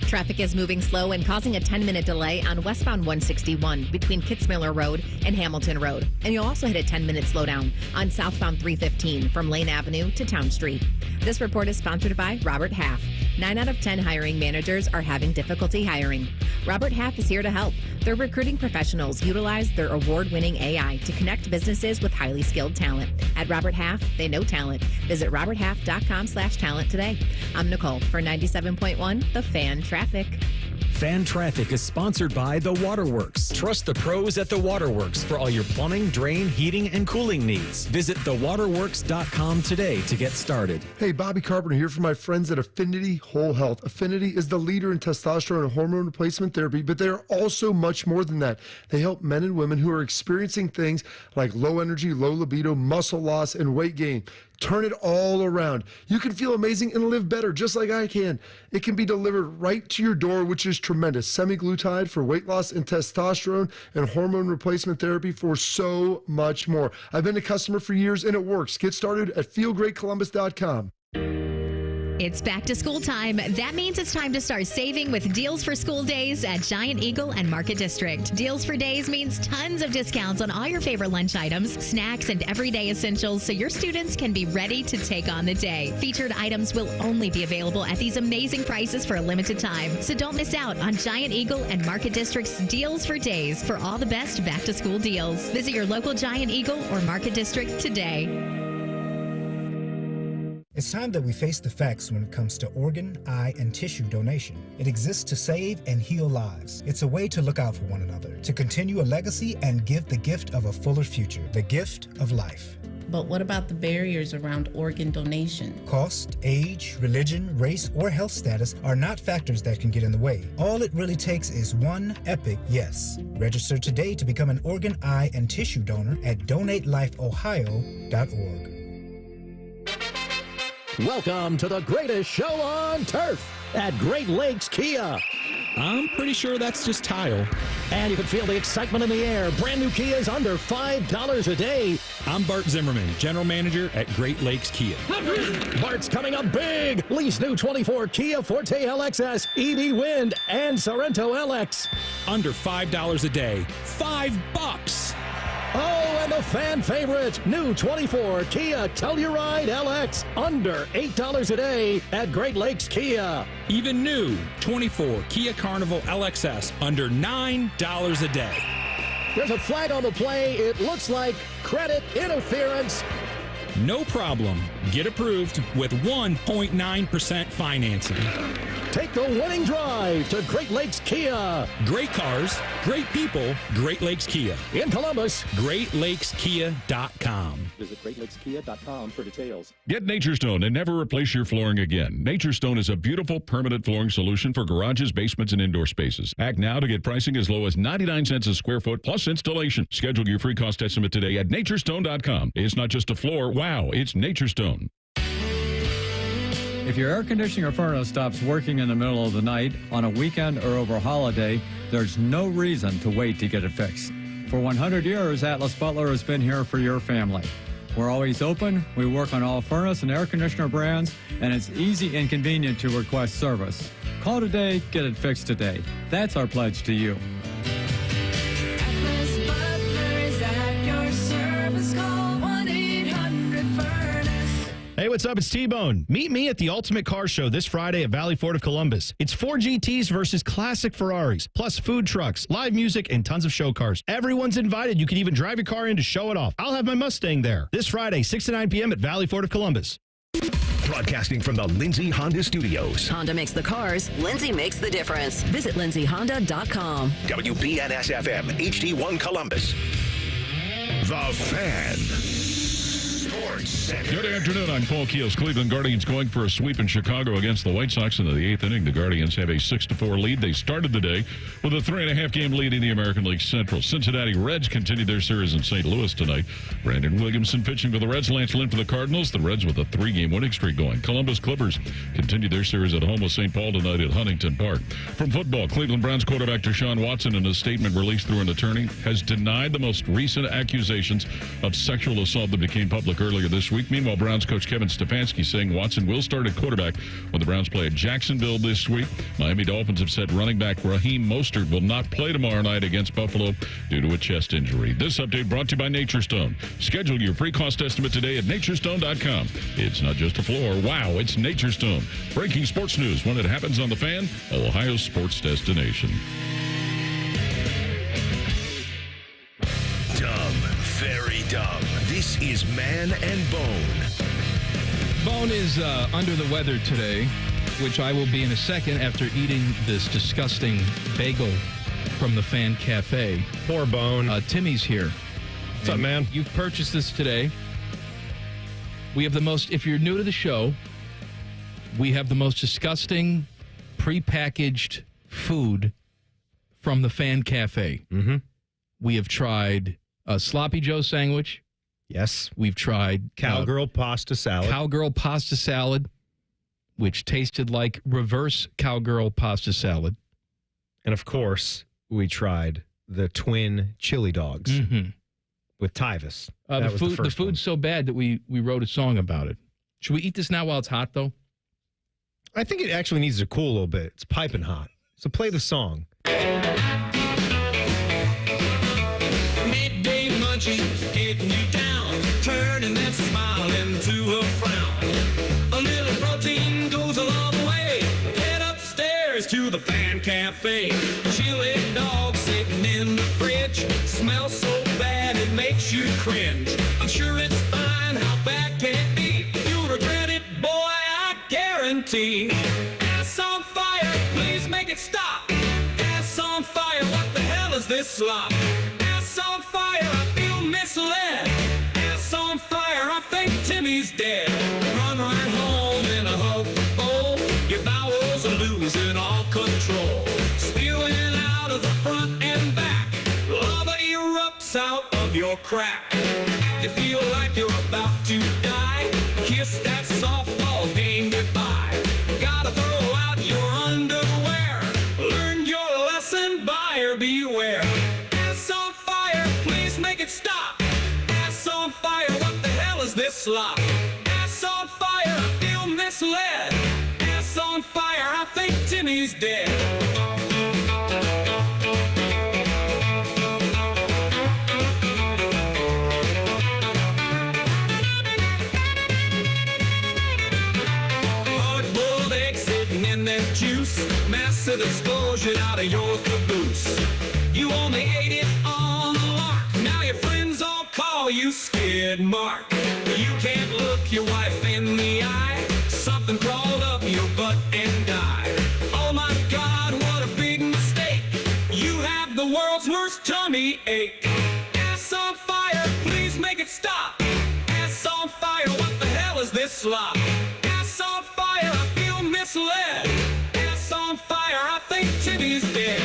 Traffic is moving slow and causing a 10-minute delay on westbound 161 between Kitzmiller Road and Hamilton Road. And you'll also hit a 10-minute slowdown on southbound 315 from Lane Avenue to Town Street. This report is sponsored by Robert Half. 9 out of 10 hiring managers are having difficulty hiring. Robert Half is here to help. Their recruiting professionals utilize their award-winning AI to connect businesses with highly skilled talent. At Robert Half, they know talent. Visit roberthalf.com/talent today. I'm Nicole for 97.1 The Fan Traffic. Fan Traffic is sponsored by The Waterworks. Trust the pros at The Waterworks for all your plumbing, drain, heating, and cooling needs. Visit thewaterworks.com today to get started. Hey, Bobby Carpenter here for my friends at Affinity Whole Health. Affinity is the leader in testosterone and hormone replacement therapy, but they are also much more than that. They help men and women who are experiencing things like low energy, low libido, muscle loss, and weight gain. Turn it all around. You can feel amazing and live better just like I can. It can be delivered right to your door, which is tremendous. Semaglutide for weight loss and testosterone and hormone replacement therapy for so much more. I've been a customer for years and it works. Get started at feelgreatcolumbus.com. It's back to school time. That means it's time to start saving with Deals for School Days at Giant Eagle and Market District. Deals for Days means tons of discounts on all your favorite lunch items, snacks, and everyday essentials so your students can be ready to take on the day. Featured items will only be available at these amazing prices for a limited time. So don't miss out on Giant Eagle and Market District's Deals for Days for all the best back to school deals. Visit your local Giant Eagle or Market District today. It's time that we face the facts when it comes to organ, eye, and tissue donation. It exists to save and heal lives. It's a way to look out for one another, to continue a legacy and give the gift of a fuller future, the gift of life. But what about the barriers around organ donation? Cost, age, religion, race, or health status are not factors that can get in the way. All it really takes is one epic yes. Register today to become an organ, eye, and tissue donor at donatelifeohio.org. Welcome to the greatest show on turf at Great Lakes Kia. I'm pretty sure that's just tile. And you can feel the excitement in the air. Brand new Kia is under $5 a day. I'm Bart Zimmerman, General Manager at Great Lakes Kia. Bart's coming up big. Lease new 24 Kia Forte LXS, EV Wind, and Sorrento LX. Under $5 a day. $5. Oh, and the fan favorite, new 24 Kia Telluride LX, under $8 a day at Great Lakes Kia. Even new 24 Kia Carnival LXS, under $9 a day. There's a flag on the play. It looks like credit interference. No problem. Get approved with 1.9% financing. Take the winning drive to Great Lakes Kia. Great cars, great people, Great Lakes Kia. In Columbus, GreatLakesKia.com. Visit GreatLakesKia.com for details. Get Nature Stone and never replace your flooring again. Nature Stone is a beautiful permanent flooring solution for garages, basements, and indoor spaces. Act now to get pricing as low as 99 cents a square foot plus installation. Schedule your free cost estimate today at naturestone.com. It's not just a floor. Wow, it's Nature Stone. If your air conditioning or furnace stops working in the middle of the night, on a weekend, or over a holiday, there's no reason to wait to get it fixed. For 100 years, Atlas Butler has been here for your family. We're always open, we work on all furnace and air conditioner brands, and it's easy and convenient to request service. Call today, get it fixed today. That's our pledge to you. Atlas Butler is at your service. Call 1-800-FURNACE. Hey, what's up? It's T-Bone. Meet me at the Ultimate Car Show this Friday at Valley Ford of Columbus. It's 4 GTs versus classic Ferraris, plus food trucks, live music, and tons of show cars. Everyone's invited. You can even drive your car in to show it off. I'll have my Mustang there. This Friday, 6 to 9 p.m. at Valley Ford of Columbus. Broadcasting from the Lindsay Honda Studios. Honda makes the cars, Lindsay makes the difference. Visit lindsayhonda.com. WBNS-FM, HD1 Columbus. The Fan. Good afternoon. I'm Paul Keels. Cleveland Guardians going for a sweep in Chicago against the White Sox in the 8th inning. The Guardians have a 6-4 lead. They started the day with a 3.5-game lead in the American League Central. Cincinnati Reds continued their series in St. Louis tonight. Brandon Williamson pitching for the Reds. Lance Lynn for the Cardinals. The Reds with a 3-game winning streak going. Columbus Clippers continued their series at home with St. Paul tonight at Huntington Park. From football, Cleveland Browns quarterback Deshaun Watson, in a statement released through an attorney, has denied the most recent accusations of sexual assault that became public earlier this week. Meanwhile, Browns coach Kevin Stefanski saying Watson will start at quarterback when the Browns play at Jacksonville this week. Miami Dolphins have said running back Raheem Mostert will not play tomorrow night against Buffalo due to a chest injury. This update brought to you by Nature Stone. Schedule your free cost estimate today at naturestone.com. It's not just a floor. Wow, it's Nature Stone. Breaking sports news when it happens on The Fan, Ohio's sports destination. Dumb. Very dumb. This is Man and Bone. Bone is under the weather today, which I will be in a second after eating this disgusting bagel from the Fan Café. Poor Bone. Timmy's here. What's up, man? You've purchased this today. We have the most, if you're new to the show, we have the most disgusting prepackaged food from the Fan Café. Mm-hmm. We have tried a Sloppy Joe sandwich. Yes. We've tried Cowgirl pasta salad. Cowgirl pasta salad, which tasted like reverse cowgirl pasta salad. And of course, we tried the twin chili dogs with Tyvis. The food's so bad that we wrote a song about it. Should we eat this now while it's hot, though? I think it actually needs to cool a little bit. It's piping hot. So play the song. Midday munchies getting you down, turning that smile into a frown. A little protein goes a long way. Head upstairs to the Fan Cafe. Chili dog sitting in the fridge, smells so bad it makes you cringe. I'm sure it's fine, how bad can it be? You'll regret it, boy, I guarantee. Ass on fire, please make it stop. Ass on fire, what the hell is this slop? Ass on fire, I feel misled. Ass on fire, I think Timmy's dead. Run right home in a hug bowl. Your bowels are losing all control. Spewing out of the front and back. Lava erupts out of your crack. You feel like you're about to die. Kiss that softball game goodbye. Gotta throw out your underwear. Learn your misled. Ass on fire, I think Timmy's dead. Hard-boiled egg sitting in that juice. Massive explosion out of your caboose. You only ate it on the lark. Now your friends all call you Skid Mark. You can't look your wife in the eye. Something crawled up your butt and died. Oh my God, what a big mistake. You have the world's worst tummy ache. Ass on fire, please make it stop. Ass on fire, what the hell is this slop? Ass on fire, I feel misled. Ass on fire, I think Timmy's dead.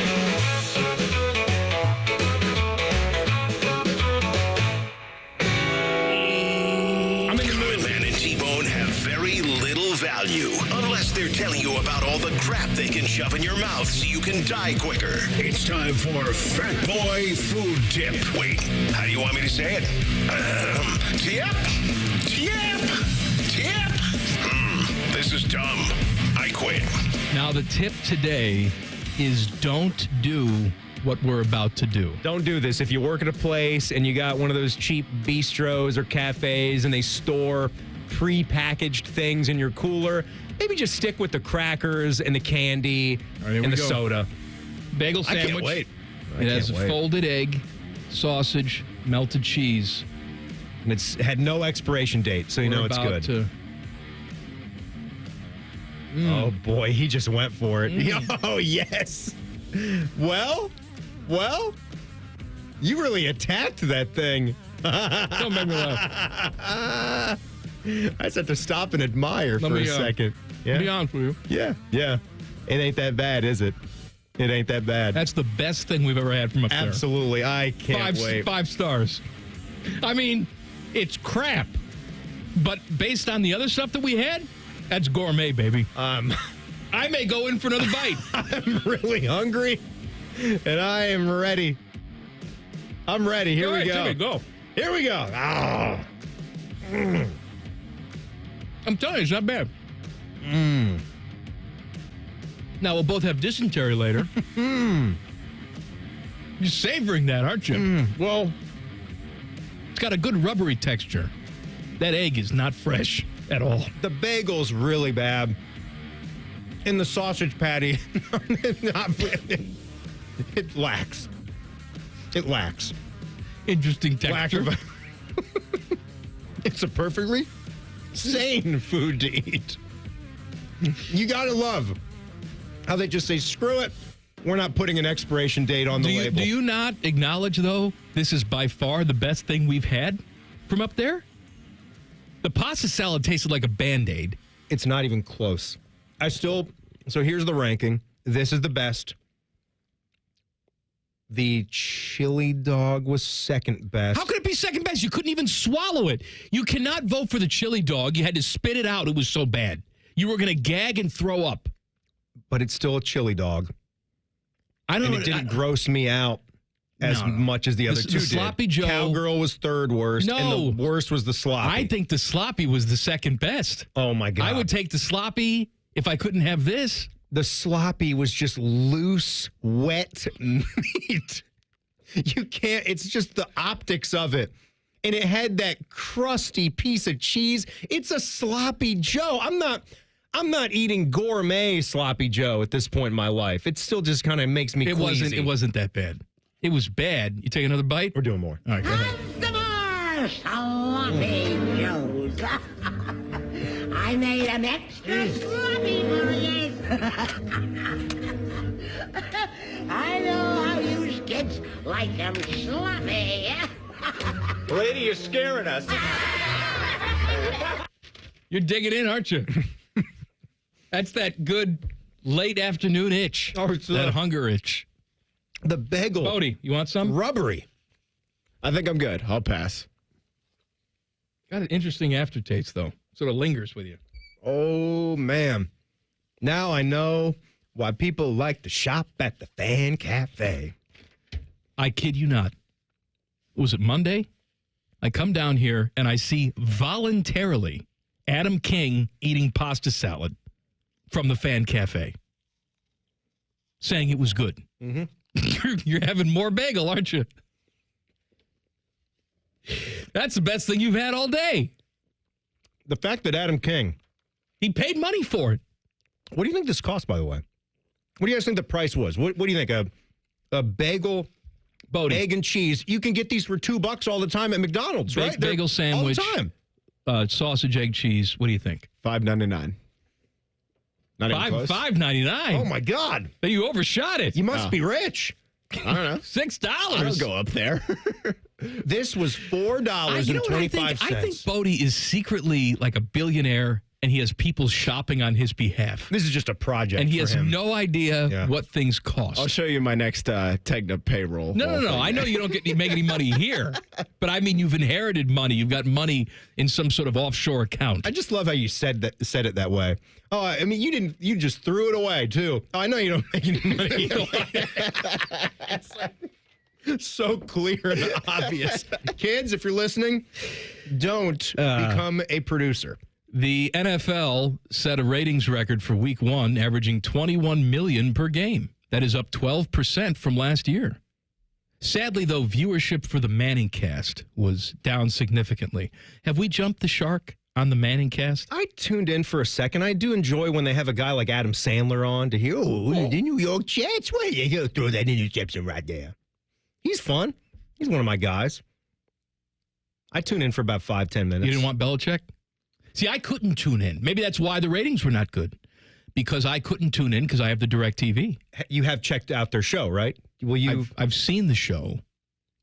Value, unless they're telling you about all the crap they can shove in your mouth so you can die quicker. It's time for Fat Boy Food Tip. Wait, how do you want me to say it? Tip? This is dumb. I quit. Now, the tip today is don't do what we're about to do. Don't do this. If you work at a place and you got one of those cheap bistros or cafes and they store pre-packaged things in your cooler, maybe just stick with the crackers and the candy and the soda. Bagel sandwich. I can't wait. It has a folded egg, sausage, melted cheese. And it's had no expiration date, so you know it's good. Oh, boy, he just went for it. Oh, yes. Well, you really attacked that thing. Don't make me laugh. I just have to stop and admire for a second. Yeah? Be honest with you. Yeah. It ain't that bad, is it? It ain't that bad. That's the best thing we've ever had from up there. Absolutely. I can't wait. 5 stars. I mean, it's crap. But based on the other stuff that we had, that's gourmet, baby. I may go in for another bite. I'm really hungry, and I am ready. I'm ready. Here we go. Here we go. Oh. I'm telling you, it's not bad. Now, we'll both have dysentery later. You're savoring that, aren't you? Well, it's got a good rubbery texture. That egg is not fresh at all. The bagel's really bad. And the sausage patty, it lacks. It lacks. Interesting texture. It's a perfectly sane food to eat. You gotta love how they just say, screw it, we're not putting an expiration date on the label. Do you not acknowledge, though, this is by far the best thing we've had from up there? The pasta salad tasted like a Band-Aid. It's not even close. So here's the ranking. This is the best. The chili dog was second best. How could it be second best? You couldn't even swallow it. You cannot vote for the chili dog. You had to spit it out. It was so bad. You were going to gag and throw up. But it's still a chili dog. It didn't gross me out as much as the other two did. Sloppy Joe. Cowgirl was third worst. No. And the worst was the sloppy. I think the sloppy was the second best. Oh, my God. I would take the sloppy if I couldn't have this. The sloppy was just loose, wet meat. You can't, it's just the optics of it. And it had that crusty piece of cheese. It's a sloppy Joe. I'm not eating gourmet sloppy Joe at this point in my life. It still just kind of makes me queasy. It wasn't that bad. It was bad. You take another bite? We're doing more. All right, go ahead. Sloppy Joes. I made them extra sloppy for you. I know how you kids like them sloppy. Lady, you're scaring us. You're digging in, aren't you? That's that good late afternoon itch. Oh, it's that hunger itch. The bagel. Bodie, you want some? Rubbery. I think I'm good. I'll pass. Got an interesting aftertaste, though. Sort of lingers with you. Oh, man. Now I know why people like to shop at the Fan Café. I kid you not. Was it Monday? I come down here and I see voluntarily Adam King eating pasta salad from the Fan Café, saying it was good. Mm-hmm. You're having more bagel, aren't you? That's the best thing you've had all day. The fact that Adam King, he paid money for it. What do you think this cost, by the way? What do you guys think the price was? What do you think? A bagel, egg and cheese. You can get these for $2 all the time at McDonald's, right? Bagel sandwich, all the time. Sausage, egg, cheese. What do you think? $5.99. Not even close. $5.99. Oh my God! You overshot it. You must be rich. I don't know. $6. I don't go up there. This was $4.25. I think Bodie is secretly like a billionaire, and he has people shopping on his behalf. This is just a project, and he for has him. no idea what things cost. I'll show you my next Tegna payroll. No. I know you don't make any money here, but I mean you've inherited money. You've got money in some sort of offshore account. I just love how you said it that way. Oh, I mean, you just threw it away too. Oh, I know you don't make any money. So clear and obvious. Kids, if you're listening, don't become a producer. The NFL set a ratings record for week 1, averaging 21 million per game. That is up 12% from last year. Sadly, though, viewership for the Manning cast was down significantly. Have we jumped the shark on the Manning cast? I tuned in for a second. I do enjoy when they have a guy like Adam Sandler on to hear, the New York Jets. Well, he'll throw that interception right there. He's fun. He's one of my guys. I tune in for about 5-10 minutes. You didn't want Belichick? See, I couldn't tune in. Maybe that's why the ratings were not good. Because I couldn't tune in because I have the DirecTV. You have checked out their show, right? I've seen the show,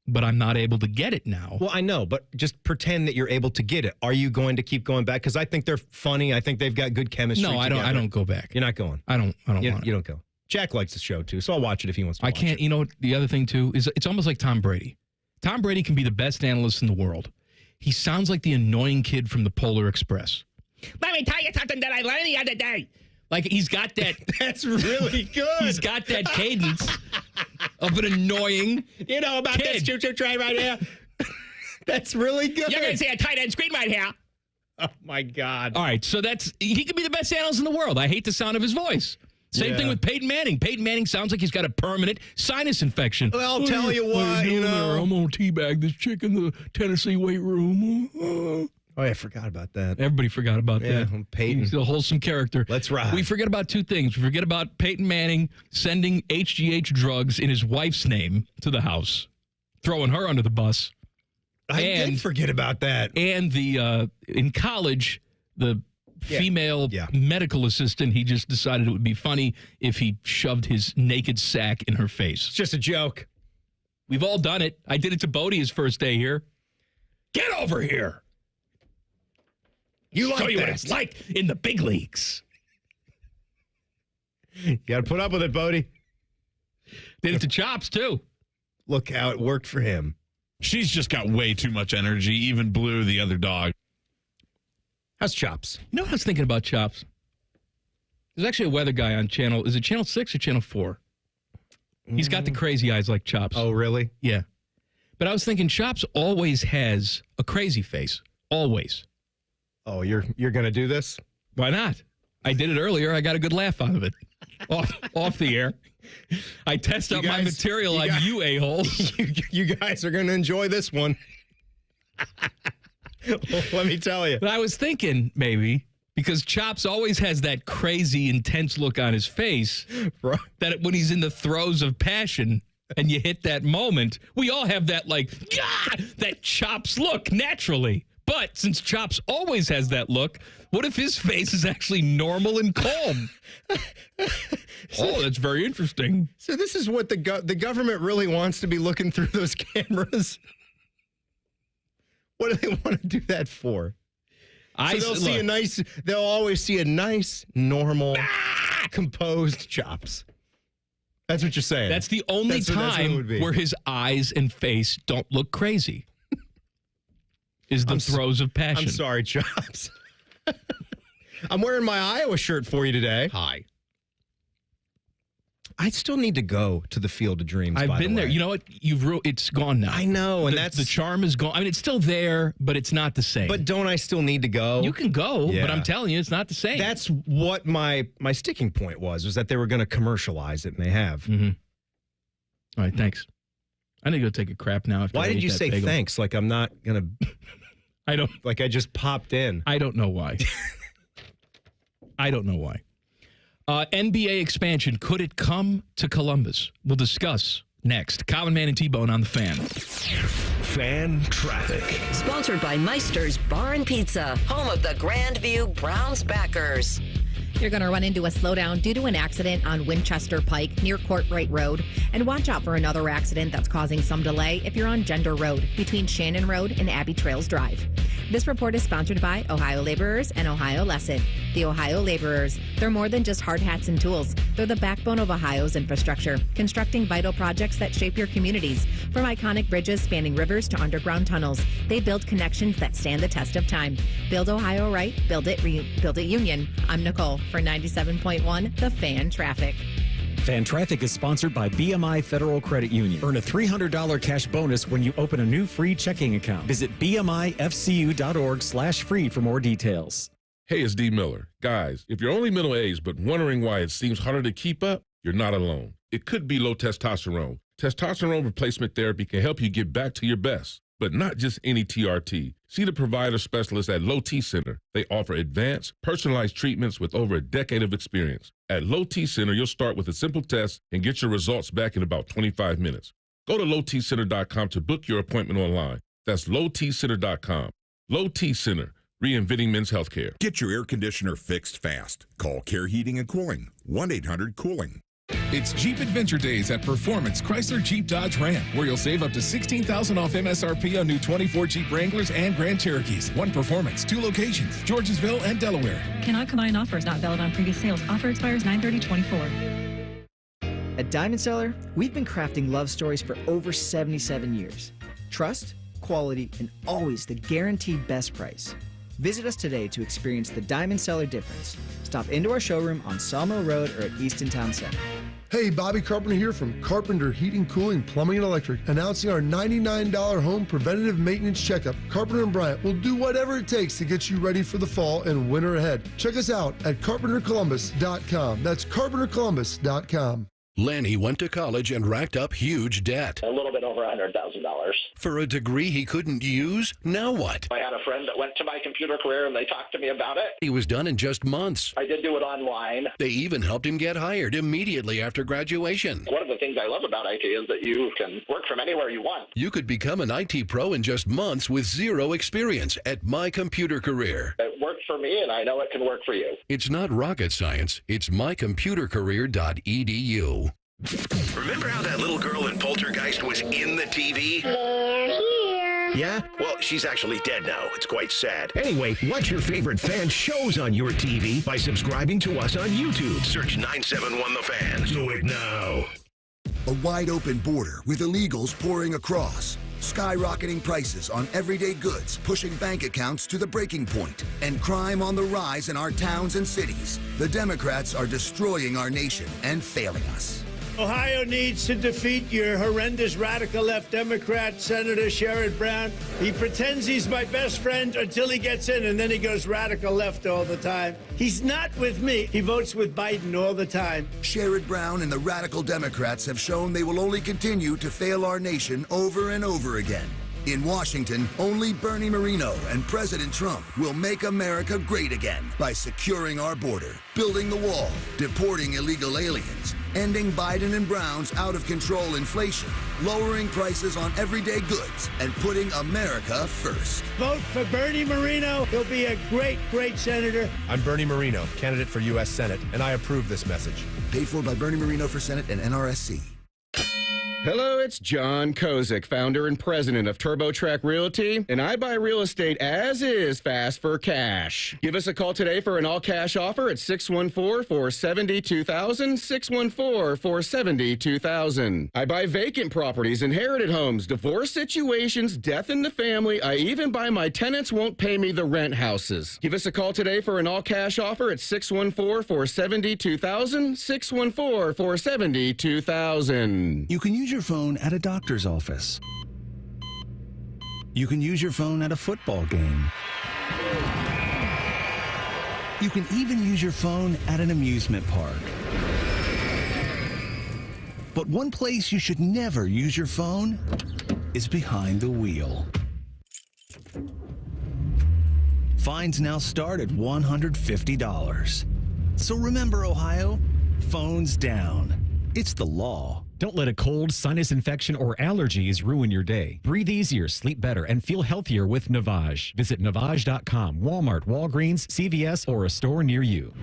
but I'm not able to get it now. Well, I know, but just pretend that you're able to get it. Are you going to keep going back? Because I think they're funny. I think they've got good chemistry. No, I don't go back. You're not going. I don't want it. You don't go. Jack likes the show too, so I'll watch it if he wants to. I can't. You know, the other thing too is it's almost like Tom Brady. Tom Brady can be the best analyst in the world. He sounds like the annoying kid from the Polar Express. Let me tell you something that I learned the other day. Like he's got that. That's really good. He's got that cadence of an annoying. You know about kid. this choo-choo train right here. That's really good. You're gonna see a tight end screen right here. Oh my God! All right, so he could be the best analyst in the world. I hate the sound of his voice. Same thing with Peyton Manning. Peyton Manning sounds like he's got a permanent sinus infection. Well, I'll tell you what, I'm going to teabag this chick in the Tennessee weight room. Oh, I forgot about that. Everybody forgot about that. Peyton. He's a wholesome character. Let's ride. We forget about two things. We forget about Peyton Manning sending HGH drugs in his wife's name to the house, throwing her under the bus. I did forget about that. And in college, the female medical assistant, he just decided it would be funny if he shoved his naked sack in her face. It's just a joke. We've all done it. I did it to Bodie his first day here. Get over here. You like Show you that. what it's like in the big leagues. You got to put up with it, Bodie. Did it to Chops, too. Look how it worked for him. She's just got way too much energy. Even Blue, the other dog. How's Chops? You know what I was thinking about Chops? There's actually a weather guy on channel. Is it Channel 6 or Channel 4? He's got the crazy eyes like Chops. Oh, really? Yeah. But I was thinking Chops always has a crazy face. Always. Oh, you're going to do this? Why not? I did it earlier. I got a good laugh out of it. off the air. I test out my material on you a-holes. You guys are going to enjoy this one. Well, let me tell you. But I was thinking maybe because Chops always has that crazy, intense look on his face that when he's in the throes of passion and you hit that moment, we all have that that Chops look naturally. But since Chops always has that look, what if his face is actually normal and calm? Oh, that's very interesting. So this is what the government really wants to be looking through those cameras. What do they want to do that for? They'll always see a nice, normal, composed Chops. That's what you're saying. That's the only time where his eyes and face don't look crazy. Is the throes of passion. I'm sorry, Chops. I'm wearing my Iowa shirt for you today. Hi. I still need to go to the Field of Dreams. I've been there. You know what? It's gone now. I know, and the charm is gone. I mean, it's still there, but it's not the same. But don't I still need to go? You can go, but I'm telling you, it's not the same. That's what my sticking point was that they were going to commercialize it, and they have. Mm-hmm. All right, thanks. I need to go take a crap now. Why did you say bagel. Thanks? Like I'm not gonna. I don't. Like I just popped in. I don't know why. I don't know why. NBA expansion, could it come to Columbus? We'll discuss next. Common Man and T-Bone on the Fan. Fan Traffic. Sponsored by Meister's Bar and Pizza, home of the Grandview Browns backers. You're going to run into a slowdown due to an accident on Winchester Pike near Courtright Road. And watch out for another accident that's causing some delay if you're on Gender Road between Shannon Road and Abbey Trails Drive. This report is sponsored by Ohio Laborers and Ohio Lesson. The Ohio Laborers, they're more than just hard hats and tools. They're the backbone of Ohio's infrastructure, constructing vital projects that shape your communities. From iconic bridges spanning rivers to underground tunnels, they build connections that stand the test of time. Build Ohio right, build it Union. I'm Nicole for 97.1 The Fan Traffic. Fan Traffic is sponsored by BMI Federal Credit Union. Earn a $300 cash bonus when you open a new free checking account. Visit bmifcu.org/free for more details. Hey, it's D. Miller. Guys, if you're only middle-aged but wondering why it seems harder to keep up, you're not alone. It could be low testosterone. Testosterone replacement therapy can help you get back to your best. But not just any TRT. See the provider specialists at Low T Center. They offer advanced, personalized treatments with over a decade of experience. At Low T Center, you'll start with a simple test and get your results back in about 25 minutes. Go to lowtcenter.com to book your appointment online. That's lowtcenter.com. Low T Center, reinventing men's healthcare. Get your air conditioner fixed fast. Call Care Heating and Cooling, 1-800-COOLING. It's Jeep Adventure Days at Performance Chrysler Jeep Dodge Ram, where you'll save up to $16,000 off MSRP on new 24 Jeep Wranglers and Grand Cherokees. One Performance, 2 locations, Georgesville and Delaware. Cannot combine offers, not valid on previous sales. Offer expires 9/30/24. At Diamond Cellar, we've been crafting love stories for over 77 years. Trust, quality, and always the guaranteed best price. Visit us today to experience the Diamond Cellar difference. Stop into our showroom on Sawmill Road or at Easton Town Center. Hey, Bobby Carpenter here from Carpenter Heating, Cooling, Plumbing, and Electric, announcing our $99 home preventative maintenance checkup. Carpenter and Bryant will do whatever it takes to get you ready for the fall and winter ahead. Check us out at carpentercolumbus.com. That's carpentercolumbus.com. Lanny went to college and racked up huge debt. A little bit over $100,000. For a degree he couldn't use? Now what? I had a friend that went to my computer career and they talked to me about it. He was done in just months. I did do it online. They even helped him get hired immediately after graduation. One of the things I love about IT is that you can work from anywhere you want. You could become an IT pro in just months with zero experience at My Computer Career. It worked for me and I know it can work for you. It's not rocket science. It's mycomputercareer.edu. Remember how that little girl in Poltergeist was in the TV? They're here. Yeah? Well, she's actually dead now. It's quite sad. Anyway, watch your favorite fan shows on your TV by subscribing to us on YouTube. Search 971 The Fan. Do it now. A wide open border with illegals pouring across. Skyrocketing prices on everyday goods pushing bank accounts to the breaking point, and crime on the rise in our towns and cities. The Democrats are destroying our nation and failing us. Ohio needs to defeat your horrendous radical left Democrat, Senator Sherrod Brown. He pretends he's my best friend until he gets in, and then he goes radical left all the time. He's not with me. He votes with Biden all the time. Sherrod Brown and the radical Democrats have shown they will only continue to fail our nation over and over again. In Washington, only Bernie Moreno and President Trump will make America great again by securing our border, building the wall, deporting illegal aliens, ending Biden and Brown's out-of-control inflation, lowering prices on everyday goods, and putting America first. Vote for Bernie Moreno. He'll be a great, great senator. I'm Bernie Moreno, candidate for U.S. Senate, and I approve this message. Paid for by Bernie Moreno for Senate and NRSC. Hello, it's John Kozik, founder and president of TurboTrack Realty, and I buy real estate as is fast for cash. Give us a call today for an all-cash offer at 614-470-2000, 614-470-2000. I buy vacant properties, inherited homes, divorce situations, death in the family. I even buy my tenants won't pay me the rent houses. Give us a call today for an all-cash offer at 614-470-2000, 614-470-2000. You can use your phone at a doctor's office. You can use your phone at a football game. You can even use your phone at an amusement park. But one place you should never use your phone is behind the wheel. Fines now start at $150. So remember, Ohio, phones down. It's the law. Don't let a cold, sinus infection, or allergies ruin your day. Breathe easier, sleep better, and feel healthier with Navage. Visit Navage.com, Walmart, Walgreens, CVS, or a store near you.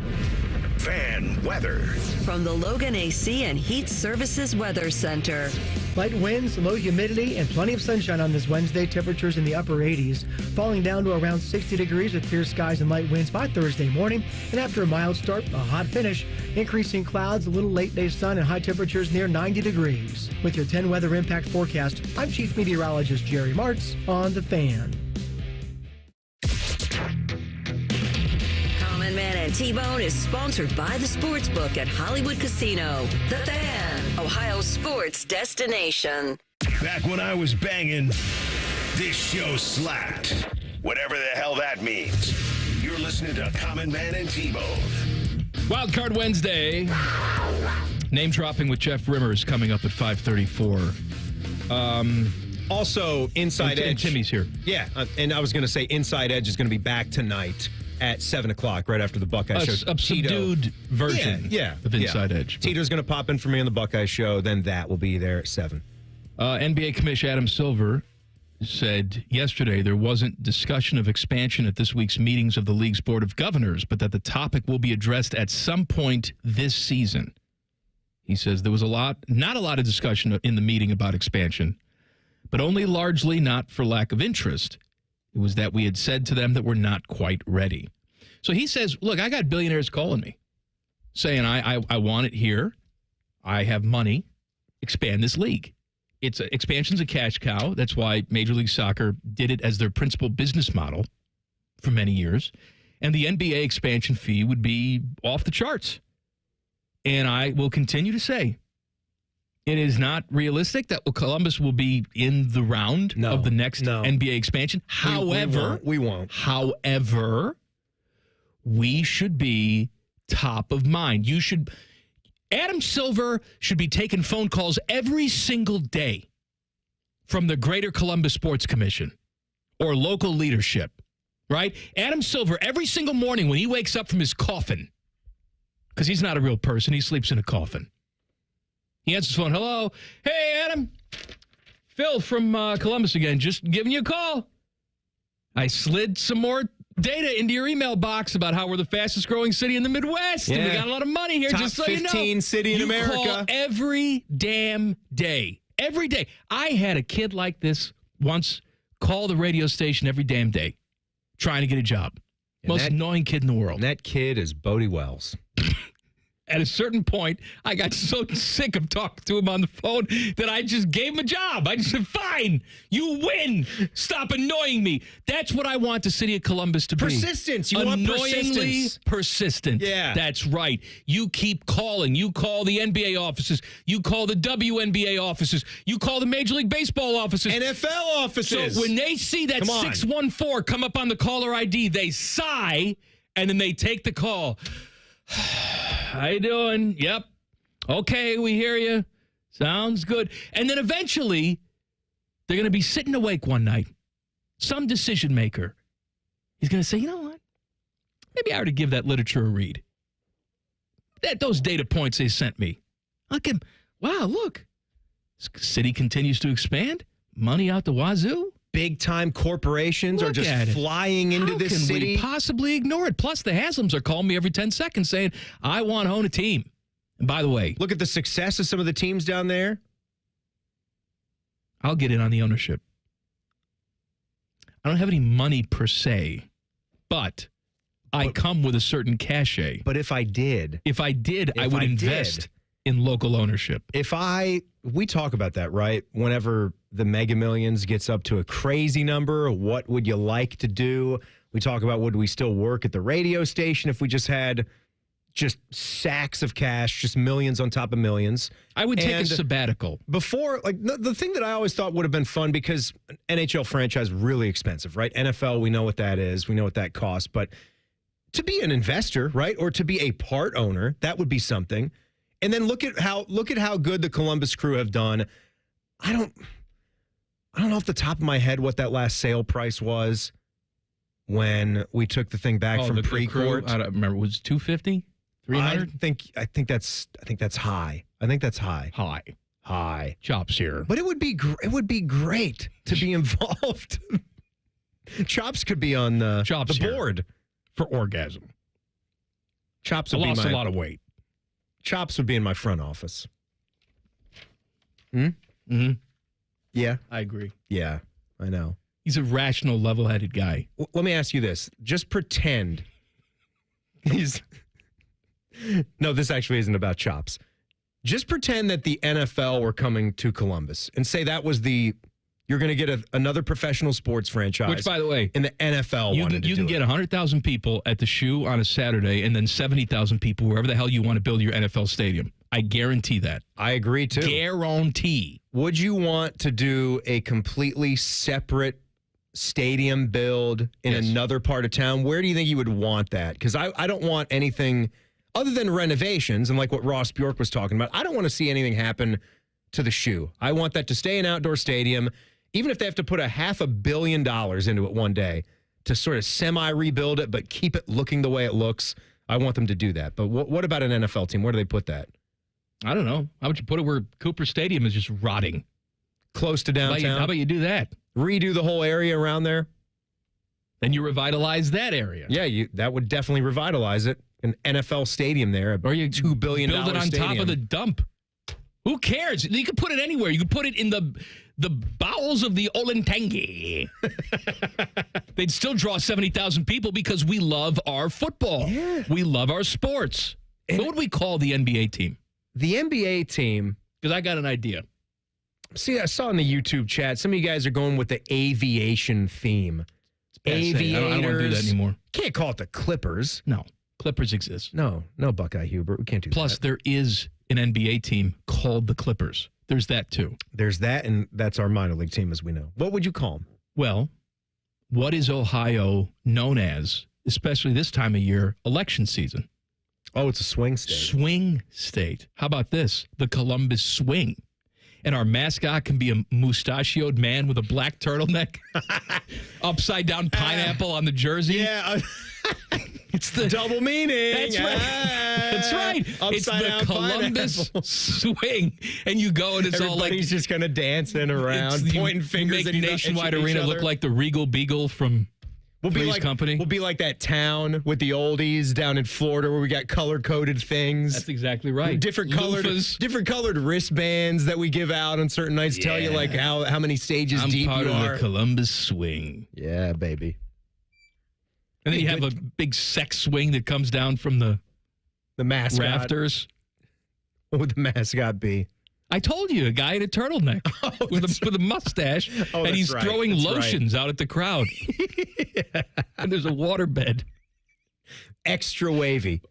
Fan weather. From the Logan AC and Heat Services Weather Center. Light winds, low humidity, and plenty of sunshine on this Wednesday. Temperatures in the upper 80s, falling down to around 60 degrees with clear skies and light winds by Thursday morning. And after a mild start, a hot finish. Increasing clouds, a little late-day sun, and high temperatures near 90 degrees. With your 10 weather impact forecast, I'm Chief Meteorologist Jerry Martz on The Fan. Common Man and T-Bone is sponsored by the Sportsbook at Hollywood Casino. The Fan, Ohio sports destination. Back when I was banging, this show slapped. Whatever the hell that means. You're listening to Common Man and T-Bone. Wildcard Wednesday. Name dropping with Jeff Rimmer is coming up at 5:34. Also, Inside Edge. And Timmy's here. Yeah, and I was going to say Inside Edge is going to be back tonight at 7 o'clock, right after the Buckeye Show. A subdued version of Inside Edge. Tito's going to pop in for me on the Buckeye Show. Then that will be there at 7. NBA Commissioner Adam Silver said yesterday there wasn't discussion of expansion at this week's meetings of the league's Board of Governors, but that the topic will be addressed at some point this season. He says there was not a lot of discussion in the meeting about expansion, but only largely not for lack of interest. It was that we had said to them that we're not quite ready. So he says, look, I got billionaires calling me saying I want it here. I have money. Expand this league. Expansion's a cash cow. That's why Major League Soccer did it as their principal business model for many years. And the NBA expansion fee would be off the charts. And I will continue to say it is not realistic that Columbus will be in the round of the next NBA expansion. However, we won't. However, we should be top of mind. Adam Silver should be taking phone calls every single day from the Greater Columbus Sports Commission or local leadership, right? Adam Silver, every single morning when he wakes up from his coffin, because he's not a real person, he sleeps in a coffin. He answers the phone, hello, hey, Adam, Phil from Columbus again, just giving you a call. I slid some more data into your email box about how we're the fastest growing city in the Midwest. Yeah. And we got a lot of money here, Top just so you know. 15 city in America. Call every damn day. Every day. I had a kid like this once call the radio station every damn day trying to get a job. Most annoying kid in the world. And that kid is Bodie Wells. At a certain point, I got so sick of talking to him on the phone that I just gave him a job. I just said, fine, you win. Stop annoying me. That's what I want the city of Columbus to be. Persistence. You want persistence. Persistent. Yeah. That's right. You keep calling. You call the NBA offices. You call the WNBA offices. You call the Major League Baseball offices. NFL offices. So when they see that 614 come up on the caller ID, they sigh, and then they take the call. How you doing? Yep. Okay, we hear you. Sounds good. And then eventually, they're going to be sitting awake one night. Some decision maker is going to say, you know what? Maybe I ought to give that literature a read. Those data points they sent me. Wow, look. City continues to expand. Money out the wazoo. Big-time corporations are just flying into this city. How can we possibly ignore it? Plus, the Haslams are calling me every 10 seconds saying, I want to own a team. And by the way, look at the success of some of the teams down there. I'll get in on the ownership. I don't have any money per se, but I come with a certain cachet. But if I did, I would invest in local ownership. We talk about that, right? Whenever the Mega Millions gets up to a crazy number, what would you like to do? We talk about, would we still work at the radio station if we just had just sacks of cash, just millions on top of millions? I would take a sabbatical. Before, like, the thing that I always thought would have been fun, because an NHL franchise really expensive, right? NFL, we know what that is. We know what that costs. But to be an investor, right, or to be a part owner, that would be something. And then look at how good the Columbus Crew have done. I don't know off the top of my head what that last sale price was when we took the thing back from pre-court. I don't remember. Was it $250? $300? I think that's high. I think that's high. High. Chops here. But it would be great to be involved. Chops could be on the board for orgasm. Chops would lost a lot of weight. Chops would be in my front office. Mm-hmm. Yeah. I agree. Yeah, I know. He's a rational, level-headed guy. Let me ask you this. Just pretend No, this actually isn't about Chops. Just pretend that the NFL were coming to Columbus and say that was you're going to get another professional sports franchise. Which, by the way, in the NFL you can get 100,000 people at the Shoe on a Saturday and then 70,000 people wherever the hell you want to build your NFL stadium. I guarantee that. I agree, too. Guarantee. Would you want to do a completely separate stadium build in another part of town? Where do you think you would want that? Because I don't want anything other than renovations and like what Ross Bjork was talking about. I don't want to see anything happen to the Shoe. I want that to stay an outdoor stadium, even if they have to put $500 million into it one day to sort of semi-rebuild it, but keep it looking the way it looks. I want them to do that. But what about an NFL team? Where do they put that? I don't know. How would you put it where Cooper Stadium is just rotting? Close to downtown? How about you do that? Redo the whole area around there? Then you revitalize that area. Yeah, that would definitely revitalize it. An NFL stadium there. Or you $2 billion build it on stadium. top of the dump. Who cares? You could put it anywhere. You could put it in the bowels of the Olentangy. They'd still draw 70,000 people because we love our football. Yeah. We love our sports. And what would we call the NBA team? The NBA team. Because I got an idea. See, I saw in the YouTube chat, some of you guys are going with the aviation theme. Aviators. I don't want to do that anymore. Can't call it the Clippers. No. Clippers exist. No, Buckeye Hubert. We can't do that. Plus, there is an NBA team called the Clippers. There's that, too. There's that, and that's our minor league team, as we know. What would you call them? Well, what is Ohio known as, especially this time of year, election season? Oh, it's a swing state. Swing state. How about this? The Columbus Swing. And our mascot can be a mustachioed man with a black turtleneck, upside down pineapple on the jersey. Yeah. It's the double meaning. That's right. That's right. It's the Columbus Swing. And you go and it's all like. Everybody's just kind of dancing around, pointing fingers make at Nationwide each Arena other. look like the Regal Beagle from Three's Company. We'll be like that town with the oldies down in Florida where we got color-coded things. That's exactly right. Different colored wristbands that we give out on certain nights. Tell you like how many stages deep you are. I'm part of the Columbus Swing. Yeah, baby. And then you have a big sex swing that comes down from the mascot. Rafters. What would the mascot be? I told you, a guy in a turtleneck with a mustache, and he's throwing lotions out at the crowd. And there's a waterbed. Extra wavy.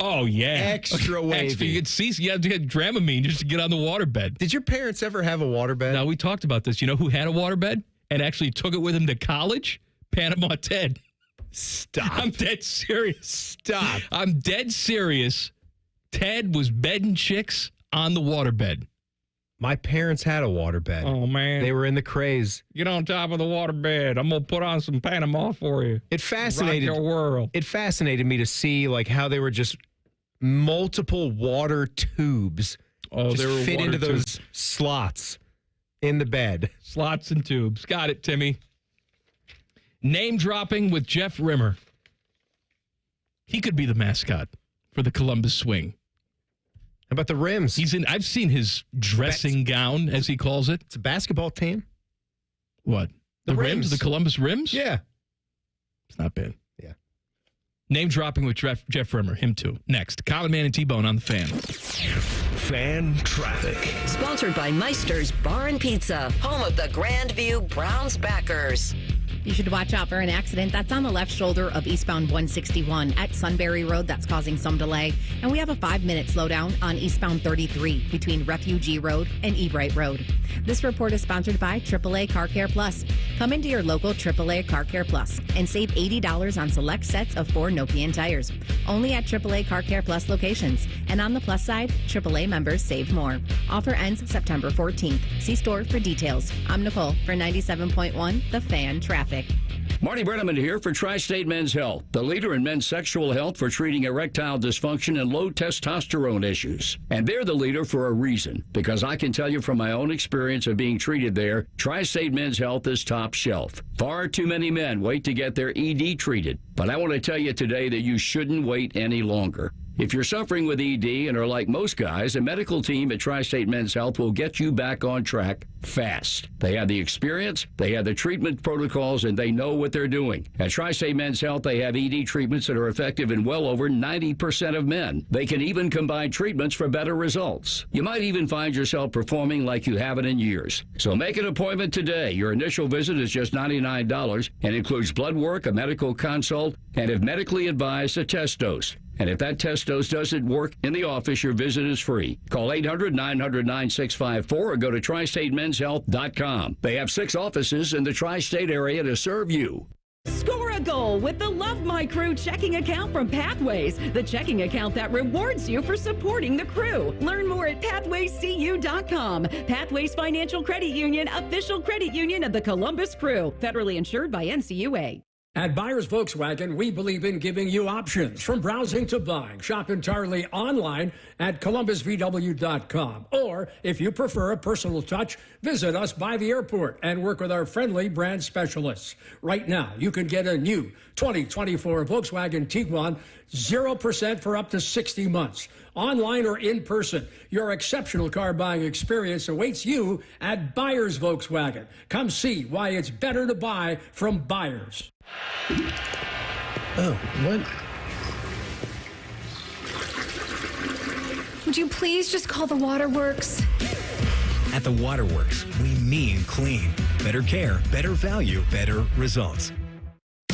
Oh, yeah. Extra wavy. You had to get Dramamine just to get on the waterbed. Did your parents ever have a waterbed? No, we talked about this. You know who had a waterbed and actually took it with him to college? Panama Ted. Stop. I'm dead serious. Stop. I'm dead serious. Ted was bedding chicks on the waterbed. My parents had a waterbed. Oh, man. They were in the craze. Get on top of the waterbed. I'm going to put on some Panama for you. It fascinated Rock your world. It fascinated me to see like how they were just multiple water tubes just fit into those slots in the bed. Slots and tubes. Got it, Timmy. Name dropping with Jeff Rimmer. He could be the mascot for the Columbus Swing. How about the rims? I've seen his dressing gown, as he calls it. It's a basketball team. What? The rims? The Columbus rims? Yeah. It's not bad. Yeah. Name dropping with Jeff Rimmer. Him too. Next. Colin Man and T-Bone on the Fan. Fan Traffic. Sponsored by Meister's Bar and Pizza, home of the Grandview Browns backers. You should watch out for an accident that's on the left shoulder of eastbound 161 at Sunbury Road. That's causing some delay. And we have a 5-minute slowdown on eastbound 33 between Refugee Road and Ebright Road. This report is sponsored by AAA Car Care Plus. Come into your local AAA Car Care Plus and save $80 on select sets of 4 Nokian tires. Only at AAA Car Care Plus locations. And on the plus side, AAA members save more. Offer ends September 14th. See store for details. I'm Nicole for 97.1 The Fan Traffic. Marty Brenneman here for Tri-State Men's Health, the leader in men's sexual health for treating erectile dysfunction and low testosterone issues. And they're the leader for a reason, because I can tell you from my own experience of being treated there, Tri-State Men's Health is top shelf. Far too many men wait to get their ED treated, but I want to tell you today that you shouldn't wait any longer. If you're suffering with ED and are like most guys, a medical team at Tri-State Men's Health will get you back on track fast. They have the experience, they have the treatment protocols, and they know what they're doing. At Tri-State Men's Health, they have ED treatments that are effective in well over 90% of men. They can even combine treatments for better results. You might even find yourself performing like you haven't in years. So make an appointment today. Your initial visit is just $99 and includes blood work, a medical consult, and if medically advised, a test dose. And if that test dose doesn't work in the office, your visit is free. Call 800-900-9654 or go to tristatemenshealth.com. They have 6 offices in the tri-state area to serve you. Score a goal with the Love My Crew checking account from Pathways, the checking account that rewards you for supporting the crew. Learn more at pathwayscu.com. Pathways Financial Credit Union, official credit union of the Columbus Crew, federally insured by NCUA. At Byers Volkswagen, we believe in giving you options from browsing to buying. Shop entirely online at columbusvw.com. Or, if you prefer a personal touch, visit us by the airport and work with our friendly brand specialists. Right now, you can get a new 2024 Volkswagen Tiguan 0% for up to 60 months. Online or in person, your exceptional car buying experience awaits you at Byers Volkswagen. Come see why it's better to buy from Byers. Oh, what? Would you please just call the Waterworks? At the Waterworks, we mean clean. Better care, better value, better results.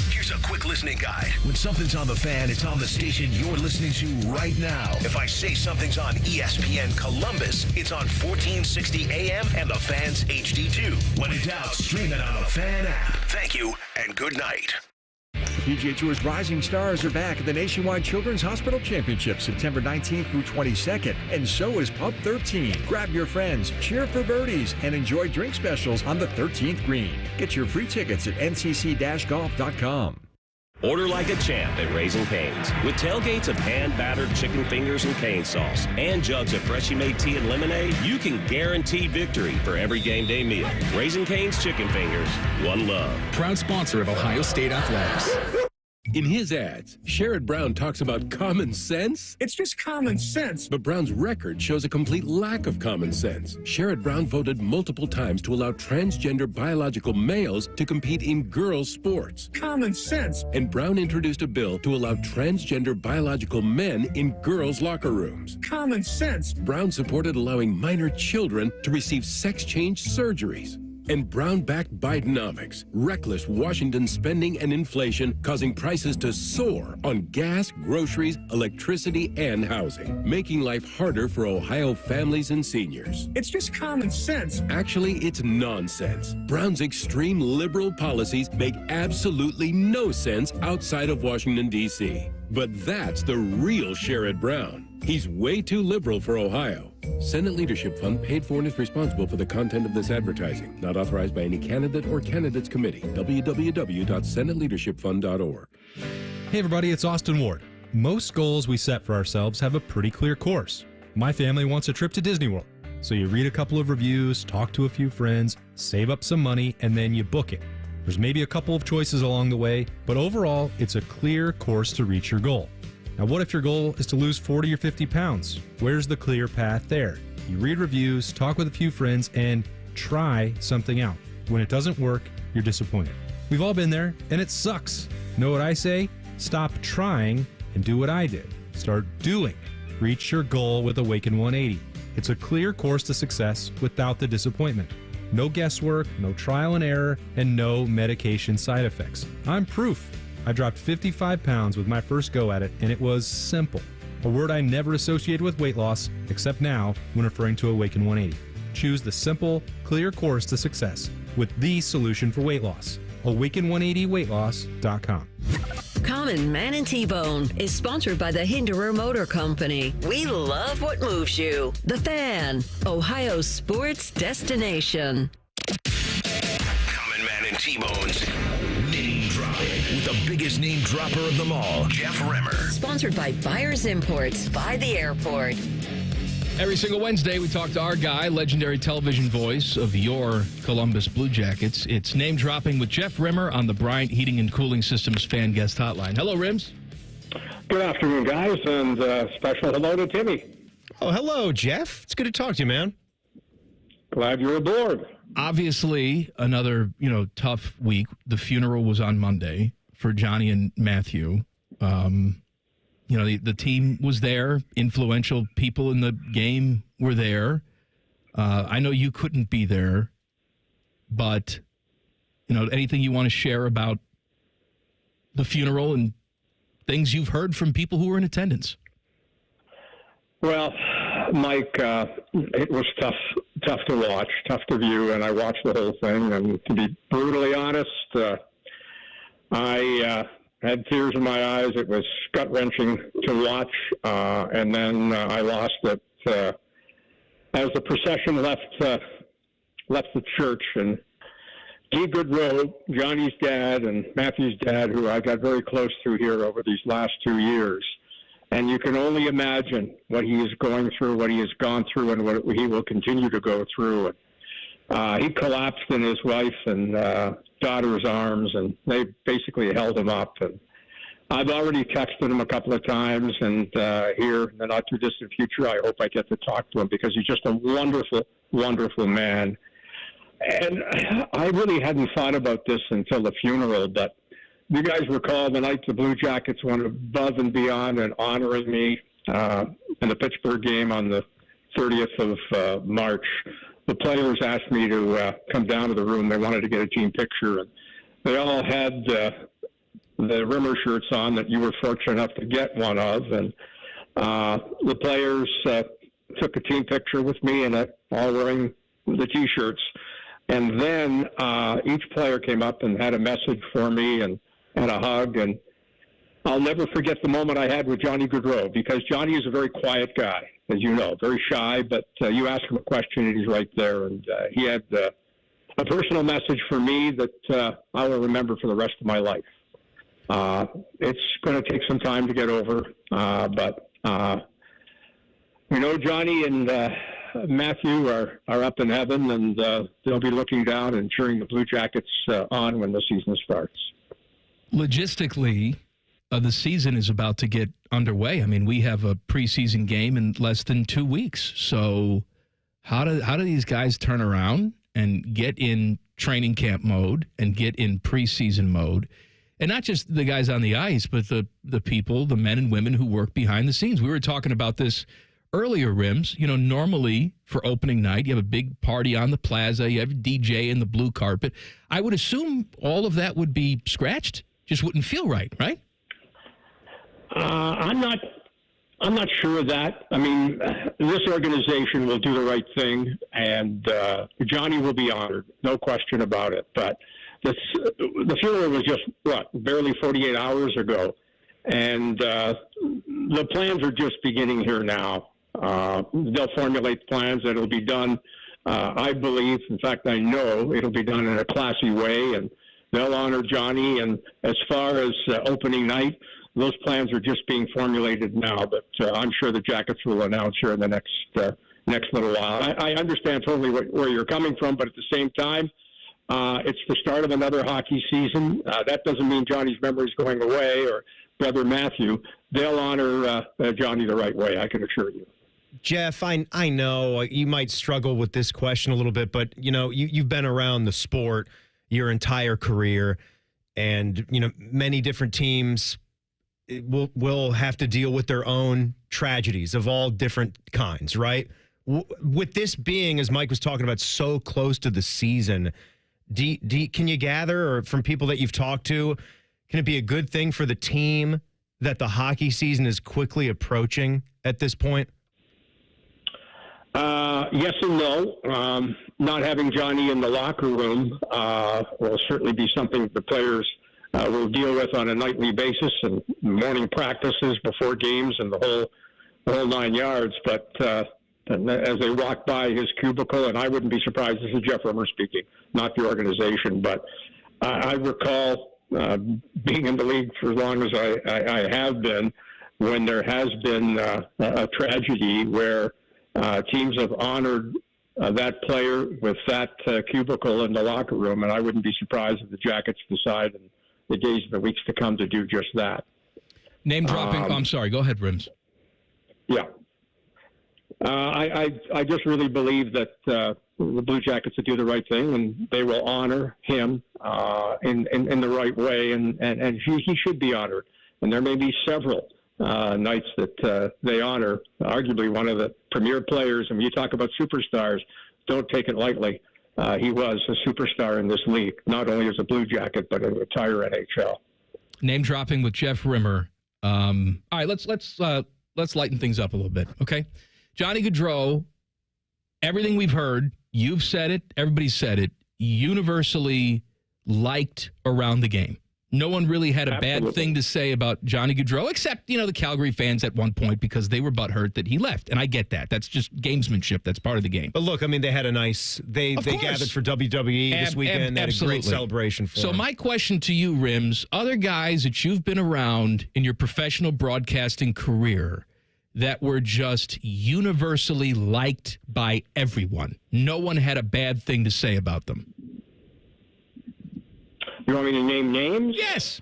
Here's a quick listening guide. When something's on the Fan, it's on the station you're listening to right now. If I say something's on ESPN Columbus, it's on 1460 AM and the Fan's HD2. When in doubt, stream it on the Fan app. Thank you and good night. PGA Tour's rising stars are back at the Nationwide Children's Hospital Championship September 19th through 22nd, and so is Pub 13. Grab your friends, cheer for birdies, and enjoy drink specials on the 13th green. Get your free tickets at ncc-golf.com. Order like a champ at Raising Cane's. With tailgates of hand-battered chicken fingers and cane sauce and jugs of freshly made tea and lemonade, you can guarantee victory for every game day meal. Raising Cane's Chicken Fingers, one love. Proud sponsor of Ohio State Athletics. In his ads, Sherrod Brown talks about common sense. It's just common sense. But Brown's record shows a complete lack of common sense. Sherrod Brown voted multiple times to allow transgender biological males to compete in girls' sports. Common sense. And Brown introduced a bill to allow transgender biological men in girls' locker rooms. Common sense. Brown supported allowing minor children to receive sex change surgeries. And Brown backed Bidenomics, reckless Washington spending and inflation causing prices to soar on gas, groceries, electricity, and housing, making life harder for Ohio families and seniors. It's just common sense. Actually, it's nonsense. Brown's extreme liberal policies make absolutely no sense outside of Washington, D.C. But that's the real Sherrod Brown. He's way too liberal for Ohio. Senate Leadership Fund paid for and is responsible for the content of this advertising. Not authorized by any candidate or candidates committee. www.senateleadershipfund.org. Hey everybody, it's Austin Ward. Most goals we set for ourselves have a pretty clear course. My family wants a trip to Disney World. So you read a couple of reviews, talk to a few friends, save up some money, and then you book it. There's maybe a couple of choices along the way, but overall, it's a clear course to reach your goal. Now, what if your goal is to lose 40 or 50 pounds? Where's the clear path there? You read reviews, talk with a few friends, and try something out. When it doesn't work, you're disappointed. We've all been there, and it sucks. Know what I say? Stop trying and do what I did. Start doing. Reach your goal with Awaken 180. It's a clear course to success without the disappointment. No guesswork, no trial and error, and no medication side effects. I'm proof. I dropped 55 pounds with my first go at it, and it was simple. A word I never associated with weight loss, except now when referring to Awaken 180. Choose the simple, clear course to success with the solution for weight loss. Awaken180weightloss.com. Common Man and T-Bone is sponsored by the Hinderer Motor Company. We love what moves you. The Fan, Ohio's sports destination. Common Man and T-Bone's name dropping with the biggest name dropper of them all, Jeff Remmer. Sponsored by Buyers Imports by the airport. Every single Wednesday, we talk to our guy, legendary television voice of your Columbus Blue Jackets. It's Name Dropping with Jeff Remmer on the Bryant Heating and Cooling Systems Fan Guest Hotline. Hello, Rims. Good afternoon, guys, and special hello to Timmy. Oh, hello, Jeff. It's good to talk to you, man. Glad you're aboard. Obviously, another, tough week. The funeral was on Monday for Johnny and Matthew. The team was there. Influential people in the game were there. I know you couldn't be there, but, anything you want to share about the funeral and things you've heard from people who were in attendance? Well, Mike, it was tough to watch, tough to view, and I watched the whole thing. And to be brutally honest, I had tears in my eyes. It was gut-wrenching to watch, and then I lost it as the procession left the church. And G. Goodrow, Johnny's dad, and Matthew's dad, who I got very close to here over these last 2 years, and you can only imagine what he is going through, what he has gone through, and what he will continue to go through. And he collapsed in his wife and daughter's arms, and they basically held him up. And I've already texted him a couple of times, and here in the not-too-distant future, I hope I get to talk to him because he's just a wonderful, wonderful man. And I really hadn't thought about this until the funeral, but you guys recall the night the Blue Jackets went above and beyond and honoring me in the Pittsburgh game on the 30th of March. The players asked me to come down to the room. They wanted to get a team picture. And they all had the Rimmer shirts on that you were fortunate enough to get one of. And the players took a team picture with me and all wearing the T-shirts. And then each player came up and had a message for me and a hug. And I'll never forget the moment I had with Johnny Goodrow, because Johnny is a very quiet guy, as you know, very shy, but you ask him a question and he's right there. And he had a personal message for me that I will remember for the rest of my life. It's going to take some time to get over, but Johnny and Matthew are up in heaven, and they'll be looking down and cheering the Blue Jackets on when the season starts. Logistically, the season is about to get underway. I mean, we have a preseason game in less than 2 weeks. So how do these guys turn around and get in training camp mode and get in preseason mode? And not just the guys on the ice, but the people, the men and women who work behind the scenes. We were talking about this earlier, Rims. Normally for opening night, you have a big party on the plaza. You have a DJ in the blue carpet. I would assume all of that would be scratched. Just wouldn't feel right? I'm not sure of that. I mean, this organization will do the right thing, and Johnny will be honored, no question about it. But the funeral was just, barely 48 hours ago, and the plans are just beginning here now. They'll formulate plans that will be done, I believe, in fact, I know it'll be done in a classy way, and they'll honor Johnny. And as far as opening night, those plans are just being formulated now, but I'm sure the Jackets will announce here in the next little while. I understand totally where you're coming from, but at the same time, it's the start of another hockey season. That doesn't mean Johnny's memory is going away, or brother Matthew, they'll honor Johnny the right way, I can assure you. Jeff, I know you might struggle with this question a little bit, but, you've been around the sport your entire career, and, many different teams will have to deal with their own tragedies of all different kinds, right? With this being, as Mike was talking about, so close to the season, can you gather, or from people that you've talked to, can it be a good thing for the team that the hockey season is quickly approaching at this point? Yes and no. Not having Johnny in the locker room will certainly be something the players will deal with on a nightly basis, and morning practices before games and the whole 9 yards. But as they walk by his cubicle, and I wouldn't be surprised, this is Jeff Rimmer speaking, not the organization, but I recall being in the league for as long as I have been, when there has been a tragedy where teams have honored that player with that cubicle in the locker room, and I wouldn't be surprised if the Jackets decide in the days and the weeks to come to do just that. Name dropping. I'm sorry. Go ahead, Rims. Yeah. I just really believe that the Blue Jackets will do the right thing, and they will honor him in the right way, and he should be honored. And there may be several nights that they honor arguably one of the premier players. And when you talk about superstars, don't take it lightly. He was a superstar in this league, not only as a Blue Jacket, but in the entire NHL. Name dropping with Jeff Rimmer. All right, let's lighten things up a little bit, okay? Johnny Gaudreau, everything we've heard, you've said it, everybody's said it, universally liked around the game. No one really had a bad thing to say about Johnny Gaudreau, except, the Calgary fans at one point, because they were butthurt that he left. And I get that. That's just gamesmanship. That's part of the game. But look, I mean, they had a nice, they gathered for WWE this weekend. They had a great celebration for him. So my question to you, Rims, other guys that you've been around in your professional broadcasting career that were just universally liked by everyone. No one had a bad thing to say about them. You want me to name names? Yes.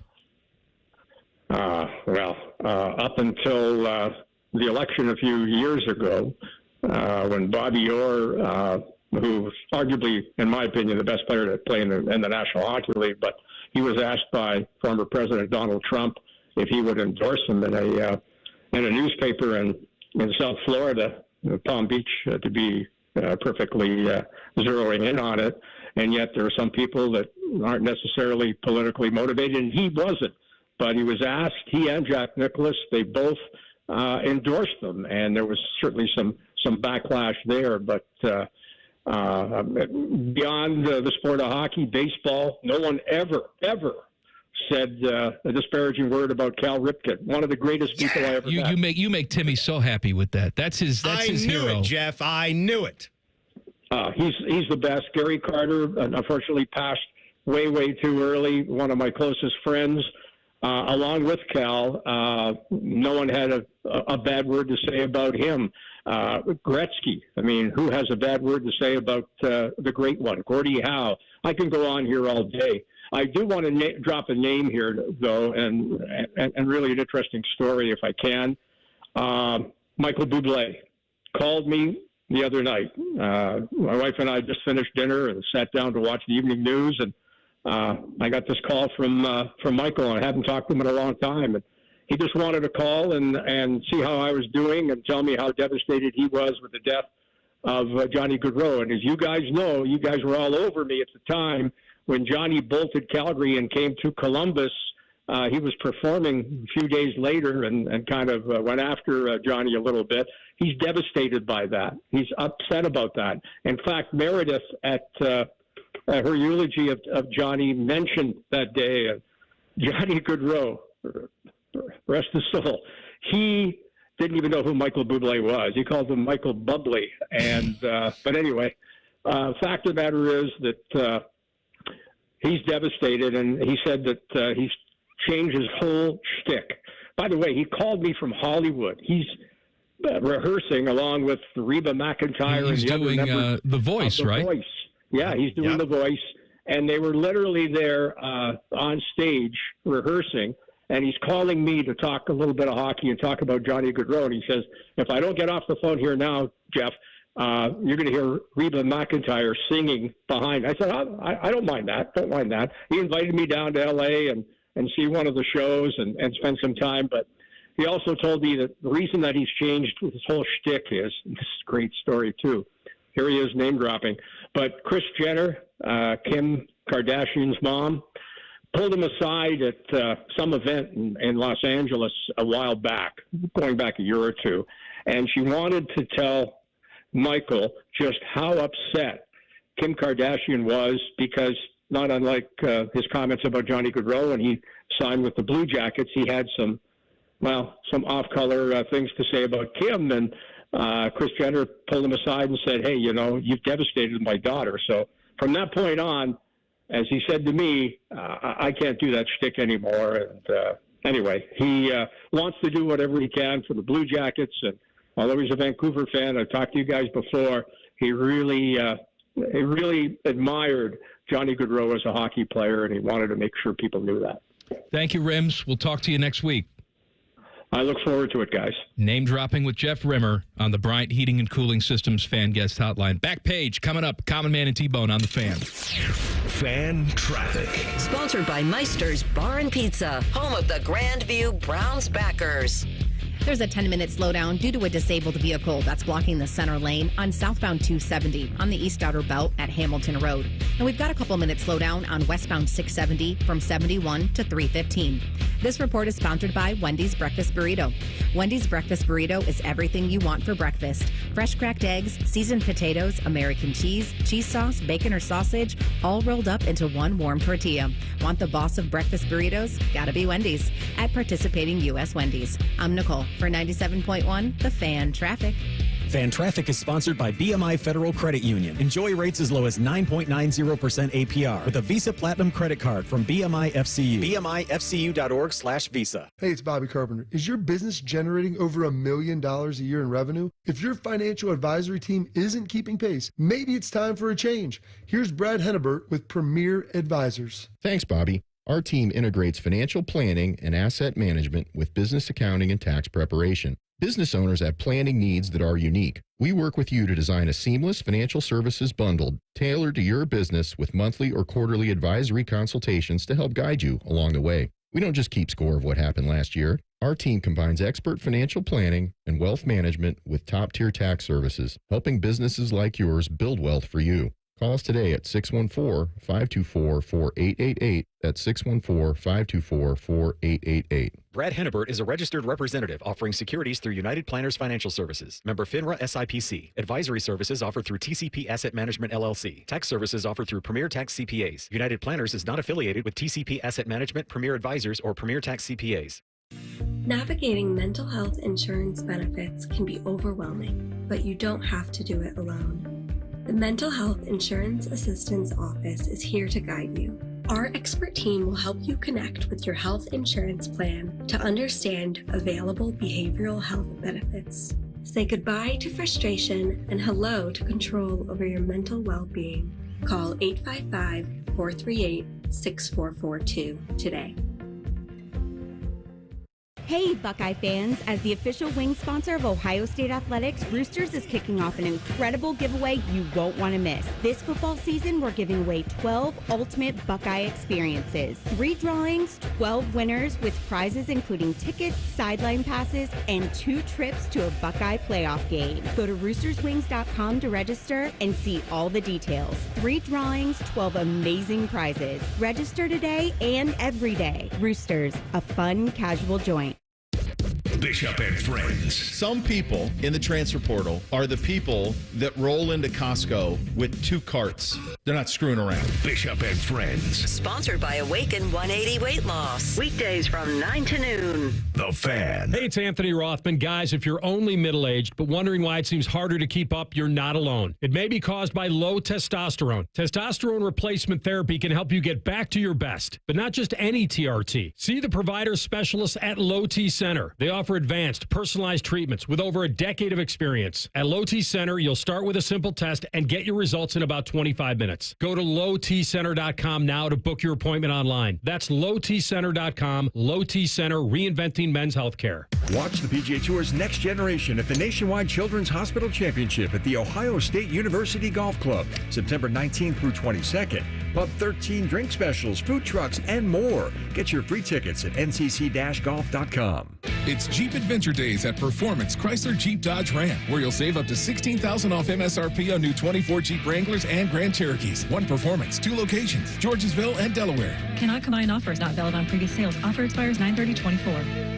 Up until the election a few years ago, when Bobby Orr, who's arguably, in my opinion, the best player to play in the National Hockey League, but he was asked by former President Donald Trump if he would endorse him in a newspaper in South Florida, Palm Beach, to be perfectly zeroing in on it. And yet there are some people that aren't necessarily politically motivated, and he wasn't. But he was asked, he and Jack Nicklaus, they both endorsed them, and there was certainly some backlash there. But beyond the sport of hockey, baseball, no one ever said a disparaging word about Cal Ripken, one of the greatest people I ever met. You make Timmy so happy with that. That's his hero. I knew it, Jeff. I knew it. He's the best. Gary Carter, unfortunately, passed way too early. One of my closest friends, along with Cal. No one had a bad word to say about him. Gretzky. I mean, who has a bad word to say about the great one, Gordie Howe? I can go on here all day. I do want to drop a name here, though, and really an interesting story, if I can. Michael Bublé called me the other night. My wife and I just finished dinner and sat down to watch the evening news, and I got this call from Michael, and I hadn't talked to him in a long time. And he just wanted to call and see how I was doing and tell me how devastated he was with the death of Johnny Gaudreau. And as you guys know, you guys were all over me at the time when Johnny bolted Calgary and came to Columbus. He was performing a few days later and kind of went after Johnny a little bit. He's devastated by that. He's upset about that. In fact, Meredith at her eulogy of Johnny mentioned that day, Johnny Gaudreau, rest his soul, he didn't even know who Michael Bublé was. He called him Michael Bublé. And but anyway, fact of the matter is that he's devastated, and he said that he's changed his whole shtick. By the way, he called me from Hollywood. He's rehearsing along with Reba McEntire. He's and the doing other members The Voice, of The right? Voice. Yeah, he's doing The Voice. And they were literally there on stage rehearsing. and he's calling me to talk a little bit of hockey and talk about Johnny Gaudreau. And he says, if I don't get off the phone here now, Jeff, you're going to hear Reba McEntire singing behind. I said, I don't mind that. Don't mind that. He invited me down to L.A. and see one of the shows and spend some time. But he also told me that the reason that he's changed his whole shtick is, this is a great story too. Here he is name dropping. But Kris Jenner, Kim Kardashian's mom, pulled him aside at some event in Los Angeles a while back, going back a year or two. And she wanted to tell Michael just how upset Kim Kardashian was because, not unlike his comments about Johnny Gaudreau when he signed with the Blue Jackets, he had some off-color things to say about Kim. And Kris Jenner pulled him aside and said, hey, you've devastated my daughter. So from that point on, as he said to me, I can't do that shtick anymore. And anyway, he wants to do whatever he can for the Blue Jackets. And although he's a Vancouver fan, I've talked to you guys before, he really admired Johnny Gaudreau as a hockey player, and he wanted to make sure people knew that. Thank you, Rims. We'll talk to you next week. I look forward to it, guys. Name dropping with Jeff Rimmer on the Bryant Heating and Cooling Systems fan guest hotline. Back page coming up. Common Man and T-Bone on the Fan. Fan traffic. Sponsored by Meister's Bar and Pizza, home of the Grandview Browns backers. There's a 10-minute slowdown due to a disabled vehicle that's blocking the center lane on southbound 270 on the East Outer Belt at Hamilton Road. And we've got a couple minutes slowdown on westbound 670 from 71 to 315. This report is sponsored by Wendy's Breakfast Burrito. Wendy's Breakfast Burrito is everything you want for breakfast. Fresh cracked eggs, seasoned potatoes, American cheese, cheese sauce, bacon or sausage, all rolled up into one warm tortilla. Want the boss of breakfast burritos? Gotta be Wendy's. At participating U.S. Wendy's. I'm Nicole for 97.1 The Fan Traffic. Fan Traffic is sponsored by BMI Federal Credit Union. Enjoy rates as low as 9.90% APR with a Visa Platinum credit card from BMI FCU. BMIFCU.org/Visa. Hey, it's Bobby Carpenter. Is your business generating over $1 million a year in revenue? If your financial advisory team isn't keeping pace, maybe it's time for a change. Here's Brad Hennebert with Premier Advisors. Thanks, Bobby. Our team integrates financial planning and asset management with business accounting and tax preparation. Business owners have planning needs that are unique. We work with you to design a seamless financial services bundle tailored to your business with monthly or quarterly advisory consultations to help guide you along the way. We don't just keep score of what happened last year. Our team combines expert financial planning and wealth management with top-tier tax services, helping businesses like yours build wealth for you. Call us today at 614-524-4888. That's 614-524-4888. Brad Hennebert is a registered representative offering securities through United Planners Financial Services. Member FINRA SIPC. Advisory services offered through TCP Asset Management LLC. Tax services offered through Premier Tax CPAs. United Planners is not affiliated with TCP Asset Management, Premier Advisors, or Premier Tax CPAs. Navigating mental health insurance benefits can be overwhelming, but you don't have to do it alone. The Mental Health Insurance Assistance Office is here to guide you. Our expert team will help you connect with your health insurance plan to understand available behavioral health benefits. Say goodbye to frustration and hello to control over your mental well-being. Call 855-438-6442 today. Hey, Buckeye fans! As the official wing sponsor of Ohio State Athletics, Roosters is kicking off an incredible giveaway you won't want to miss. This football season, we're giving away 12 ultimate Buckeye experiences. 3 drawings, 12 winners with prizes including tickets, sideline passes, and 2 trips to a Buckeye playoff game. Go to roosterswings.com to register and see all the details. 3 drawings, 12 amazing prizes. Register today and every day. Roosters, a fun, casual joint. Bishop and Friends. Some people in the transfer portal are the people that roll into Costco with 2 carts. They're not screwing around. Bishop and Friends. Sponsored by Awaken 180 Weight Loss. Weekdays from 9 to noon. The Fan. Hey, it's Anthony Rothman. Guys, if you're only middle-aged but wondering why it seems harder to keep up, you're not alone. It may be caused by low testosterone. Testosterone replacement therapy can help you get back to your best, but not just any TRT. See the provider specialists at Low T Center. They offer advanced, personalized treatments with over a decade of experience. At Low T Center, you'll start with a simple test and get your results in about 25 minutes. Go to lowtcenter.com now to book your appointment online. That's lowtcenter.com. Low T Center, reinventing men's healthcare. Watch the PGA Tour's next generation at the Nationwide Children's Hospital Championship at the Ohio State University Golf Club, September 19th through 22nd. Pub 13 drink specials, food trucks, and more. Get your free tickets at ncc-golf.com. It's Jeep Adventure Days at Performance Chrysler Jeep Dodge Ram, where you'll save up to $16,000 off MSRP on new 24 Jeep Wranglers and Grand Cherokees. One Performance, 2 locations, Georgesville and Delaware. Cannot combine offers, not valid on previous sales. Offer expires 9/30/24.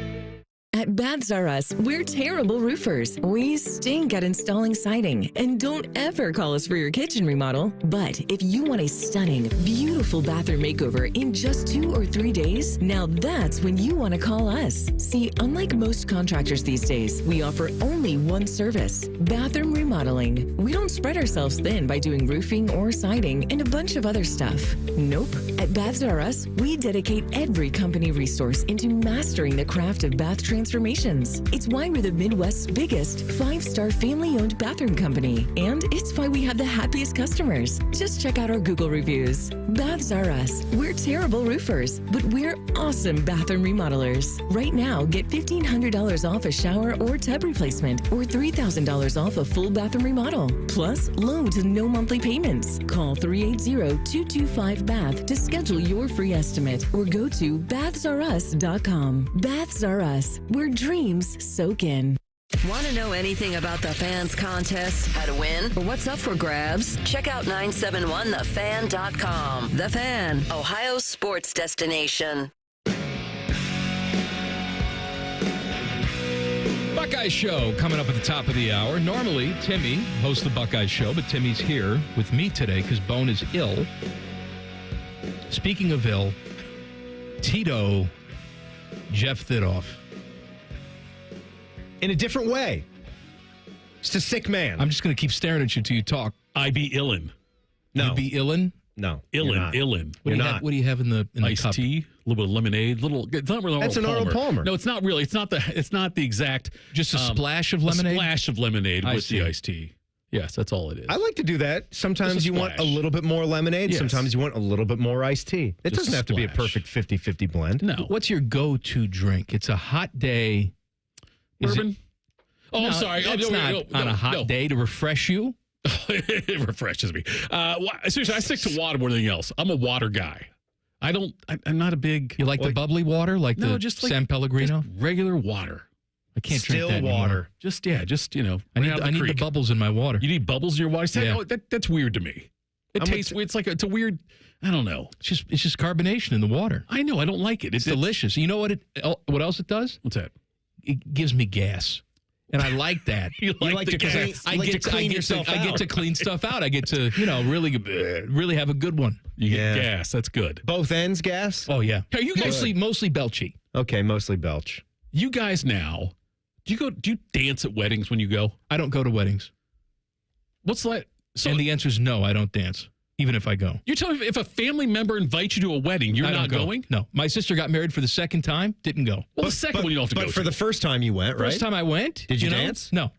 At Baths R Us, we're terrible roofers. We stink at installing siding. And don't ever call us for your kitchen remodel. But if you want a stunning, beautiful bathroom makeover in just 2 or 3 days, now that's when you want to call us. See, unlike most contractors these days, we offer only one service, bathroom remodeling. We don't spread ourselves thin by doing roofing or siding and a bunch of other stuff. Nope. At Baths R Us, we dedicate every company resource into mastering the craft of bath transformations. It's why we're the Midwest's biggest 5-star family-owned bathroom company. And it's why we have the happiest customers. Just check out our Google reviews. Baths R Us. We're terrible roofers, but we're awesome bathroom remodelers. Right now, get $1,500 off a shower or tub replacement or $3,000 off a full bathroom remodel. Plus, low to no monthly payments. Call 380-225-BATH to schedule your free estimate or go to bathsrus.com. Baths R Us, where dreams soak in. Want to know anything about the Fans contest, how to win, or what's up for grabs? Check out 971thefan.com. The Fan, Ohio's sports destination. Buckeye Show coming up at the top of the hour. Normally, Timmy hosts the Buckeye Show, but Timmy's here with me today because Bone is ill. Speaking of ill, Tito Jeff Thidoff. In a different way. Just a sick man. I'm just going to keep staring at you till you talk. I be illin. No. You be illin? No. Illin. What do you have in the iced cup? tea? A little bit of lemonade. It's not really That's an Earl Palmer. No, it's not really. It's not the exact. Just a splash of lemonade? A splash of lemonade with see. the iced tea. Yes, that's all it is. I like to do that. Sometimes you want a little bit more lemonade. Yes. Sometimes you want a little bit more iced tea. It doesn't have to be a perfect 50-50 blend. No. What's your go-to drink? It's a hot day. Bourbon? Oh, I'm sorry. That's not on a hot day to refresh you. It refreshes me. Seriously, I stick to water more than anything else. I'm a water guy. I'm not a big... You like the bubbly water? Just San Pellegrino? Just regular water. I can't Still drink that water. Anymore. I need the bubbles in my water. You need bubbles in your water? Yeah. That's weird to me. It tastes weird. It's a weird... I don't know. It's just carbonation in the water. I know. I don't like it. It's delicious. You know what else it does? What's that? It gives me gas. And I like that. You like to clean yourself out. I get to clean stuff out. I get to, really have a good one. You get gas. That's good. Both ends gas? Oh, yeah. Hey, you guys, mostly belchy. Okay, mostly belch. You guys now, do you dance at weddings when you go? I don't go to weddings. What's that? And the answer is no, I don't dance, even if I go. You're telling me if a family member invites you to a wedding, you're not going? No. My sister got married for the second time, didn't go. Well, the second one you don't have to go But for to. the first time you went, right? First time I went. Did you dance? No.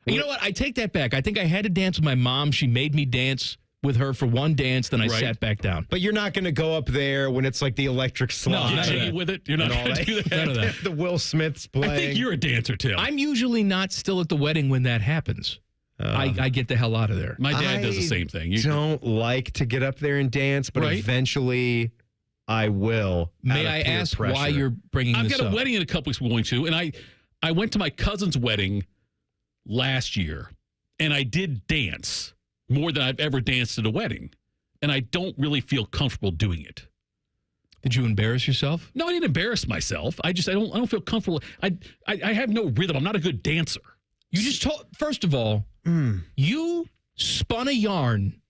You know what? I take that back. I think I had to dance with my mom. She made me dance with her for one dance, then I sat back down. But you're not going to go up there when it's like the electric slide. No, jiggy with it. You're not going to do that. None of that. The Will Smith's playing. I think you're a dancer, Tim. I'm usually not still at the wedding when that happens. I get the hell out of there. My dad does the same thing. I don't like to get up there and dance, but eventually I will. May I ask why you're bringing this up? I've got a wedding in a couple weeks we're going to, and I went to my cousin's wedding last year, and I did dance more than I've ever danced at a wedding, and I don't really feel comfortable doing it. Did you embarrass yourself? No, I didn't embarrass myself. I don't feel comfortable. I have no rhythm. I'm not a good dancer. You just told, first of all, you spun a yarn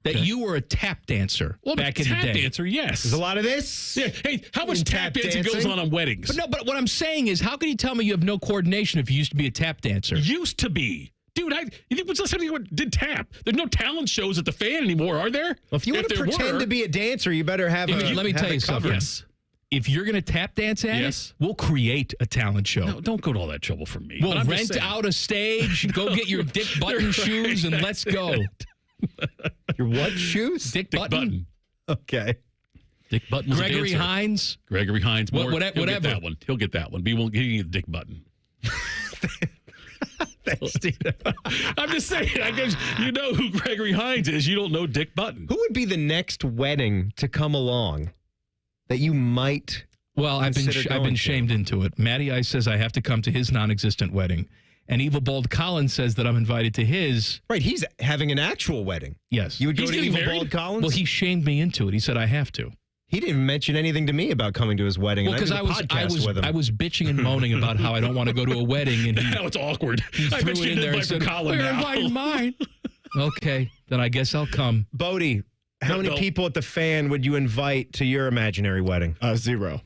that you were a tap dancer back in the day. Tap dancer, yes. There's a lot of this. Yeah. Hey, how much tap dancing goes on weddings? But what I'm saying is, how can you tell me you have no coordination if you used to be a tap dancer? Used to be. Dude, you think what's the last time you did tap? There's no talent shows at the Fan anymore, are there? Well, if you want to pretend to be a dancer, you better have let me tell you something. Yes. if you're going to tap dance at it, we'll create a talent show. No, don't go to all that trouble for me. We'll rent out a stage, go get your Dick Button shoes, and let's go. Your what shoes? Dick Button. Okay. Dick Button. Gregory Hines. Gregory Hines. More. Whatever. He'll get that one. He'll get that one. But he won't get you the Dick Button. Thanks, Steve. I'm just saying. I guess you know who Gregory Hines is. You don't know Dick Button. Who would be the next wedding to come along that you might? Well, I've been shamed into it. Matty Ice says I have to come to his non-existent wedding. And Evil Bald Collins says that I'm invited to his. Right, he's having an actual wedding. Yes. You would go to Evil Bald Collins? Well, he shamed me into it. He said I have to. He didn't even mention anything to me about coming to his wedding. Well, because I was bitching and moaning about how I don't want to go to a wedding. And now it's awkward. I bet you didn't invite Colin we're now. inviting mine. Okay, then I guess I'll come. Bodie, how many people at the Fan would you invite to your imaginary wedding? 0.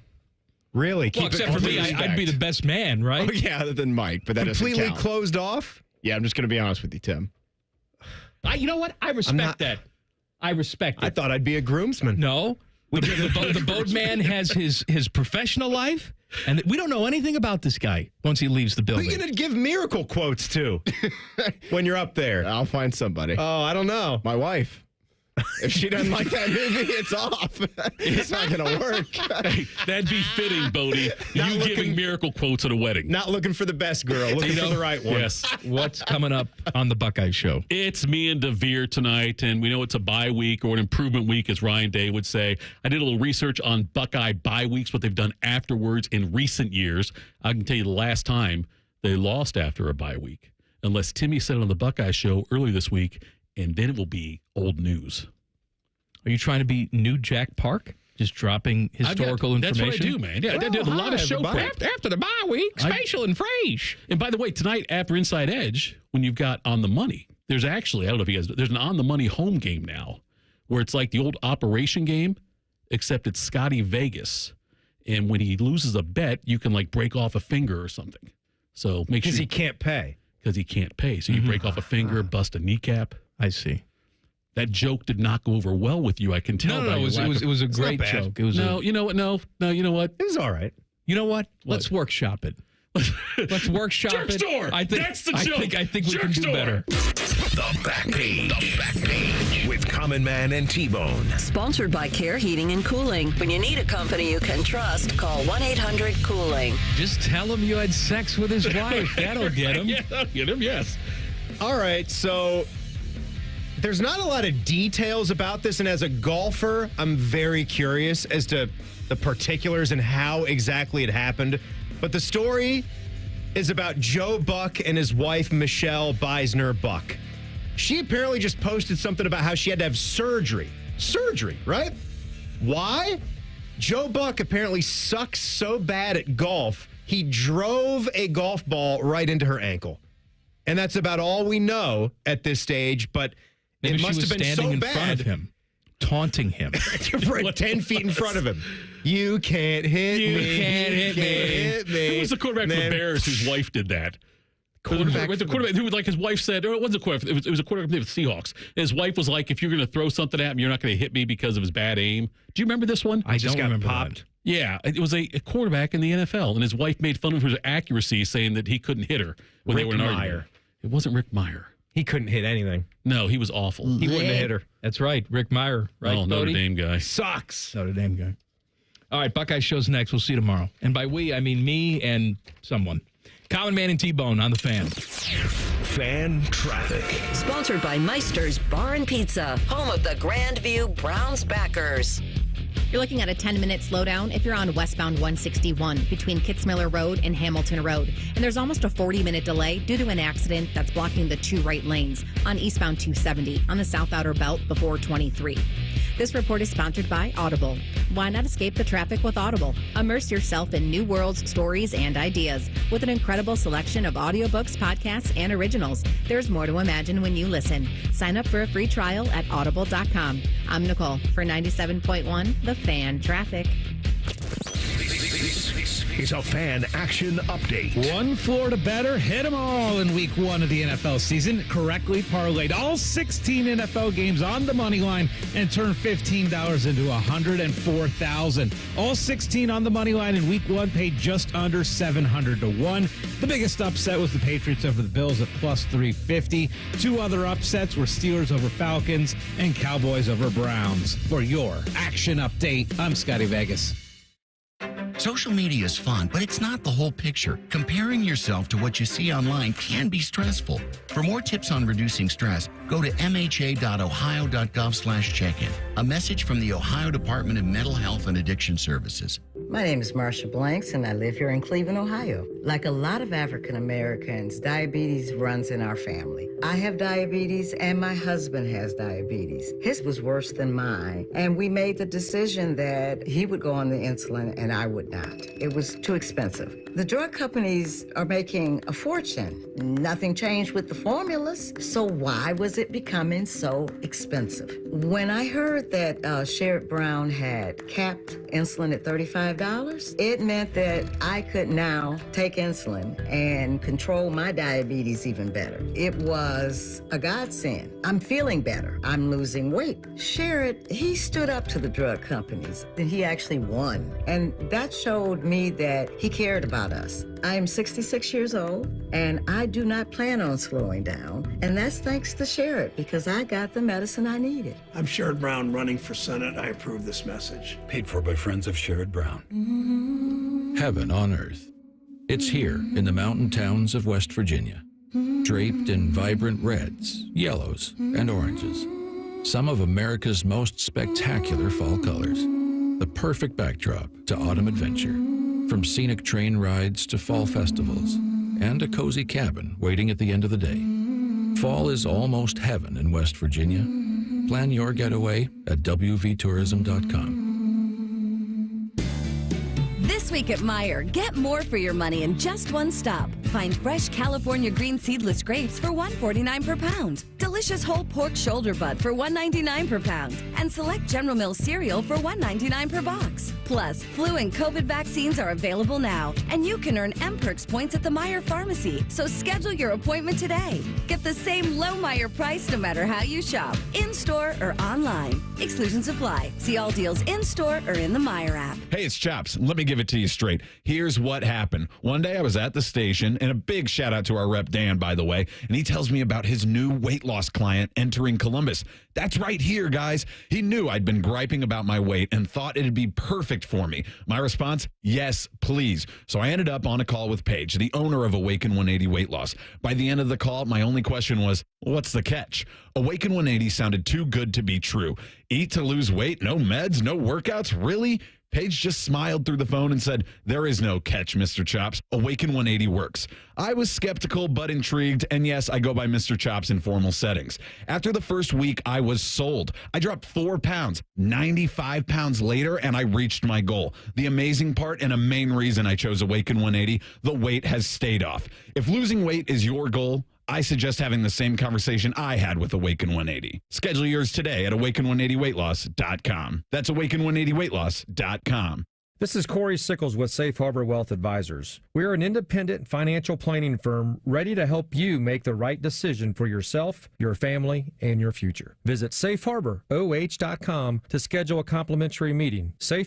Really? Well, except for me, I'd be the best man, right? Oh, yeah, other than Mike, but that completely doesn't count. Closed off? Yeah, I'm just going to be honest with you, Tim. You know what? I respect that. I respect it. I thought I'd be a groomsman. No. The boatman has his professional life, and we don't know anything about this guy once he leaves the building. Who are you going to give miracle quotes to when you're up there? I'll find somebody. Oh, I don't know. My wife. If she doesn't like that movie, it's off. It's not going to work. Hey, that'd be fitting, Bodie. You giving miracle quotes at a wedding. Not looking for the best girl, looking for the right one. Yes. What's coming up on the Buckeye Show? It's me and DeVere tonight, and we know it's a bye week or an improvement week, as Ryan Day would say. I did a little research on Buckeye bye weeks, what they've done afterwards in recent years. I can tell you the last time they lost after a bye week, unless Timmy said it on the Buckeye Show earlier this week, and then it will be old news. Are you trying to be new Jack Park? Just dropping historical information? That's what I do, man. Yeah, I did a lot of show prep. After the bye week, spatial and fresh. And by the way, tonight after Inside Edge, when you've got On the Money, there's actually, I don't know if you guys, there's an On the Money home game now where it's like the old Operation game, except it's Scotty Vegas. And when he loses a bet, you can like break off a finger or something. So make sure. Because he can't pay. Because he can't pay. So you break off a finger, bust a kneecap. I see. That joke did not go over well with you. I can tell. No, it was a great joke. It was you know what? No, you know what? It was all right. You know what? Let's workshop it. Let's workshop Jerk it. Store. That's the joke. I think we can do better. The Back Page. The Back Page with Common Man and T-Bone. Sponsored by Care Heating and Cooling. When you need a company you can trust, call 1-800-COOLING. Just tell him you had sex with his wife. That'll get him. Yeah, that'll get him, yes. All right, so there's not a lot of details about this, and as a golfer, I'm very curious as to the particulars and how exactly it happened. But the story is about Joe Buck and his wife, Michelle Beisner Buck. She apparently just posted something about how she had to have surgery. Surgery, right? Why? Joe Buck apparently sucks so bad at golf, he drove a golf ball right into her ankle. And that's about all we know at this stage, but maybe it must have been so in bad. Front of him, taunting him. Right, 10 feet in front of him. You can't hit me. You can't hit me. Who was the quarterback for the Bears whose wife did that? The quarterback who, like his wife said, or it wasn't a quarterback, it was a quarterback for the Seahawks. His wife was like, if you're going to throw something at me, you're not going to hit me because of his bad aim. Do you remember this one? I just got popped. That. Yeah, it was a quarterback in the NFL, and his wife made fun of his accuracy, saying that he couldn't hit her when they were in an argument. It wasn't Rick Meyer. He couldn't hit anything. No, he was awful. He wouldn't have hit her. That's right, Rick Meyer. Right, oh, Notre Dame guy. Sucks. Notre Dame guy. All right, Buckeye Show's next. We'll see you tomorrow. And by we, I mean me and someone. Common Man and T-Bone on the Fan. Fan Traffic. Sponsored by Meister's Bar and Pizza, home of the Grandview Browns backers. You're looking at a 10-minute slowdown if you're on westbound 161 between Kitzmiller Road and Hamilton Road. And there's almost a 40-minute delay due to an accident that's blocking the two right lanes on eastbound 270 on the South Outer Belt before 23. This report is sponsored by Audible. Why not escape the traffic with Audible? Immerse yourself in new worlds, stories, and ideas. With an incredible selection of audiobooks, podcasts, and originals, there's more to imagine when you listen. Sign up for a free trial at audible.com. I'm Nicole for 97.1 The Fan Traffic. This is a Fan Action Update. One Florida bettor hit them all in week 1 of the NFL season, correctly parlayed all 16 NFL games on the money line and turned $15 into $104,000. All 16 on the money line in week 1 paid just under $700 to 1. The biggest upset was the Patriots over the Bills at plus 350. 2 other upsets were Steelers over Falcons and Cowboys over Browns. For your action update, I'm Scotty Vegas. Social media is fun, but it's not the whole picture. Comparing yourself to what you see online can be stressful. For more tips on reducing stress, go to mha.ohio.gov/check-in. A message from the Ohio Department of Mental Health and Addiction Services. My name is Marsha Blanks, and I live here in Cleveland, Ohio. Like a lot of African Americans, diabetes runs in our family. I have diabetes, and my husband has diabetes. His was worse than mine, and we made the decision that he would go on the insulin and I would not. It was too expensive. The drug companies are making a fortune. Nothing changed with the formulas, so why was it becoming so expensive? When I heard that Sherrod Brown had capped insulin at $35, it meant that I could now take insulin and control my diabetes even better. It was a godsend. I'm feeling better. I'm losing weight. Sherrod, he stood up to the drug companies, and he actually won. And that showed me that he cared about us. I am 66 years old, and I do not plan on slowing down. And that's thanks to Sherrod, because I got the medicine I needed. I'm Sherrod Brown, running for Senate. I approve this message. Paid for by friends of Sherrod Brown. Heaven on earth. It's here in the mountain towns of West Virginia, draped in vibrant reds, yellows, and oranges. Some of America's most spectacular fall colors. The perfect backdrop to autumn adventure. From scenic train rides to fall festivals, and a cozy cabin waiting at the end of the day. Fall is almost heaven in West Virginia. Plan your getaway at wvtourism.com. This week at Meijer, get more for your money in just one stop. Find fresh California green seedless grapes for $1.49 per pound. Delicious whole pork shoulder butt for $1.99 per pound. And select General Mills cereal for $1.99 per box. Plus, flu and COVID vaccines are available now. And you can earn M-Perks points at the Meijer Pharmacy. So schedule your appointment today. Get the same low Meijer price no matter how you shop. In-store or online. Exclusions apply. See all deals in-store or in the Meijer app. Hey, it's Chops. Let me give it to you straight. Here's what happened. One day I was at the station, and a big shout out to our rep, Dan, by the way, and he tells me about his new weight loss client entering Columbus. That's right here, guys. He knew I'd been griping about my weight and thought it'd be perfect for me. My response, yes, please. So I ended up on a call with Paige, the owner of Awaken 180 Weight Loss. By the end of the call, my only question was, what's the catch? Awaken 180 sounded too good to be true. Eat to lose weight, no meds, no workouts, really? Paige just smiled through the phone and said, there is no catch, Mr. Chops. Awaken 180 works. I was skeptical but intrigued, and yes, I go by Mr. Chops in formal settings. After the first week, I was sold. I dropped 4 pounds, 95 pounds later, and I reached my goal. The amazing part and a main reason I chose Awaken 180, the weight has stayed off. If losing weight is your goal, I suggest having the same conversation I had with Awaken 180. Schedule yours today at awaken180weightloss.com. That's awaken180weightloss.com. This is Corey Sickles with Safe Harbor Wealth Advisors. We are an independent financial planning firm ready to help you make the right decision for yourself, your family, and your future. Visit safeharboroh.com to schedule a complimentary meeting. Safe